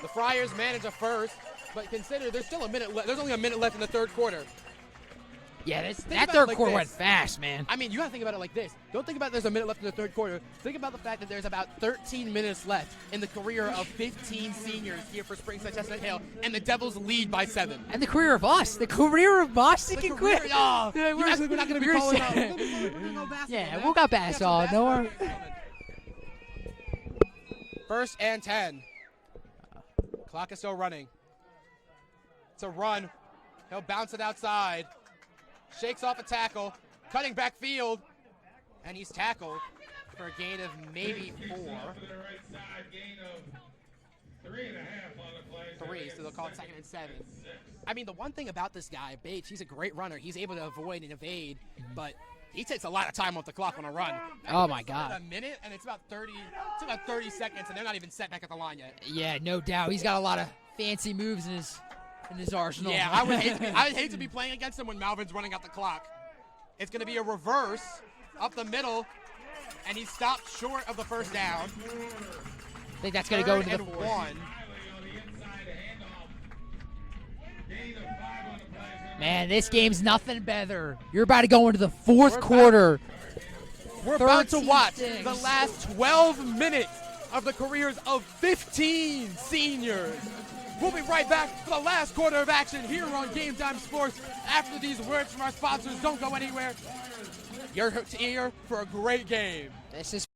The Friars manage a first, but consider there's still a minute left. There's only a minute left in the 3rd quarter. Yeah, that Think about 3rd it like quarter this. went fast, man. I mean, you got to think about it like this. Don't think about there's a minute left in the 3rd quarter. Think about the fact that there's about 13 minutes left in the career of 15 seniors here for Springside Chestnut Hill, and the Devils lead by 7. And the career of us. The career of us. The They can career- quit. oh, Yeah, you guys are not going to be we're calling saying- out. We're gonna go basketball, Yeah, man. we'll got We got some basketball. No basketball worries. coming. 1st and 10. Clock is still running. It's a run. He'll bounce it outside. Shakes off a tackle. Cutting back field. And he's tackled for a gain of maybe 4. 3, so they'll call it 2nd and 7. I mean, the one thing about this guy, Bates, he's a great runner. He's able to avoid and evade, but he takes a lot of time off the clock on a run. Oh, my It's God. about a minute, and it's about 30 seconds, and they're not even set back at the line yet. Yeah, no doubt. He's got a lot of fancy moves in his arsenal. Yeah, I would hate to be playing against him when Malvern's running out the clock. It's going to be a reverse up the middle, and he's stopped short of the first down. I think that's going to go into the 4th. 1. Man, this game's nothing better. You're about to go into the 4th quarter. We're about to watch 13-6. the last 12 minutes of the careers of 15 seniors. We'll be right back for the last quarter of action here on Game Time Sports. After these words from our sponsors, don't go anywhere. You're here for a great game. This is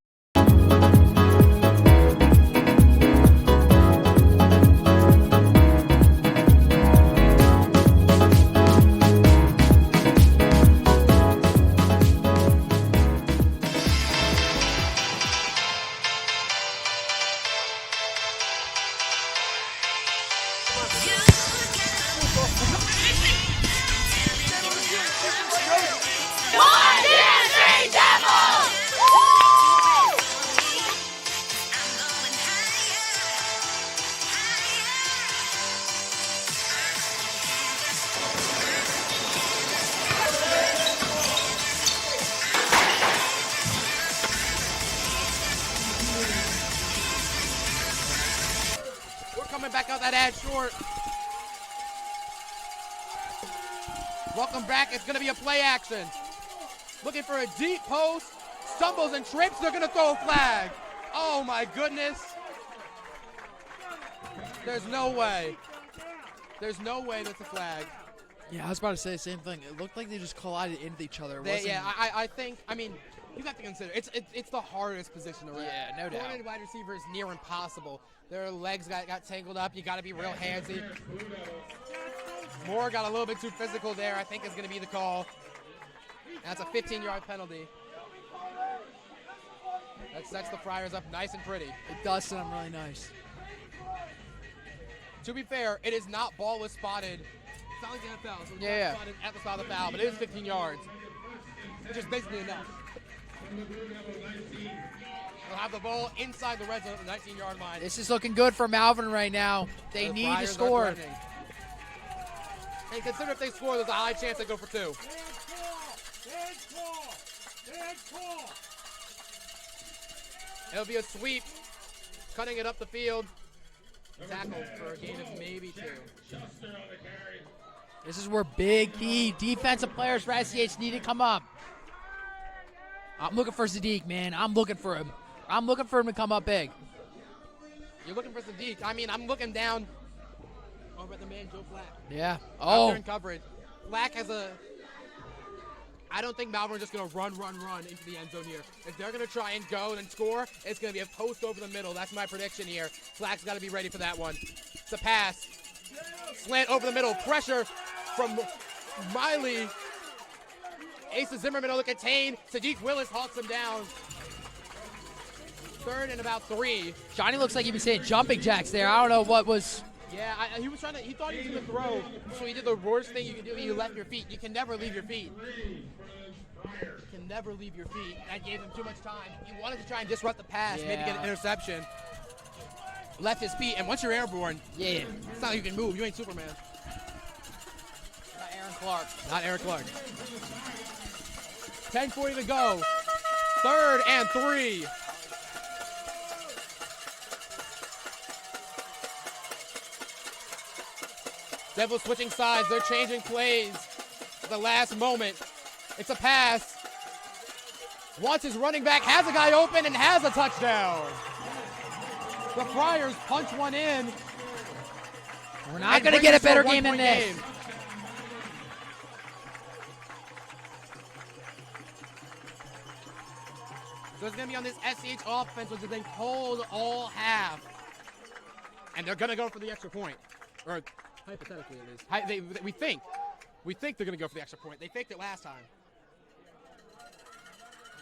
We're coming back out that ad short. Welcome back. It's going to be a play action. Looking for a deep post. Stumbles and trips. They're going to throw a flag. Oh, my goodness. There's no way. There's no way that's a flag. Yeah, I was about to say the same thing. It looked like they just collided into each other. I think, I mean, you have to consider, it's the hardest position to run. Yeah, no doubt. Corner wide receiver is near impossible. Their legs got tangled up. You got to be real handsy. Moore got a little bit too physical there, I think is going to be the call. That's a 15-yard penalty. That sets the Friars up nice and pretty. It does set them really nice. To be fair, it is not ball was spotted. It's not like the NFL, so it's Yeah. not spotted at the spot of the foul, but it is 15 yards, which is basically enough. They'll have the ball inside the red zone at the 19-yard line. This is looking good for Malvern right now. They The need to Friars are score. threatening. And consider if they score, there's a high chance they go for 2. It'll be a sweep, cutting it up the field. Tackle for a gain of maybe 2. This is where big key defensive players for SCH need to come up. I'm looking for Sadiq, man. I'm looking for him. I'm looking for him to come up big. You're looking for Sadiq. I mean, I'm looking down over at the man, Joe Flack. Yeah. Out there in coverage. Flack has a... I don't think Malvern is just going to run into the end zone here. If they're going to try and go and score, it's going to be a post over the middle. That's my prediction here. Flack's got to be ready for that one. It's a pass. Slant over the middle. Pressure from Miley. Asa Zimmerman on the contain. Sadiq Willis hawks him down. 3rd and about 3. Johnny looks like he was hitting jumping jacks there. I don't know what was... Yeah, he was trying to. He thought he was going to throw, so he did the worst thing you can do. You left your feet. You can never leave your feet. You can never leave your feet. That gave him too much time. He wanted to try and disrupt the pass, maybe get an interception. Left his feet, and once you're airborne, it's not like you can move. You ain't Superman. Not Aaron Clark. Not Aaron Clark. 10:40 to go. 3rd and 3. Devils switching sides. They're changing plays at the last moment. It's a pass. Wants his running back, has a guy open, and has a touchdown. The Friars punch one in. We're not going to get a better game than this. Game. So it's going to be on this SCH offense, which has been cold all half. And they're going to go for the extra point. Or hypothetically, it is. We think they're going to go for the extra point. They faked it last time.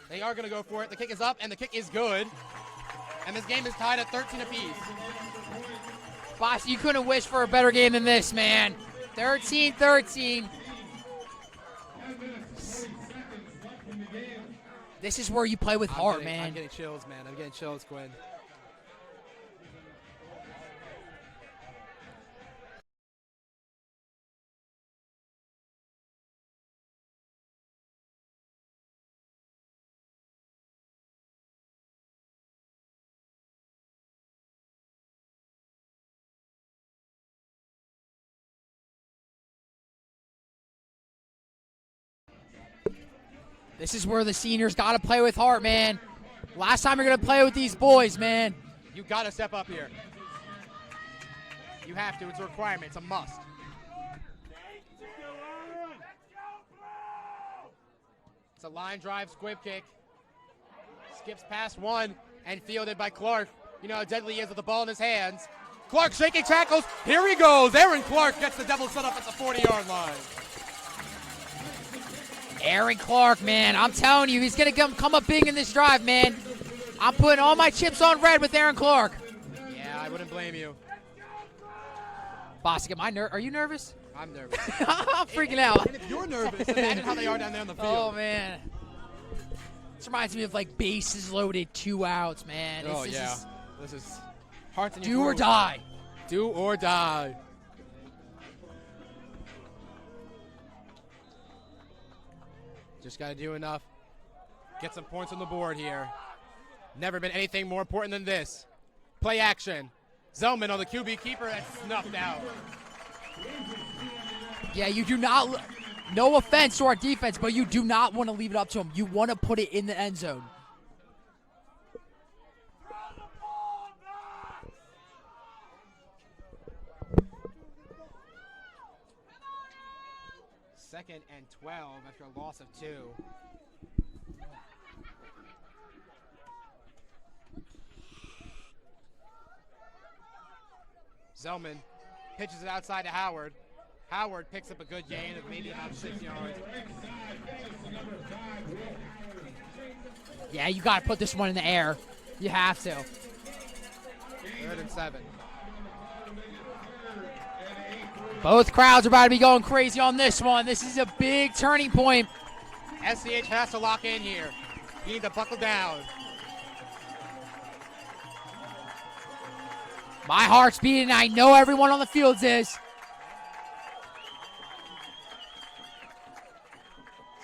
They are going to go for it. The kick is up, and the kick is good. And this game is tied at 13 apiece. Boss, you couldn't wish for a better game than this, man. 13-13. This is where you play with heart, man. I'm getting chills, man. I'm getting chills, Quinn. This is where the seniors got to play with heart, man. Last time you're going to play with these boys, man. You got to step up here. You have to. It's a requirement. It's a must. It's a line drive squib kick. Skips past one and fielded by Clark. You know how deadly he is with the ball in his hands. Clark shaking tackles. Here he goes. Aaron Clark gets the Devils set up at the 40-yard line. Aaron Clark, man. I'm telling you, he's going to come up big in this drive, man. I'm putting all my chips on red with Aaron Clark. Yeah, I wouldn't blame you. Boss, are you nervous? I'm nervous. I'm freaking out. And if you're nervous, imagine how they are down there on the field. Oh, man. This reminds me of, like, bases loaded, 2 outs, man. This is hearts in your do or throat. die. Do or die. Just got to do enough. Get some points on the board here. Never been anything more important than this. Play action. Zellman on the QB keeper. That's snuffed out. Yeah, you do not. No offense to our defense, but you do not want to leave it up to him. You want to put it in the end zone. Second and 12 after a loss of 2. Zellman pitches it outside to Howard. Howard picks up a good gain of maybe about 6 yards. Yeah, you got to put this one in the air. You have to. 3rd and 7. Both crowds are about to be going crazy on this one. This is a big turning point. SCH has to lock in here. You need to buckle down. My heart's beating. I know everyone on the field is.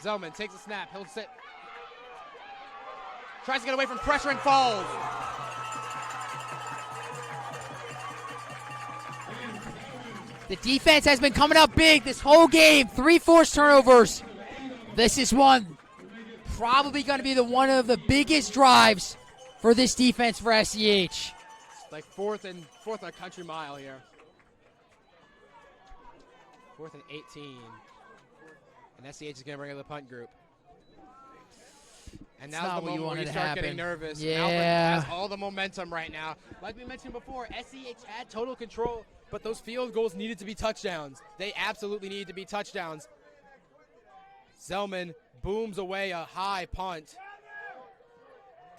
Zellman takes a snap. He'll sit. Tries to get away from pressure and falls. The defense has been coming up big this whole game. 3 forced turnovers. This is one probably going to be one of the biggest drives for this defense for SCH. It's like fourth and a country mile here. 4th and 18. And SCH is going to bring in the punt group. And now's the moment where you start getting nervous. Yeah. Malvern has all the momentum right now. Like we mentioned before, SCH had total control, but those field goals needed to be touchdowns. They absolutely needed to be touchdowns. Zellman booms away a high punt.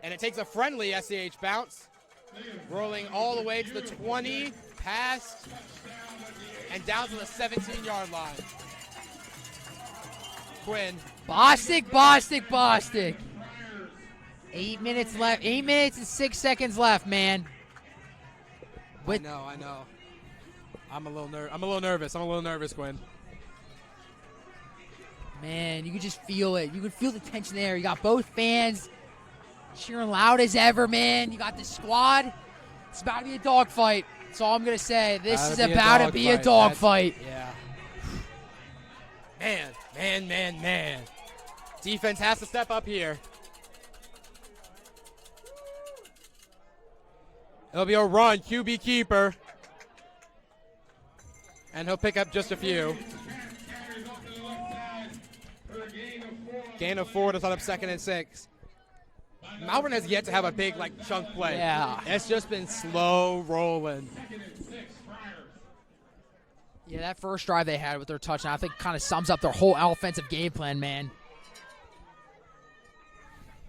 And it takes a friendly SCH bounce. Rolling all the way to the 20, past, and down to the 17-yard line. Quinn. Bostic. 8 minutes left. 8 minutes and 6 seconds left, man. I know. I'm a little nervous, Quinn. Man, you could just feel it. You could feel the tension there. You got both fans cheering loud as ever, man. You got the squad. It's about to be a dogfight. That's all I'm going to say. This is about to be a dogfight. Yeah. Man. Defense has to step up here. It'll be a run, QB keeper. And he'll pick up just a few. Gain of 4 to set up 2nd and 6. Malvern has yet to have a big chunk play. Yeah. It's just been slow rolling. Yeah, that first drive they had with their touchdown, I think kind of sums up their whole offensive game plan, man.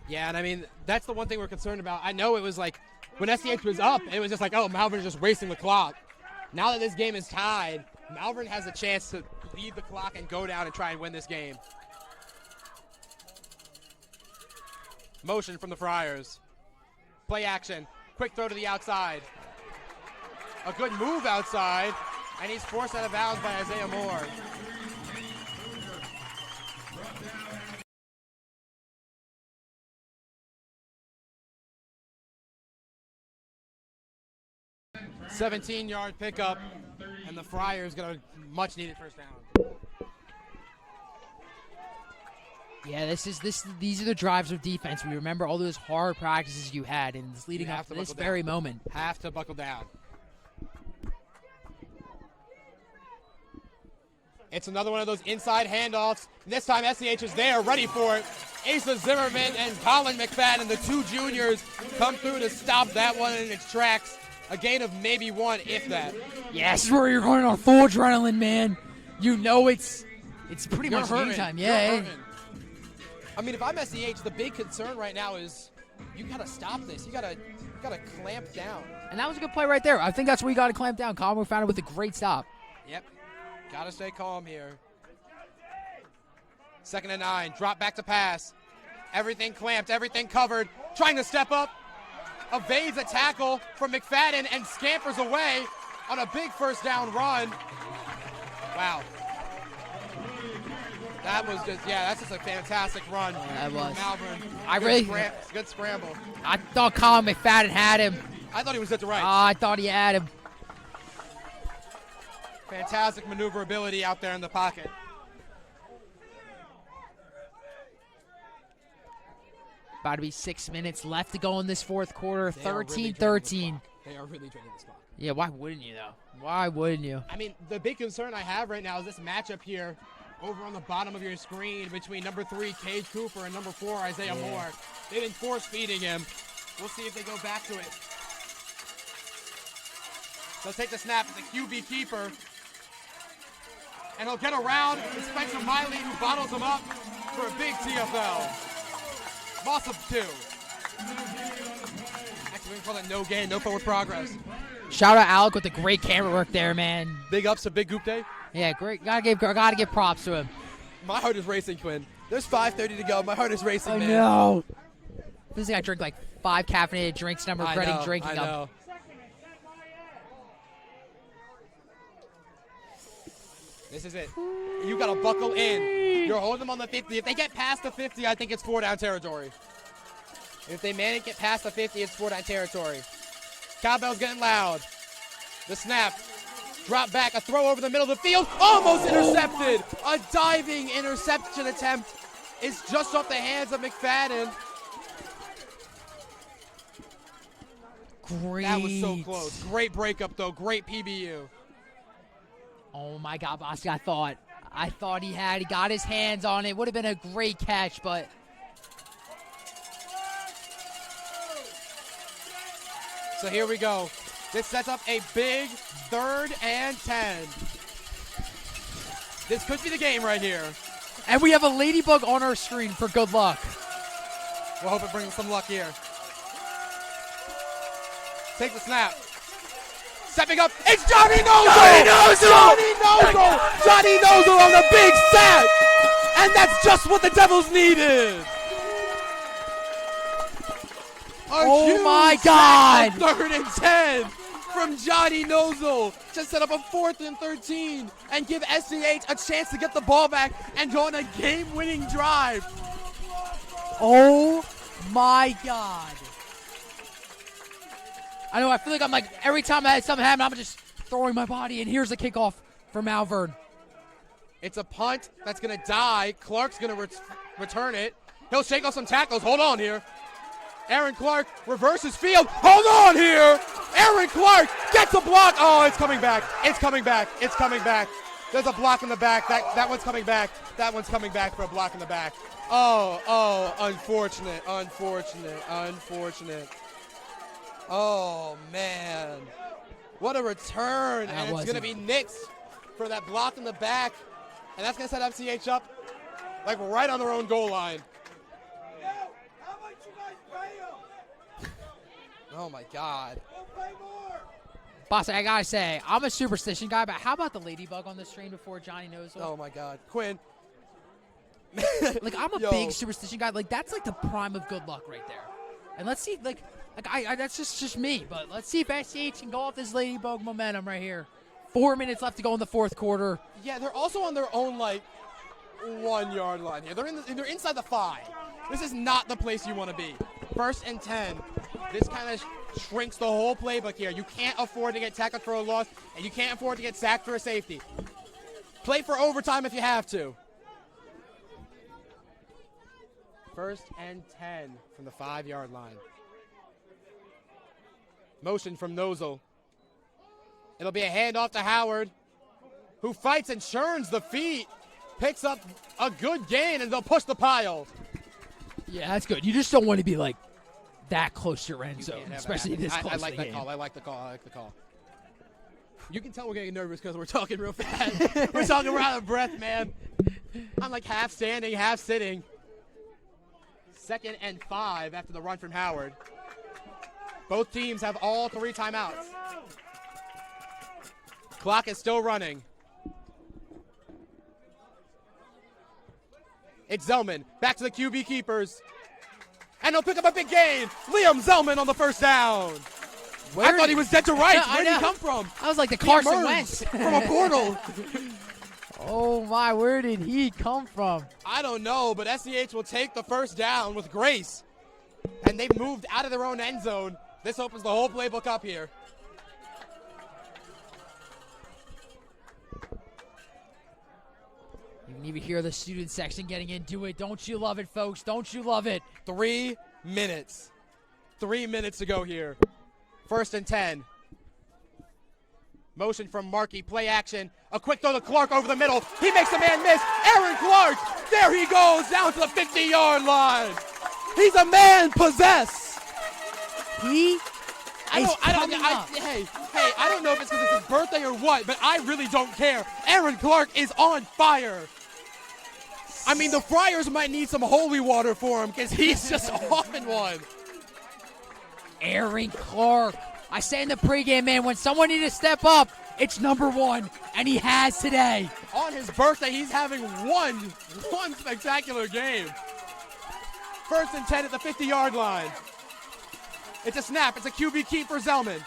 Yeah, and I mean, that's the one thing we're concerned about. I know it was when SCH was up, it was just Malvern's just wasting the clock. Now that this game is tied, Malvern has a chance to lead the clock and go down and try and win this game. Motion from the Friars. Play action. Quick throw to the outside. A good move outside, and he's forced out of bounds by Isaiah Moore. – 17-yard pickup, and the Friars got a much-needed first down. Yeah, these are the drives of defense. We remember all those hard practices you had, and it's leading up to this very moment. Have to buckle down. It's another one of those inside handoffs. This time SCH is there, ready for it. Asa Zimmerman and Colin McFadden, the 2 juniors, come through to stop that one in its tracks. A gain of maybe 1, if that. Yeah, this is where you're going on full adrenaline, man. You know it's pretty much game time. Yeah. I mean, if I'm SCH, the big concern right now is you got to stop this. You got to clamp down. And that was a good play right there. I think that's where you got to clamp down. Colin McFadden with a great stop. Yep. Got to stay calm here. 2nd and 9. Drop back to pass. Everything clamped. Everything covered. Trying to step up. Evades a tackle from McFadden and scampers away on a big first down run. Wow. That was that's just a fantastic run. Yeah, that was. Malvern. Good scramble. I thought Colin McFadden had him. I thought he was at the right. I thought he had him. Fantastic maneuverability out there in the pocket. About to be 6 minutes left to go in this fourth quarter. 13-13. They are really draining this clock. Yeah, why wouldn't you, though? Why wouldn't you? I mean, the big concern I have right now is this matchup here over on the bottom of your screen between number 3, Cage Cooper, and number 4, Isaiah Moore. They've been force-feeding him. We'll see if they go back to it. They'll take the snap. It's a QB keeper. And he'll get around. It's Spencer Miley who bottles him up for a big TFL. Loss of 2. Actually, we can call that no gain, no forward progress. Shout out Alec with the great camera work there, man. Big ups to Big Goop Day. Yeah, great. Gotta give props to him. My heart is racing, Quinn. There's 5:30 to go. My heart is racing, I man. know. This guy drank like 5 caffeinated drinks, and I'm I regretting know, drinking I them. know. This is it. You got to buckle in. You're holding them on the 50. If they get past the 50, I think it's 4-down territory. If they manage to get past the 50, it's 4-down territory. Cowbell's getting loud. The snap. Drop back. A throw over the middle of the field. Almost intercepted. A diving interception attempt is just off the hands of McFadden. Great. That was so close. Great breakup, though. Great PBU. Oh my God, Bossy! I thought he got his hands on it. Would have been a great catch, but so here we go. This sets up a big 3rd and 10. This could be the game right here. And we have a ladybug on our screen for good luck. We'll hope it brings some luck here. Take the snap. Stepping up, it's Johnny Nozel! Johnny Nozel on the big sack! And that's just what the Devils needed! Oh my God! 3rd and 10 from Johnny Nozel to set up a 4th and 13 and give SCH a chance to get the ball back and go on a game-winning drive. Oh my God. I know, I feel like I'm like, every time I had something happen, I'm just throwing my body, and here's the kickoff for Malvern. It's a punt that's going to die. Clark's going to return it. He'll shake off some tackles. Hold on here. Aaron Clark reverses field. Hold on here. Aaron Clark gets a block. Oh, it's coming back. It's coming back. It's coming back. There's a block in the back. That one's coming back. That one's coming back for a block in the back. Oh, unfortunate. Oh, man. What a return. And it's going to be Knicks for that block in the back. And that's going to set SCH up like right on their own goal line. Oh, my God. Boss, I gotta say, I'm a superstition guy, but how about the ladybug on the screen before Johnny Nozel? Oh, my God. Quinn. Like, I'm a big superstition guy. Like, that's like the prime of good luck right there. And let's see, I that's just me, but let's see if SCH can go off this ladybug momentum right here. 4 minutes left to go in the 4th quarter. Yeah, they're also on their own, 1 yard line here. They're inside the 5. This is not the place you want to be. 1st and 10. This kind of shrinks the whole playbook here. You can't afford to get tackled for a loss, and you can't afford to get sacked for a safety. Play for overtime if you have to. 1st and 10 from the 5-yard line. Motion from Nozel. It'll be a handoff to Howard, who fights and churns the feet, picks up a good gain, and they'll push the pile. Yeah, that's good. You just don't want to be that close to your end zone, especially this close I like to the that game. call. I like the call. You can tell we're getting nervous because we're talking real fast. We're talking we're out of breath, man. I'm half standing, half sitting. 2nd and 5 after the run from Howard. Both teams have all 3 timeouts. Clock is still running. It's Zellman. Back to the QB keepers. And he'll pick up a big gain. Liam Zellman on the 1st down. I thought he was dead to rights. Where did he come from? I was like the Carson Wentz. From a portal. Oh, my. Where did he come from? I don't know, but SCH will take the 1st down with grace. And they've moved out of their own end zone. This opens the whole playbook up here. You can even hear the student section getting into it. Don't you love it, folks? Don't you love it? 3 minutes. 3 minutes to go here. 1st and 10. Motion from Markey. Play action. A quick throw to Clark over the middle. He makes a man miss. Aaron Clark. There he goes down to the 50-yard line. He's a man possessed. Hey, I don't know if it's because it's his birthday or what, but I really don't care. Aaron Clark is on fire. I mean, the Friars might need some holy water for him because he's just on one. Aaron Clark. I say in the pregame, man, when someone needs to step up, it's number one, and he has today. On his birthday, he's having one spectacular game. 1st and 10 at the 50-yard line. It's a snap. It's a QB keep for Zellman.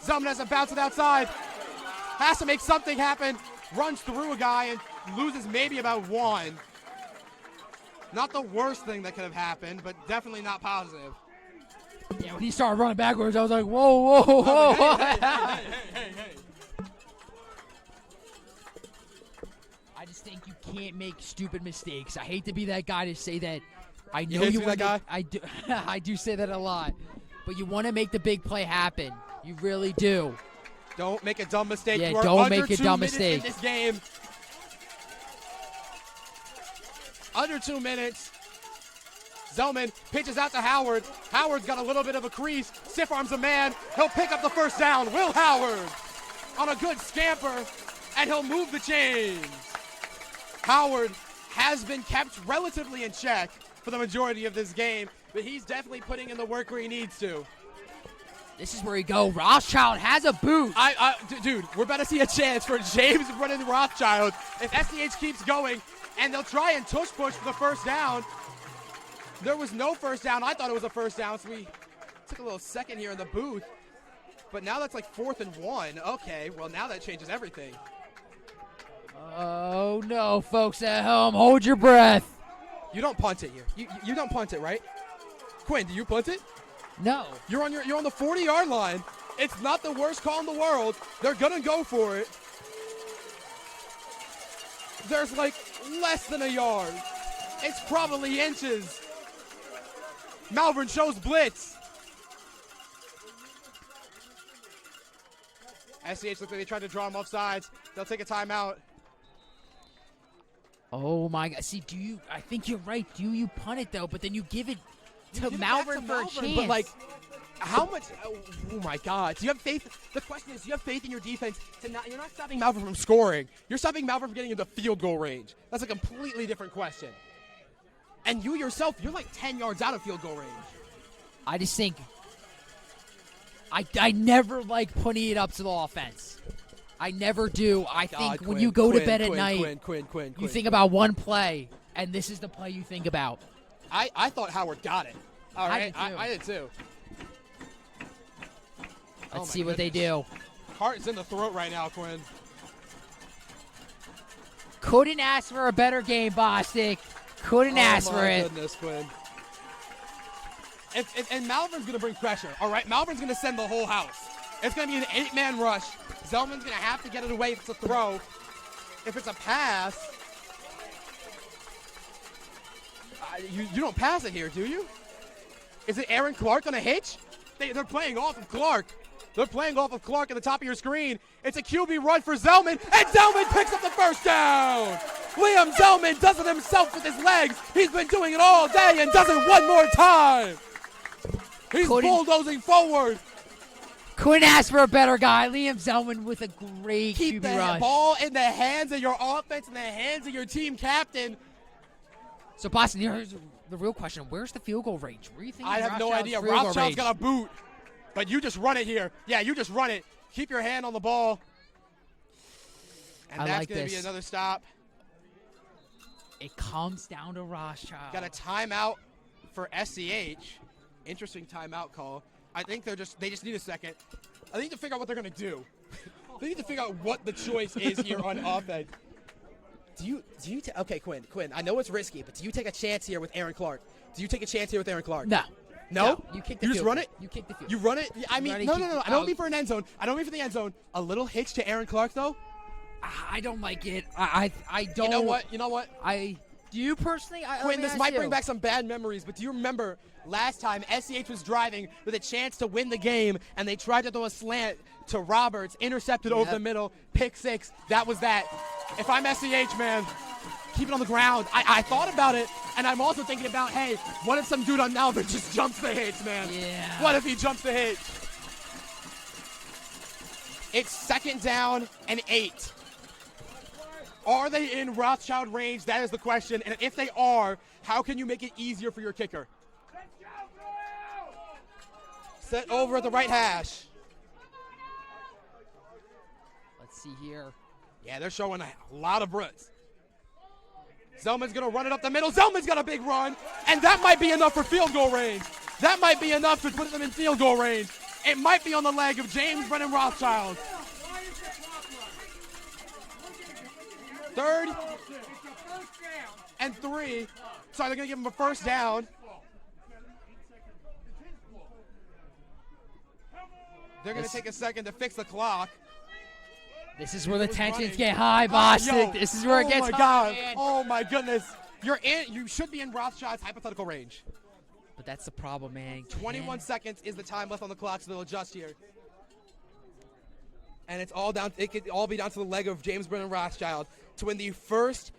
Zellman has to bounce it outside. Has to make something happen. Runs through a guy and loses maybe about one. Not the worst thing that could have happened, but definitely not positive. Yeah, when he started running backwards, I was like, whoa, whoa, whoa. Hey. I just think you can't make stupid mistakes. I hate to be that guy to say that. I know hate to you be want that I do. I do say that a lot, but you want to make the big play happen. You really do. Don't make a dumb mistake. Yeah, You are don't under make a 2 dumb minutes mistake. in this game. Under 2 minutes. Zellman pitches out to Howard. Howard's got a little bit of a crease. Stiff arms a man. He'll pick up the first down. Will Howard on a good scamper, and he'll move the chains. Howard has been kept relatively in check for the majority of this game, but he's definitely putting in the work where he needs to. This is where you go. Rothschild has a boot. Dude, we're about to see a chance for James running Rothschild. If SCH keeps going, and they'll try and tush push for the first down. There was no first down. I thought it was a first down, so we took a little second here in the booth. But now that's like 4th and 1. Okay, well now that changes everything. Oh no, folks at home, hold your breath. You don't punt it here. You don't punt it, right? Quinn, do you punt it? No. You're on the 40-yard line. It's not the worst call in the world. They're gonna go for it. There's like less than a yard. It's probably inches. Malvern shows blitz. SCH looks like they tried to draw him off sides. They'll take a timeout. Oh my God! See, I think you're right. Do you punt it though? But then you give it to Give it Malvern back to for a Malvern, chance. But like, how much? Oh my God! Do you have faith? The question is, do you have faith in your defense to not? You're not stopping Malvern from scoring. You're stopping Malvern from getting into field goal range. That's a completely different question. And you yourself, you're like 10 yards out of field goal range. I just think I never like putting it up to the offense. I never do. I think when you go to bed at night, you think about one play, and this is the play you think about. I thought Howard got it. All right, I did too. Let's see what they do. Heart is in the throat right now, Quinn. Couldn't ask for a better game, Bostic. Couldn't ask for it. Oh, my goodness, Quinn. And Malvern's going to bring pressure, all right? Malvern's going to send the whole house. It's going to be an 8-man rush. Zellman's going to have to get it away if it's a throw. If it's a pass, you don't pass it here, do you? Is it Aaron Clark on a hitch? They're playing off of Clark. They're playing off of Clark at the top of your screen. It's a QB run for Zellman, and Zellman picks up the first down. Liam Zellman does it himself with his legs. He's been doing it all day and does it one more time. He's bulldozing forward. Couldn't ask for a better guy. Liam Zellman with a great Keep QB the rush. ball in the hands of your offense and the hands of your team captain. So, Boston, here's the real question. Where's the field goal range? Where do you think I have no idea. field goal Rothschild's range? got a boot, but you just run it here. Yeah, you just run it. Keep your hand on the ball. And that's like going to be this. another stop. It comes down to Rothschild. Got a timeout for SCH. Interesting timeout call. I think they just need a second. I need to figure out what they're going to do. They need to figure out what the choice is here on offense. Okay, Quinn, I know it's risky, but do you take a chance here with Aaron Clark? Do you take a chance here with Aaron Clark? No. No? You kick the You just field run goal. it? You kick the field. You run it? I mean, no. I don't mean for an end zone. I don't mean for the end zone. A little hitch to Aaron Clark, though? I don't like it. I don't. You know what? Do you personally? Quinn, this might bring back some bad memories, but do you remember last time SCH was driving with a chance to win the game, and they tried to throw a slant to Roberts, intercepted over the middle, pick six. That was that. If I'm SCH, man, keep it on the ground. I thought about it, and I'm also thinking about, hey, what if some dude on Malvern just jumps the hitch, man? Yeah. What if he jumps the hitch? It's 2nd down and 8. Are they in Rothschild range? That is the question. And if they are, how can you make it easier for your kicker? Set over at the right hash. Let's see here. Yeah, they're showing a lot of Brits. Zellman's going to run it up the middle. Zellman's got a big run, and that might be enough for field goal range. That might be enough to put them in field goal range. It might be on the leg of James Brennan Rothschild. 3rd and 3. Sorry, they're going to give him a first down. They're going to take a second to fix the clock. This is where the tensions get high, Boston. This is where it gets high, man. Oh, my goodness. You should be in Rothschild's hypothetical range. But that's the problem, man. 21 seconds is the time left on the clock, so they'll adjust here. And it's all down. It could all be down to the leg of James Brennan Rothschild to win the first.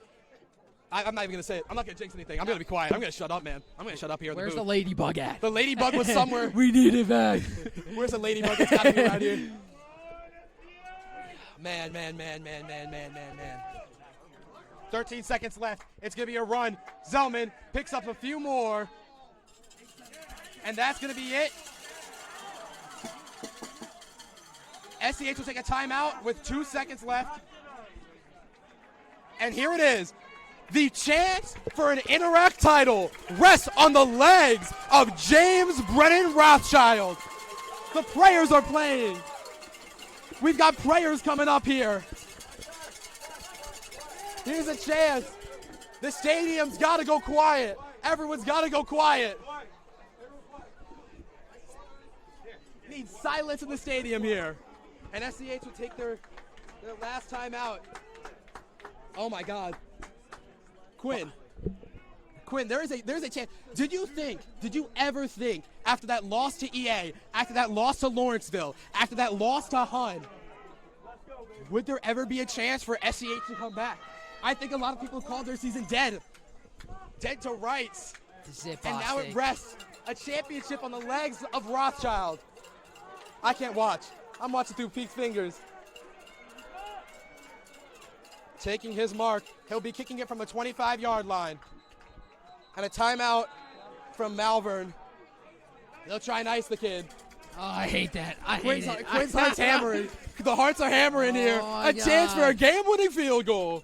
I'm not even going to say it. I'm not going to jinx anything. I'm going to be quiet. I'm going to shut up, man. I'm going to shut up here. Where's in the booth. ladybug at? The ladybug was somewhere. We need it back. Where's the ladybug? It's got to be around here. Man. 13 seconds left. It's going to be a run. Zellman picks up a few more. And that's going to be it. SCH will take a timeout with 2 seconds left. And here it is. The chance for an Interact title rests on the legs of James Brennan Rothschild. The prayers are playing. We've got prayers coming up here. Here's a chance. The stadium's got to go quiet. Everyone's got to go quiet. Need silence in the stadium here. And SCH will take their last time out. Oh my God. Quinn, there's a chance. Did you ever think after that loss to EA, after that loss to Lawrenceville, after that loss to Hun, would there ever be a chance for SCH to come back? I think a lot of people called their season dead. Dead to rights. And now it rests. A championship on the legs of Rothschild. I can't watch. I'm watching through Pete's fingers. Taking his mark. He'll be kicking it from the 25-yard line. And a timeout from Malvern. They'll try and ice the kid. Oh, I hate that. Quinn's heart's hammering. The hearts are hammering here. Oh, a chance for a game-winning field goal.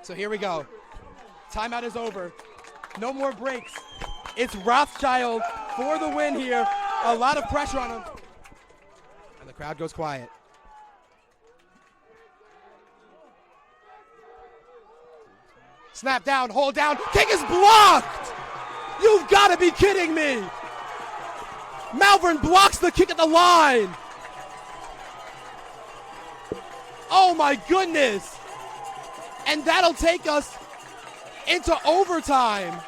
So here we go. Timeout is over. No more breaks. It's Rothschild for the win here. A lot of pressure on him. And the crowd goes quiet. Snap down, hold down. Kick is blocked! You've got to be kidding me! Malvern blocks the kick at the line. Oh my goodness! And that'll take us into overtime.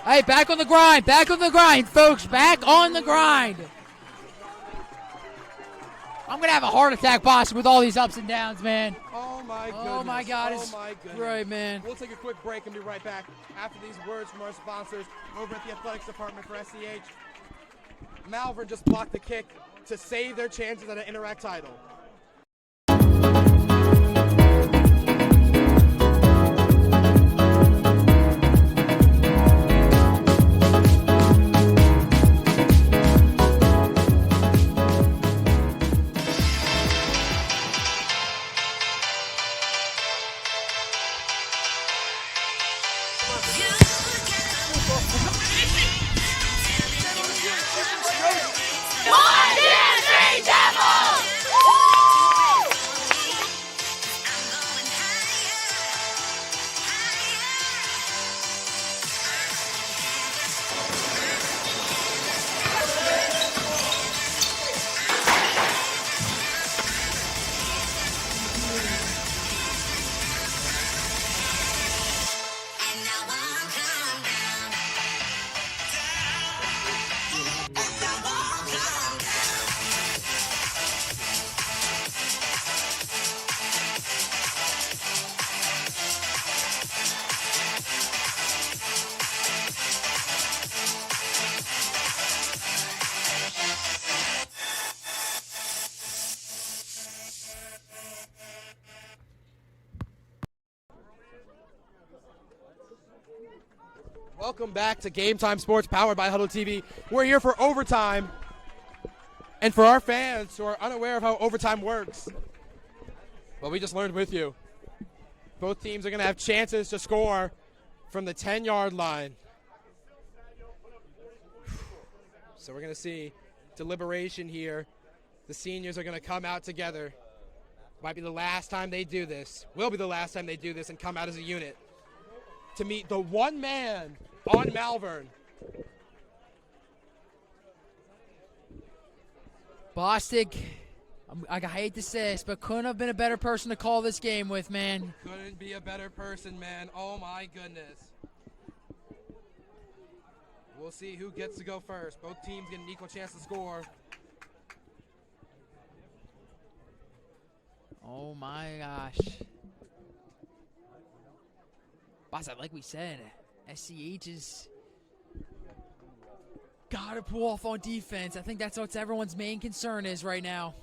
Hey, back on the grind, folks, back on the grind. I'm going to have a heart attack, boss, with all these ups and downs, man. Oh, my goodness. Oh, my God. Oh, my goodness. Right, man. We'll take a quick break and be right back after these words from our sponsors over at the athletics department for SCH. Malvern just blocked the kick to save their chances at an Interact title. Welcome back to Game Time Sports, powered by Huddle TV. We're here for overtime. And for our fans who are unaware of how overtime works, well, we just learned with you. Both teams are going to have chances to score from the 10-yard line. So we're going to see deliberation here. The seniors are going to come out together. Might be the last time they do this. Will be the last time they do this and come out as a unit to meet the one man on Malvern. Bostic, I hate to say this, but couldn't have been a better person to call this game with, man. Couldn't be a better person, man. Oh, my goodness. We'll see who gets to go first. Both teams get an equal chance to score. Oh, my gosh. Boss, like we said, SCH is got to pull off on defense. I think that's what everyone's main concern is right now.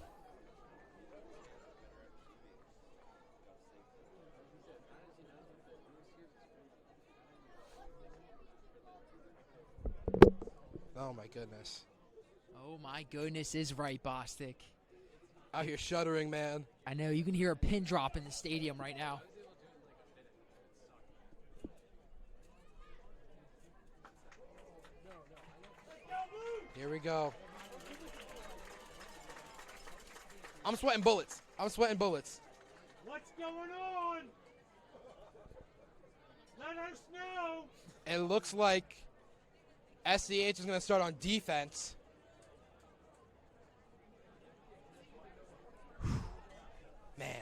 Oh, my goodness. Oh, my goodness is right, Bostic. Out here shuddering, man. I know. You can hear a pin drop in the stadium right now. Here we go. I'm sweating bullets. What's going on? Let us know. It looks like SCH is going to start on defense. Man.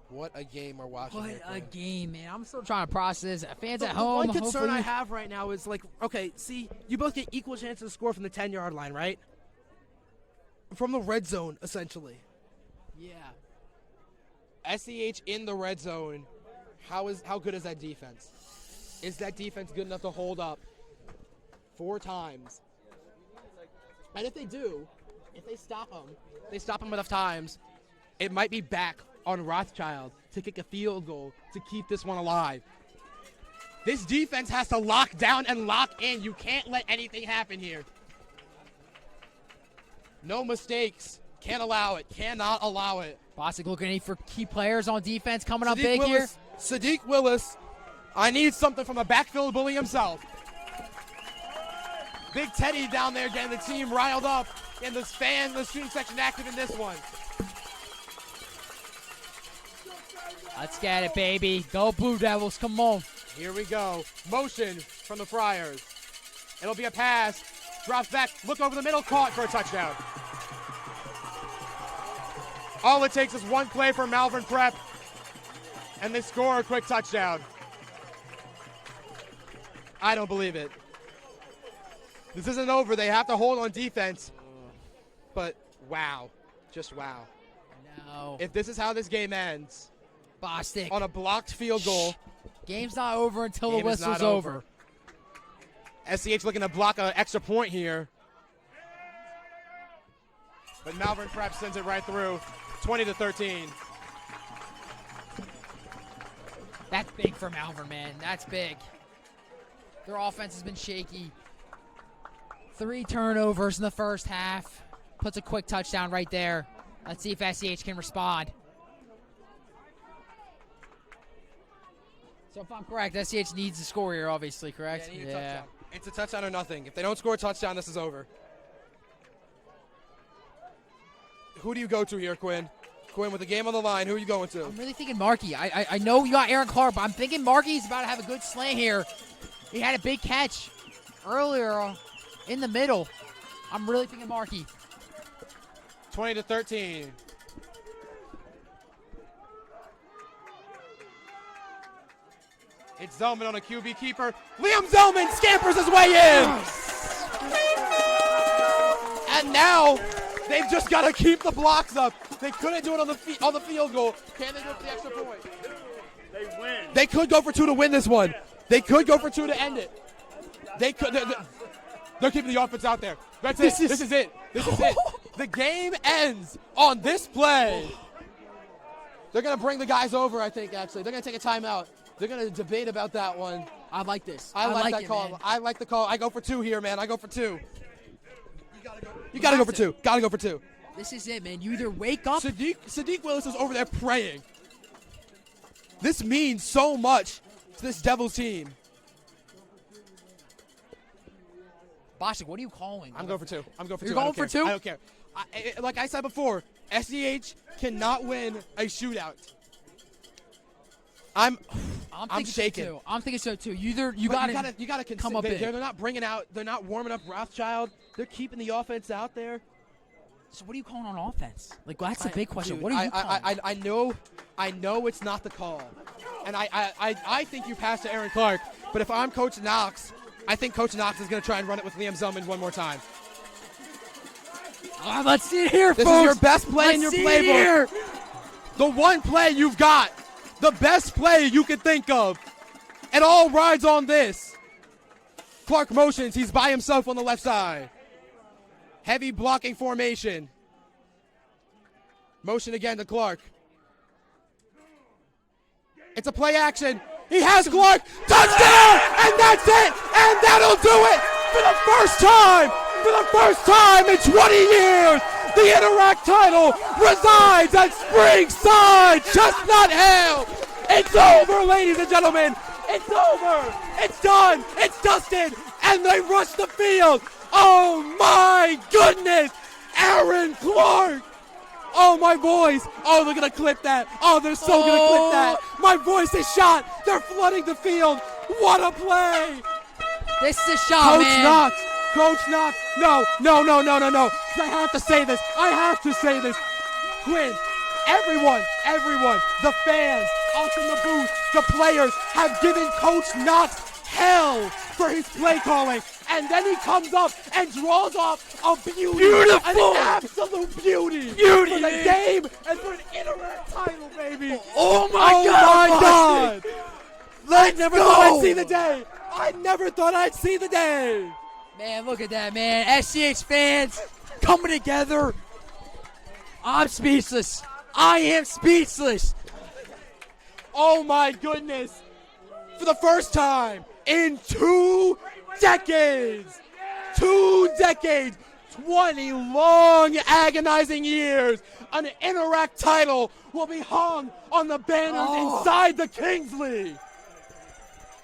What a game we're watching. What here, a Quinn. game, man. I'm still trying to process. Fans at The home. one concern hopefully- I have right now is like, okay, see, you both get equal chances to score from the 10-yard line, right? From the red zone, essentially. Yeah. SCH in the red zone. How good is that defense? Is that defense good enough to hold up 4 times? And if they do, if they stop them enough times, it might be back on Rothschild to kick a field goal to keep this one alive. This defense has to lock down and lock in. You can't let anything happen here. No mistakes. Can't allow it. Cannot allow it. Bostic looking for key players on defense coming up big Willis, here. Sadiq Willis. I need something from the backfield bully himself. Big Teddy down there getting the team riled up. And the student section active in this one. Let's get it, baby. Go Blue Devils. Come on. Here we go. Motion from the Friars. It'll be a pass. Drops back. Look over the middle. Caught for a touchdown. All it takes is one play for Malvern Prep. And they score a quick touchdown. I don't believe it. This isn't over. They have to hold on defense. But wow. Just wow. No. If this is how this game ends. Bostic. On a blocked field goal. Game's not over until the Game is whistle's not over. SCH looking to block an extra point here. But Malvern Prep sends it right through. 20-13. That's big for Malvern, man. That's big. Their offense has been shaky. 3 turnovers in the first half. Puts a quick touchdown right there. Let's see if SCH can respond. So if I'm correct, SCH needs to score here, obviously, correct? Yeah, they need a touchdown. It's a touchdown or nothing. If they don't score a touchdown, this is over. Who do you go to here, Quinn? Quinn, with the game on the line, who are you going to? I'm really thinking Markey. I know you got Aaron Clark, but I'm thinking Markey's about to have a good slant here. He had a big catch earlier in the middle. I'm really thinking Markey. 20-13. It's Zellman on a QB keeper. Liam Zellman scampers his way in. And now they've just got to keep the blocks up. They couldn't do it on the field goal. Can they do it for the extra point? They win. They could go for 2 to win this one. They could go for 2 to end it. They could. They're keeping the offense out there. That's it. This is it. This is it. The game ends on this play. They're going to bring the guys over, I think, actually. They're going to take a timeout. They're going to debate about that one. I like this. I like that it, call. man. I like the call. I go for 2 here, man. I go for 2. You got to go for 2. Got to go for 2. This is it, man. You either wake up. Sadiq Willis is over there praying. This means so much to this Devils team. Boshik, what are you calling? I'm going for 2. I'm going for 2. You're going for 2? I don't care. Like I said before, SCH cannot win a shootout. I'm shaking. So too. I'm thinking so too. You gotta come up big. They're not bringing out. They're not warming up Rothschild. They're keeping the offense out there. So what are you calling on offense? Like, well, that's a big question. What are you calling? I know it's not the call, and I think you pass to Aaron Clark. But if I'm Coach Knox, I think Coach Knox is going to try and run it with Liam Zellman one more time. Let's see it here, this folks. This is your best play in your playbook. Here. The one play you've got. The best play you can think of. It all rides on this. Clark motions. He's by himself on the left side. Heavy blocking formation. Motion again to Clark. It's a play action. He has Clark. Touchdown! And that's it! And that'll do it! For the first time! For the first time in 20 years! The Interact title resides at Springside Chestnut Hill! It's over, ladies and gentlemen! It's over! It's done! It's dusted! And they rush the field! Oh my goodness! Aaron Clark! Oh, my voice! Oh, they're going to clip that! Oh, they're so going to clip that! My voice is shot! They're flooding the field! What a play! This is a shot, man! Coach Knox! No! I have to say this! I have to say this! Quinn, everyone, the fans, out in the booth, the players have given Coach Knox hell for his play calling. And then he comes up and draws off a beauty. Beautiful! An absolute beauty. Beauty! For the game and for an Interact title, baby. Oh my God! I never thought I'd see the day. I never thought I'd see the day. Man, look at that, man. SCH fans coming together. I'm speechless. I am speechless. Oh my goodness. For the first time in 2 decades. 2 decades. 20 long, agonizing years. An Interact title will be hung on the banners inside the Kingsley.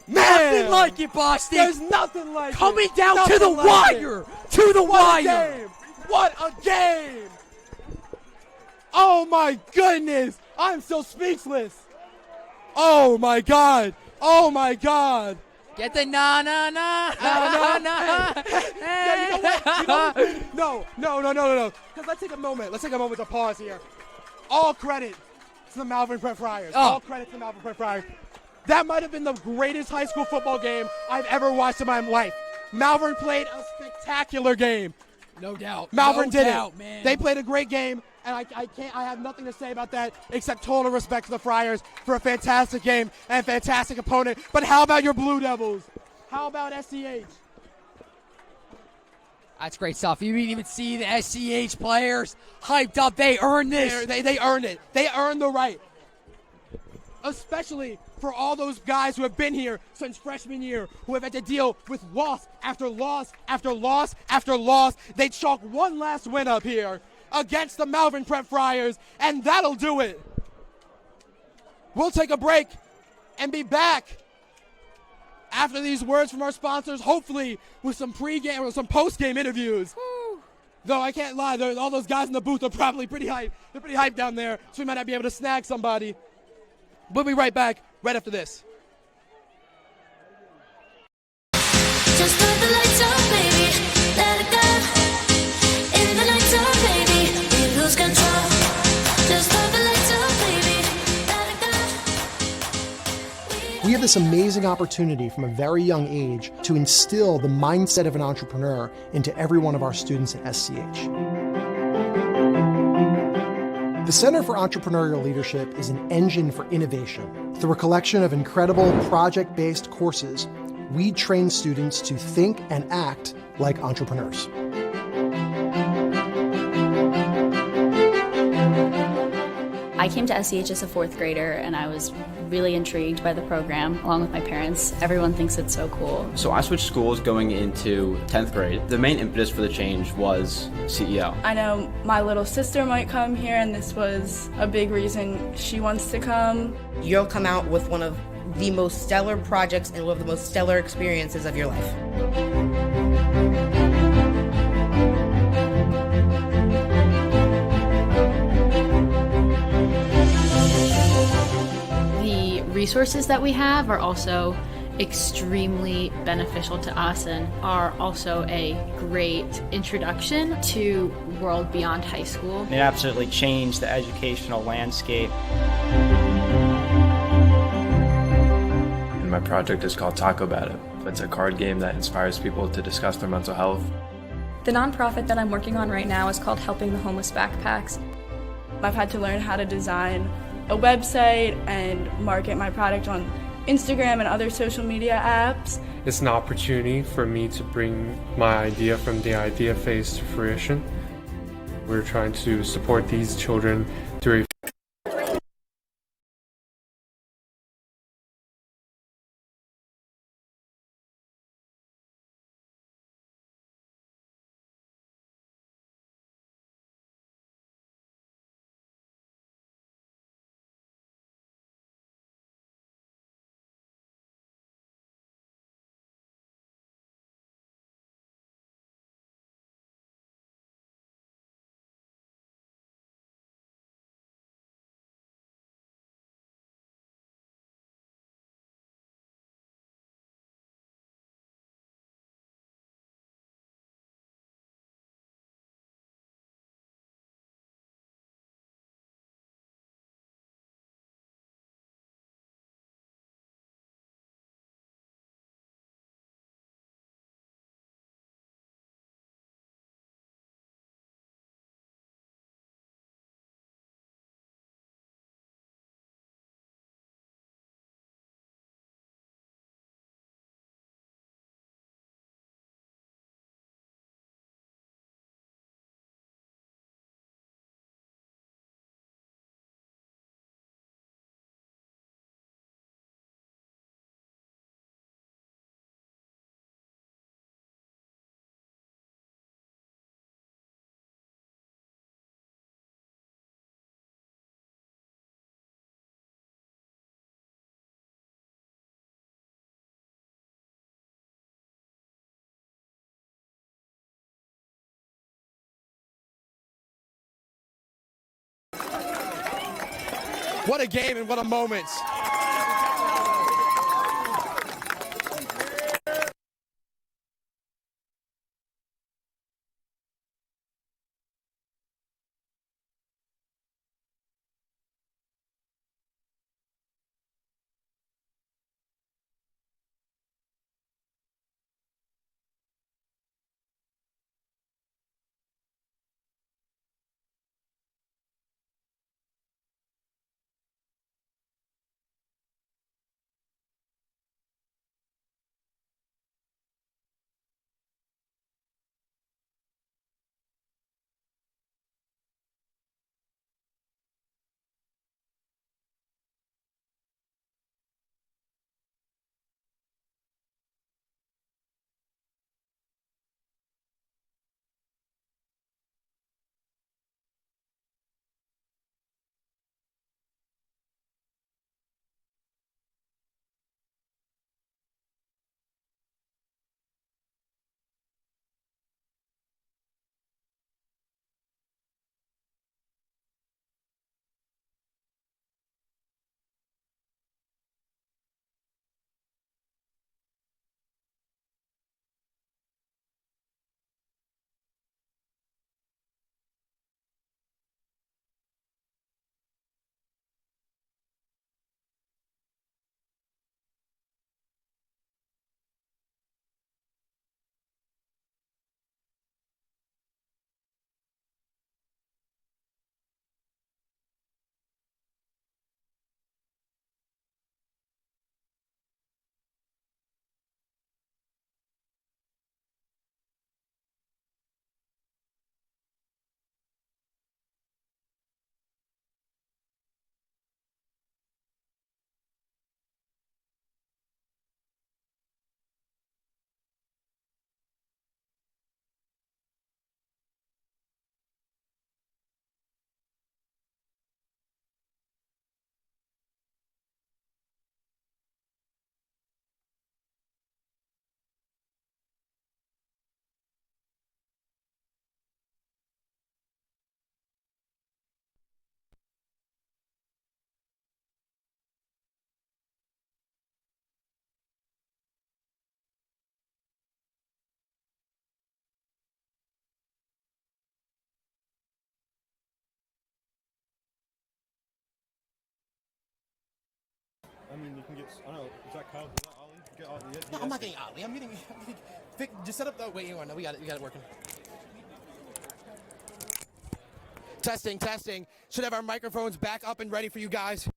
Nothing like it, Boston. There's nothing like Coming it. down Nothing to the like wire. It. To the What wire. A game. What a game. Oh my goodness. I'm still speechless. Oh my God. Oh my God. Get the na. Yeah, you know what? No. Because let's take a moment. Let's take a moment to pause here. All credit to the Malvern Prep Friars. All credit to the Malvern Prep Friars. That might have been the greatest high school football game I've ever watched in my life. Malvern played a spectacular game. No doubt. Malvern did it. Man. They played a great game, and I have nothing to say about that except total respect to the Friars for a fantastic game and fantastic opponent. But how about your Blue Devils? How about SCH? That's great stuff. You didn't even see the SCH players hyped up. They earned this. They earned it. They earned the right. Especially for all those guys who have been here since freshman year, who have had to deal with loss after loss after loss after loss. They chalk one last win up here against the Malvern Prep Friars, and that'll do it. We'll take a break and be back after these words from our sponsors, hopefully with some pregame or some postgame interviews. Woo. Though I can't lie, all those guys in the booth are probably pretty hyped. They're pretty hyped down there, so we might not be able to snag somebody. We'll be right back right after this. Just put the lights on, baby. Let it go. In the lights on, baby. We lose control. Just put the lights on, baby. Let it go. We have this amazing opportunity from a very young age to instill the mindset of an entrepreneur into every one of our students at SCH. The Center for Entrepreneurial Leadership is an engine for innovation. Through a collection of incredible project-based courses, we train students to think and act like entrepreneurs. I came to SCH as a fourth grader and I was really intrigued by the program along with my parents. Everyone thinks it's so cool. So I switched schools going into 10th grade. The main impetus for the change was CEO. I know my little sister might come here, and this was a big reason she wants to come. You'll come out with one of the most stellar projects and one of the most stellar experiences of your life. The resources that we have are also extremely beneficial to us and are also a great introduction to world beyond high school. It absolutely changed the educational landscape. And my project is called Taco About It. It's a card game that inspires people to discuss their mental health. The nonprofit that I'm working on right now is called Helping the Homeless Backpacks. I've had to learn how to design a website and market my product on Instagram and other social media apps. It's an opportunity for me to bring my idea from the idea phase to fruition. We're trying to support these children through a What a game and what a moment. mean, you can get. I don't know. Is that Kyle? Is that Ollie? Get Ollie. No, I'm not getting Ollie. I'm getting. Just set up the. Wait, hang on. No, we got it. We got it working. Testing, testing. Should have our microphones back up and ready for you guys.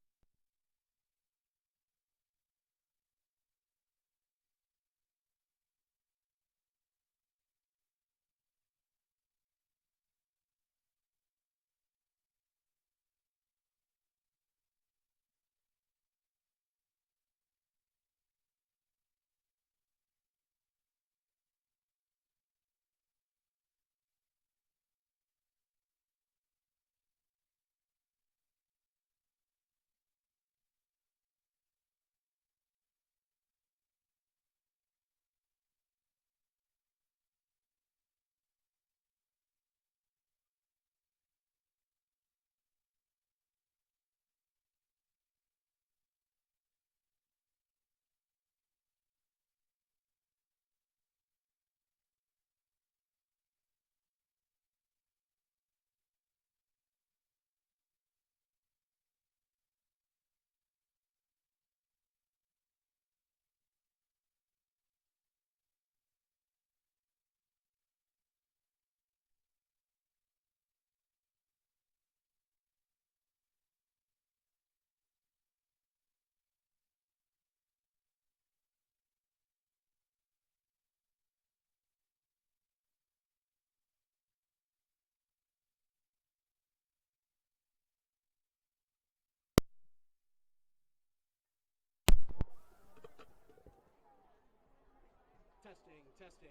Testing.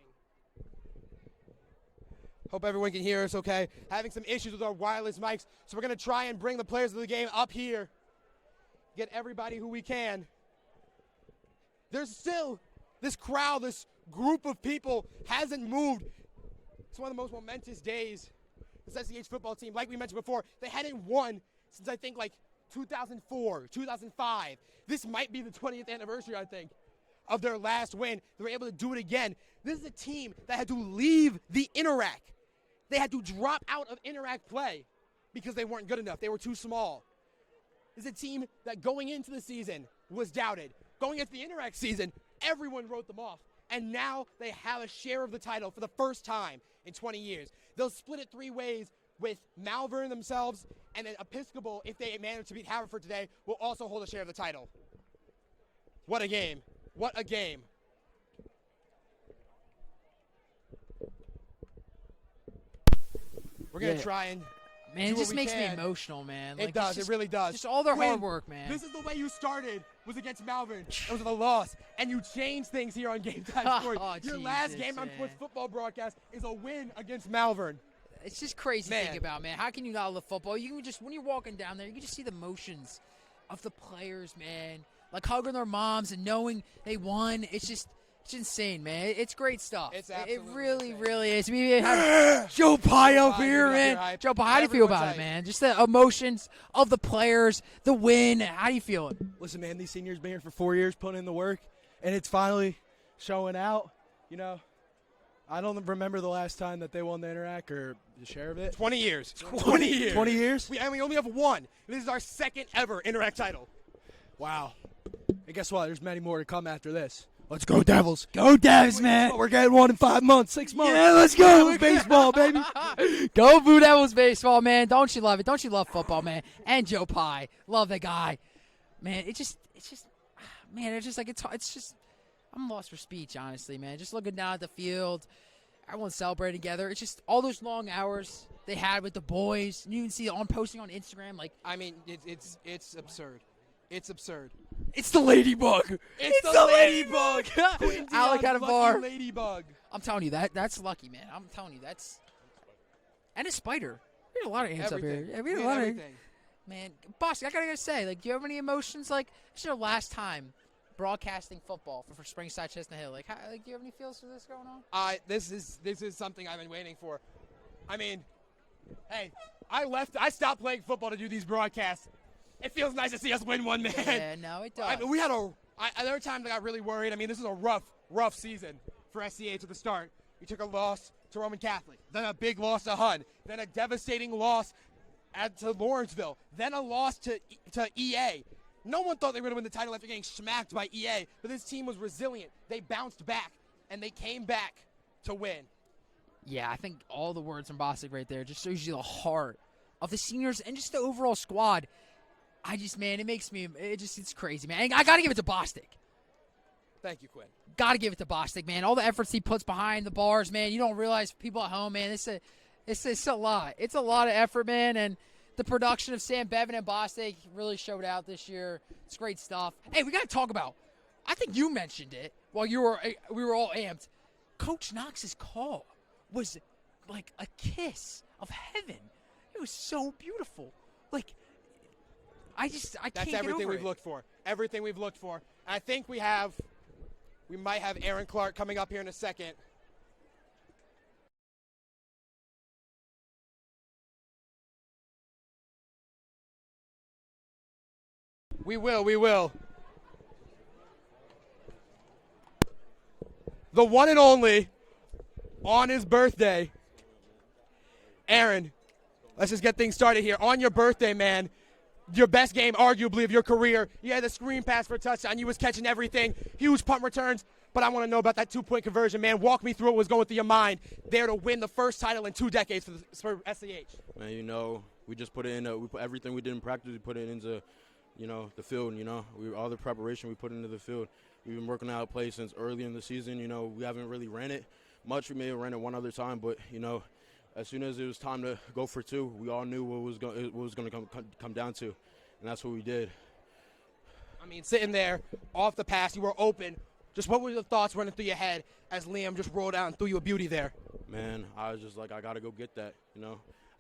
Hope everyone can hear us okay. Having some issues with our wireless mics, so we're going to try and bring the players of the game up here. Get everybody who we can. There's still this crowd, this group of people hasn't moved. It's one of the most momentous days. This SCH football team, like we mentioned before, they hadn't won since I think like 2004, 2005. This might be the 20th anniversary, I think, of their last win. They were able to do it again. This is a team that had to leave the Interac. They had to drop out of Interac play because they weren't good enough. They were too small. This is a team that going into the season was doubted. Going into the Interac season, everyone wrote them off. And now they have a share of the title for the first time in 20 years. They'll split it 3 ways with Malvern themselves, and then Episcopal, if they manage to beat Haverford today, will also hold a share of the title. What a game. What a game. We're going to try and Man, do it just what we makes me can. emotional, man. It Like, does. it's It really does. Just all their Quinn, hard work, man. This is the way you started, was against Malvern. It was a loss. And you changed things here on Game Time Sports. Oh, Your last Jesus, Game Time man. Sports football broadcast is a win against Malvern. It's just crazy to Man. think about, man. How can you not love football? You can just, when you're walking down there, you can just see the emotions of the players, man. Like hugging their moms and knowing they won. It's insane, man. It's great stuff. It's It absolutely really, really is. We have Joe Pye up here, man. Joe Pye, how do you feel about it, man? Just the emotions of the players, the win. How do you feel it? Listen, man, these seniors been here for 4 years, putting in the work, and it's finally showing out. You know, I don't remember the last time that they won the Interac or the share of it. 20 years. 20 years. 20 years? We only have one. This is our second ever Interac title. Wow. And guess what? There's many more to come after this. Let's go Devils. Go Devs, man. We're getting one in 5 months, 6 months. Yeah, let's go. Devils baseball, baby. Go Blue Devils baseball, man. Don't you love it? Don't you love football, man? And Joe Pye. Love that guy. Man, it's just, man, it's just like, it's just, I'm lost for speech, honestly, man. Just looking down at the field, everyone celebrating together. It's just all those long hours they had with the boys. You can see it on posting on Instagram. Like, I mean, it's absurd. It's absurd. It's the ladybug. It's the ladybug. Alec had a Lucky bar. Ladybug. I'm telling you, that's lucky, man. I'm telling you, that's. And a spider. We had a lot of ants Everything. up here. Yeah, we had We a had lot everything. Man, boss, I gotta say, like, do you have any emotions? Like, this is your last time broadcasting football for Springside Chestnut Hill. Like, do you have any feels for this going on? This is something I've been waiting for. I mean, hey, I stopped playing football to do these broadcasts. It feels nice to see us win one, man. Yeah, no, it does. I mean, there were times I got really worried. I mean, this is a rough season for SCH at the start. We took a loss to Roman Catholic, then a big loss to HUD, then a devastating loss to Lawrenceville, then a loss to EA. No one thought they were going to win the title after getting smacked by EA, but this team was resilient. They bounced back, and they came back to win. Yeah, I think all the words from Bostic right there just shows you the heart of the seniors and just the overall squad. Man, it's crazy, man. I got to give it to Bostic. Thank you, Quinn. Got to give it to Bostic, man. All the efforts he puts behind the bars, man. You don't realize, people at home, man, it's a lot. It's a lot of effort, man, and the production of Sam Bevan and Bostic really showed out this year. It's great stuff. Hey, we got to talk about, I think you mentioned it while we were all amped. Coach Knox's call was like a kiss of heaven. It was so beautiful. Like, I can't get over it. That's everything we've looked for. Everything we've looked for. And I think we might have Aaron Clark coming up here in a second. We will. The one and only, on his birthday, Aaron, let's just get things started here. On your birthday, man, your best game, arguably, of your career. You had the screen pass for a touchdown. You was catching everything. Huge punt returns. But I want to know about that 2-point conversion, man. Walk me through what was going through your mind there to win the first title in 2 decades for SCH. Man, we just put it in. We put everything we did in practice. We put it into, the field. All the preparation we put into the field. We've been working out play since early in the season. We haven't really ran it much. We may have ran it one other time, but as soon as it was time to go for 2, we all knew what was going to come down to, and that's what we did. I mean, sitting there off the pass, you were open. Just what were the thoughts running through your head as Liam just rolled out and threw you a beauty there? Man, I was just like, I got to go get that,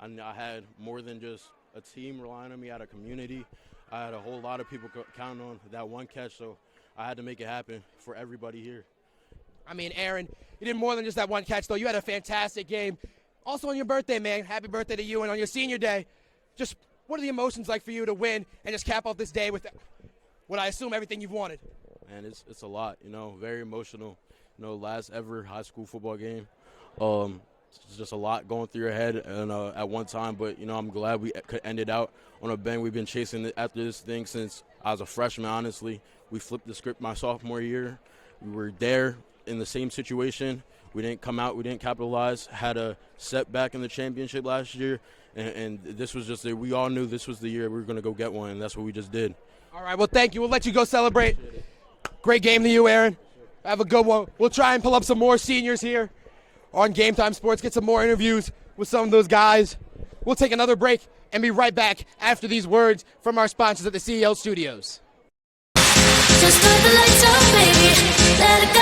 I had more than just a team relying on me. I had a community. I had a whole lot of people counting on that one catch, so I had to make it happen for everybody here. I mean, Aaron, you did more than just that one catch, though. You had a fantastic game. Also on your birthday, man, happy birthday to you. And on your senior day, just what are the emotions like for you to win and just cap off this day with what I assume everything you've wanted? Man, it's a lot, very emotional. Last ever high school football game. It's just a lot going through your head at one time, but, I'm glad we could end it out on a bang. We've been chasing after this thing since I was a freshman, honestly. We flipped the script my sophomore year. We were there in the same situation. We didn't come out. We didn't capitalize. Had a setback in the championship last year, and this was just we all knew this was the year we were going to go get one, and that's what we just did. All right, well, thank you. We'll let you go celebrate. Great game to you, Aaron. Have a good one. We'll try and pull up some more seniors here on Game Time Sports, get some more interviews with some of those guys. We'll take another break and be right back after these words from our sponsors at the CEL Studios. Just put the lights on, baby. Let it go.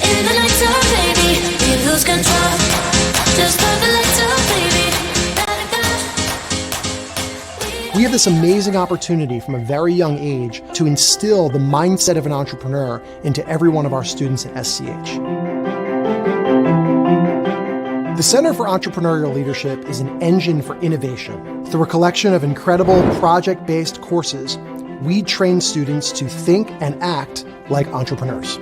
In the lights on, baby. We lose control. Just put the lights on, baby. Let it go. We have this amazing opportunity from a very young age to instill the mindset of an entrepreneur into every one of our students at SCH. The Center for Entrepreneurial Leadership is an engine for innovation. Through a collection of incredible project-based courses, we train students to think and act like entrepreneurs.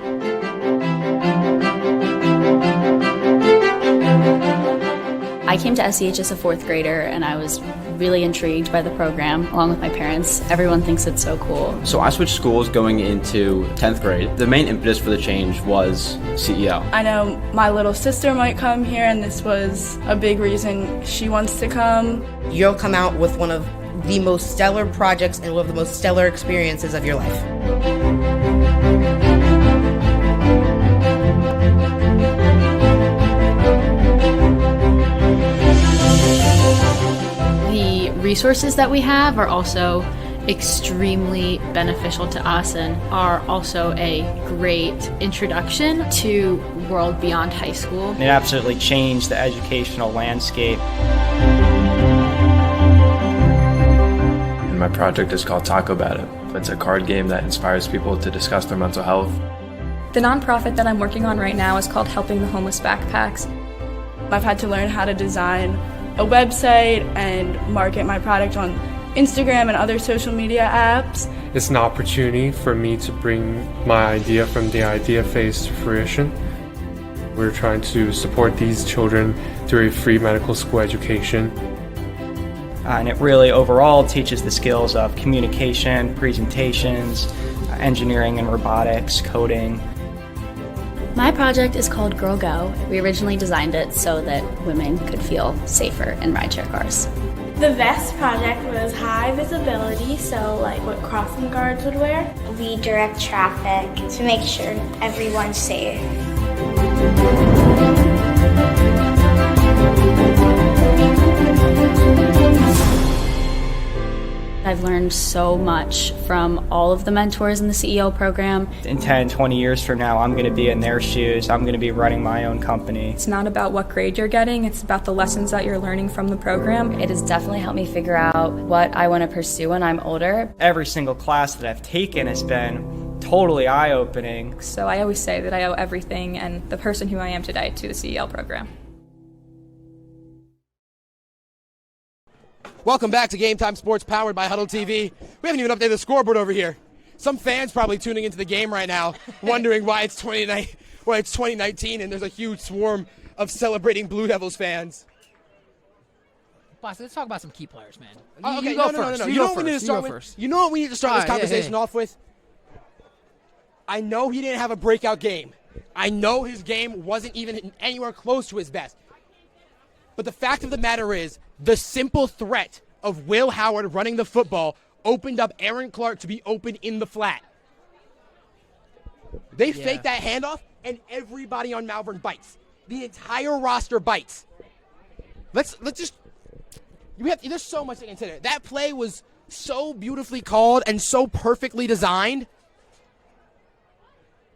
I came to SCH as a 4th grader, and I was really intrigued by the program, along with my parents. Everyone thinks it's so cool. So I switched schools going into 10th grade. The main impetus for the change was CEL. I know my little sister might come here, and this was a big reason she wants to come. You'll come out with one of the most stellar projects and one of the most stellar experiences of your life. The resources that we have are also extremely beneficial to us and are also a great introduction to world beyond high school. It absolutely changed the educational landscape. And my project is called Talk About It. It's a card game that inspires people to discuss their mental health. The nonprofit that I'm working on right now is called Helping the Homeless Backpacks. I've had to learn how to design a website and market my product on Instagram and other social media apps. It's an opportunity for me to bring my idea from the idea phase to fruition. We're trying to support these children through a free medical school education. and it really overall teaches the skills of communication, presentations, engineering and robotics, coding. My project is called Girl Go. We originally designed it so that women could feel safer in rideshare cars. The best project was high visibility, so like what crossing guards would wear. We direct traffic to make sure everyone's safe. I've learned so much from all of the mentors in the CEO program. In 10, 20 years from now, I'm going to be in their shoes. I'm going to be running my own company. It's not about what grade you're getting, it's about the lessons that you're learning from the program. It has definitely helped me figure out what I want to pursue when I'm older. Every single class that I've taken has been totally eye-opening. So I always say that I owe everything and the person who I am today to the CEL program. Welcome back to Game Time Sports, powered by Huddle TV. We haven't even updated the scoreboard over here. Some fans probably tuning into the game right now, wondering why it's 2019 and there's a huge swarm of celebrating Blue Devils fans. Boss, let's talk about some key players, man. Okay, You go no. first. You know what we need to start with? You know what we need to start this conversation off with? I know he didn't have a breakout game. I know his game wasn't even anywhere close to his best. But the fact of the matter is, the simple threat of Will Howard running the football opened up Aaron Clark to be open in the flat. They fake that handoff, and everybody on Malvern bites. The entire roster bites. Let's just. There's so much to consider. That play was so beautifully called and so perfectly designed.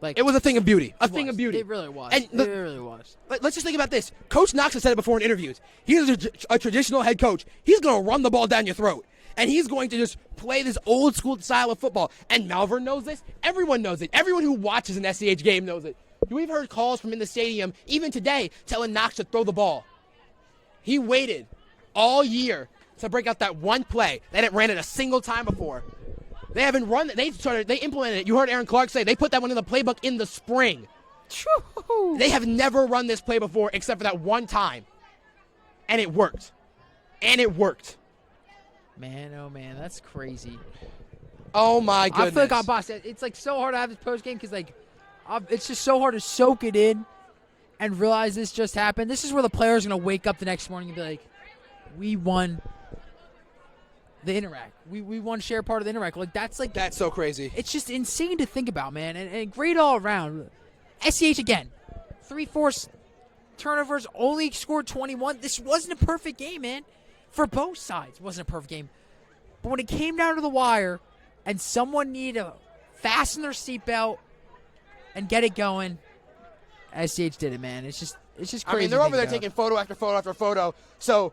Like, it was a thing of beauty. A thing of beauty. It really was. And It really was. Let's just think about this. Coach Knox has said it before in interviews. He's a traditional head coach. He's going to run the ball down your throat. And he's going to just play this old school style of football. And Malvern knows this. Everyone knows it. Everyone who watches an SCH game knows it. We've heard calls from in the stadium, even today, telling Knox to throw the ball. He waited all year to break out that one play. They hadn't ran it a single time before. They haven't run it. They implemented it. You heard Aaron Clark say they put that one in the playbook in the spring. True. They have never run this play before except for that one time. And it worked. Man, oh man, that's crazy. Oh my goodness. I feel like, boss, it's like so hard to have this post game because it's just so hard to soak it in and realize this just happened. This is where the players are going to wake up the next morning and be like, we won the Interact. We won share part of the Interact. That's so crazy. It's just insane to think about, man. And great all around. SCH again. 3 forced turnovers, only scored 21. This wasn't a perfect game, man. For both sides, it wasn't a perfect game. But when it came down to the wire and someone needed to fasten their seatbelt and get it going, SCH did it, man. It's just crazy. I mean, they're over there taking photo after photo after photo. So,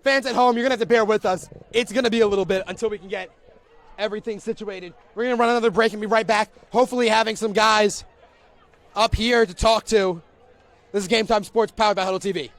fans at home, you're going to have to bear with us. It's going to be a little bit until we can get everything situated. We're going to run another break and be right back, hopefully having some guys up here to talk to. This is Game Time Sports, powered by Huddle TV.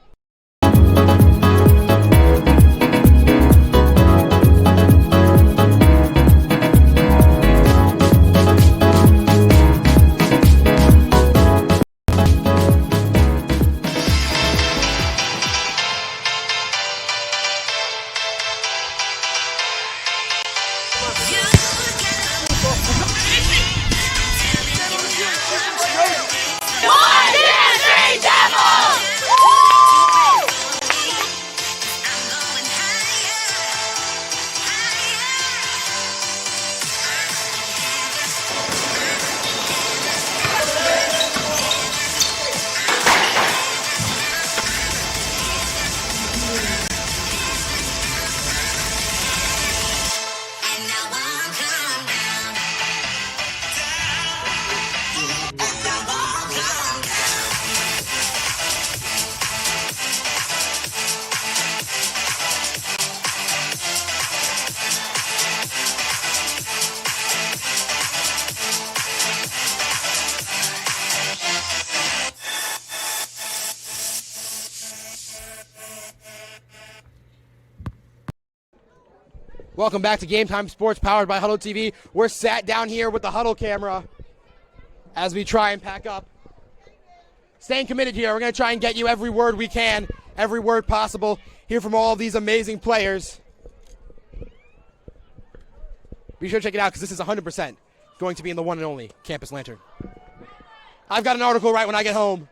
Welcome back to Game Time Sports, powered by Huddle TV. We're sat down here with the Huddle camera as we try and pack up. Staying committed here. We're going to try and get you every word we can, every word possible. Hear from all of these amazing players. Be sure to check it out because this is 100% going to be in the one and only Campus Lantern. I've got an article right when I get home.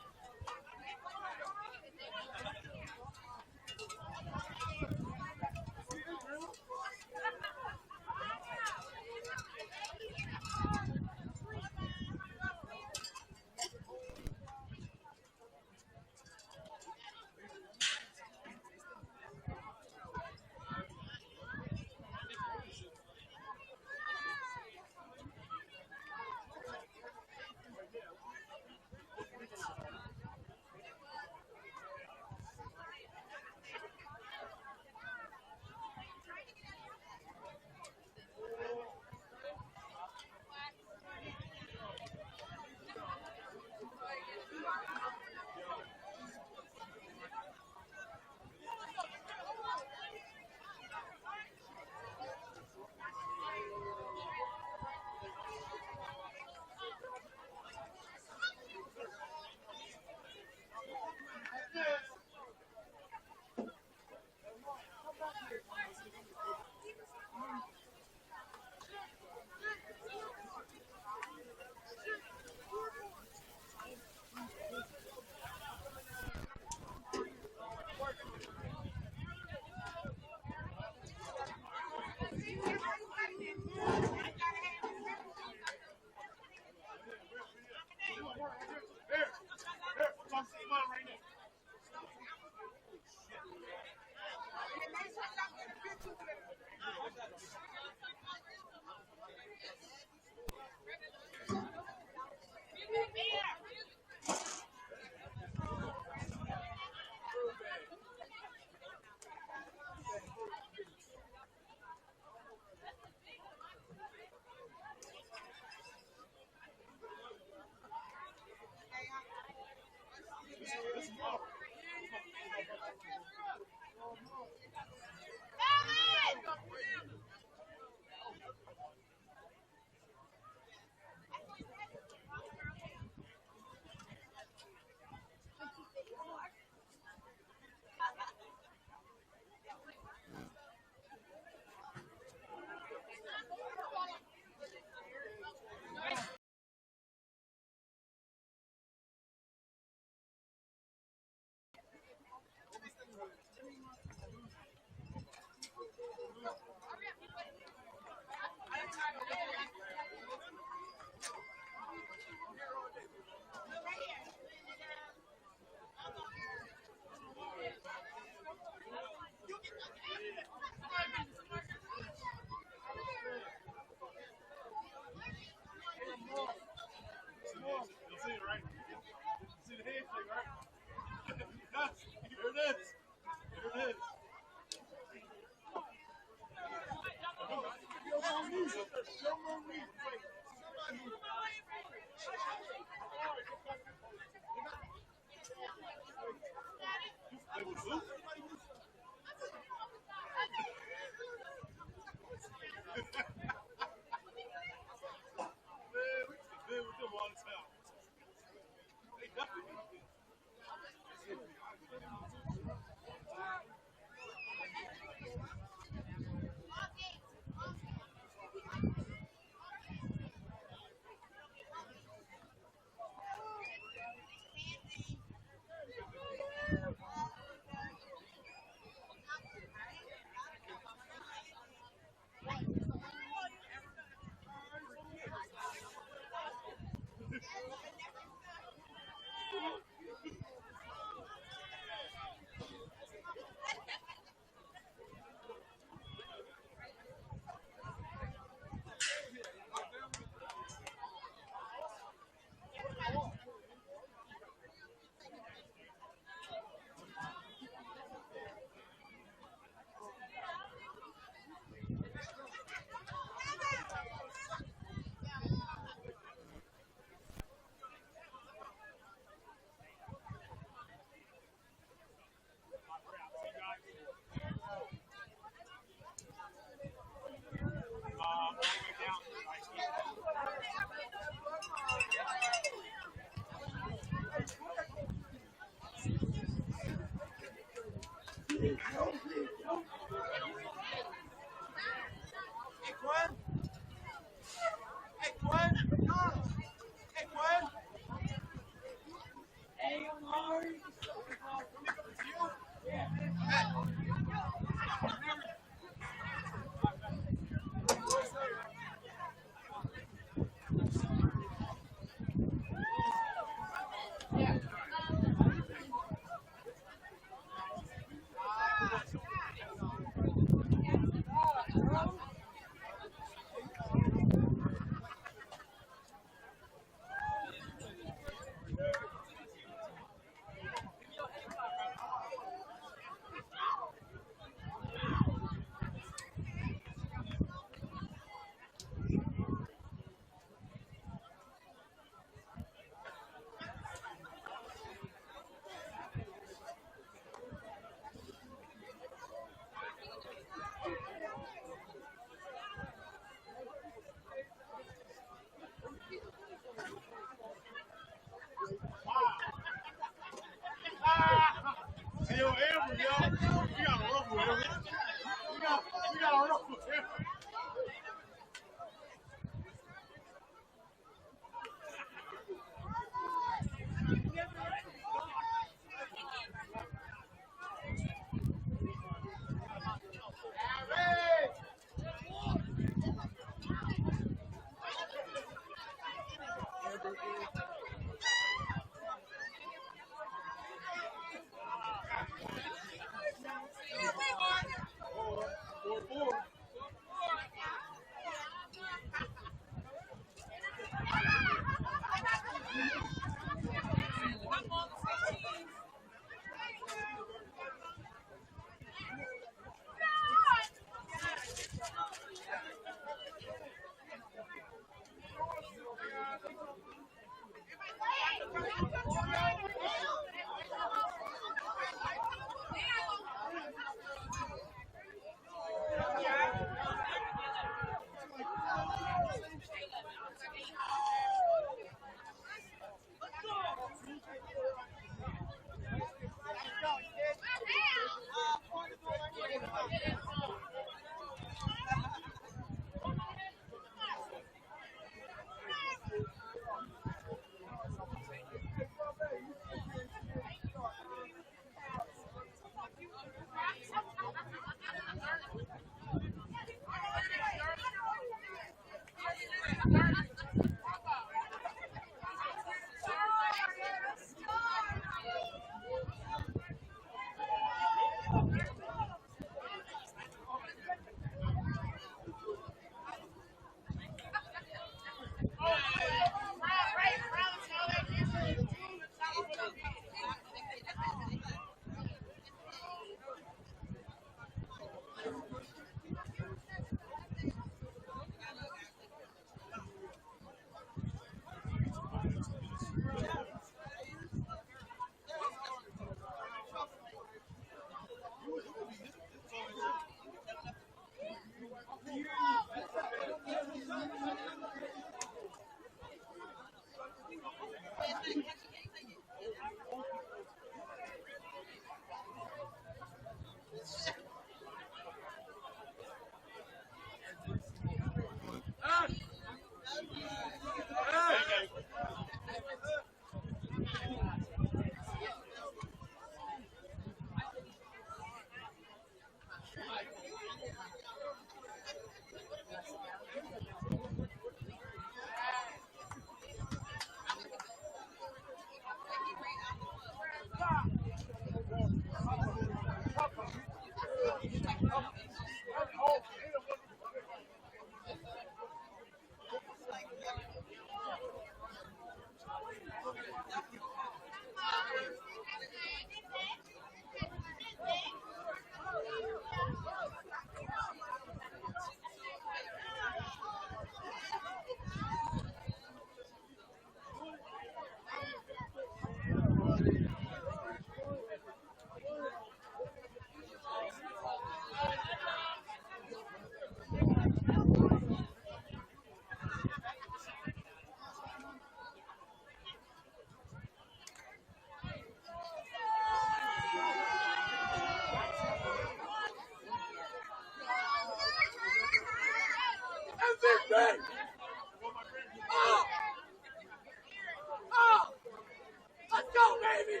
Let's go, baby!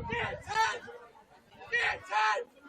Get 10! Get 10!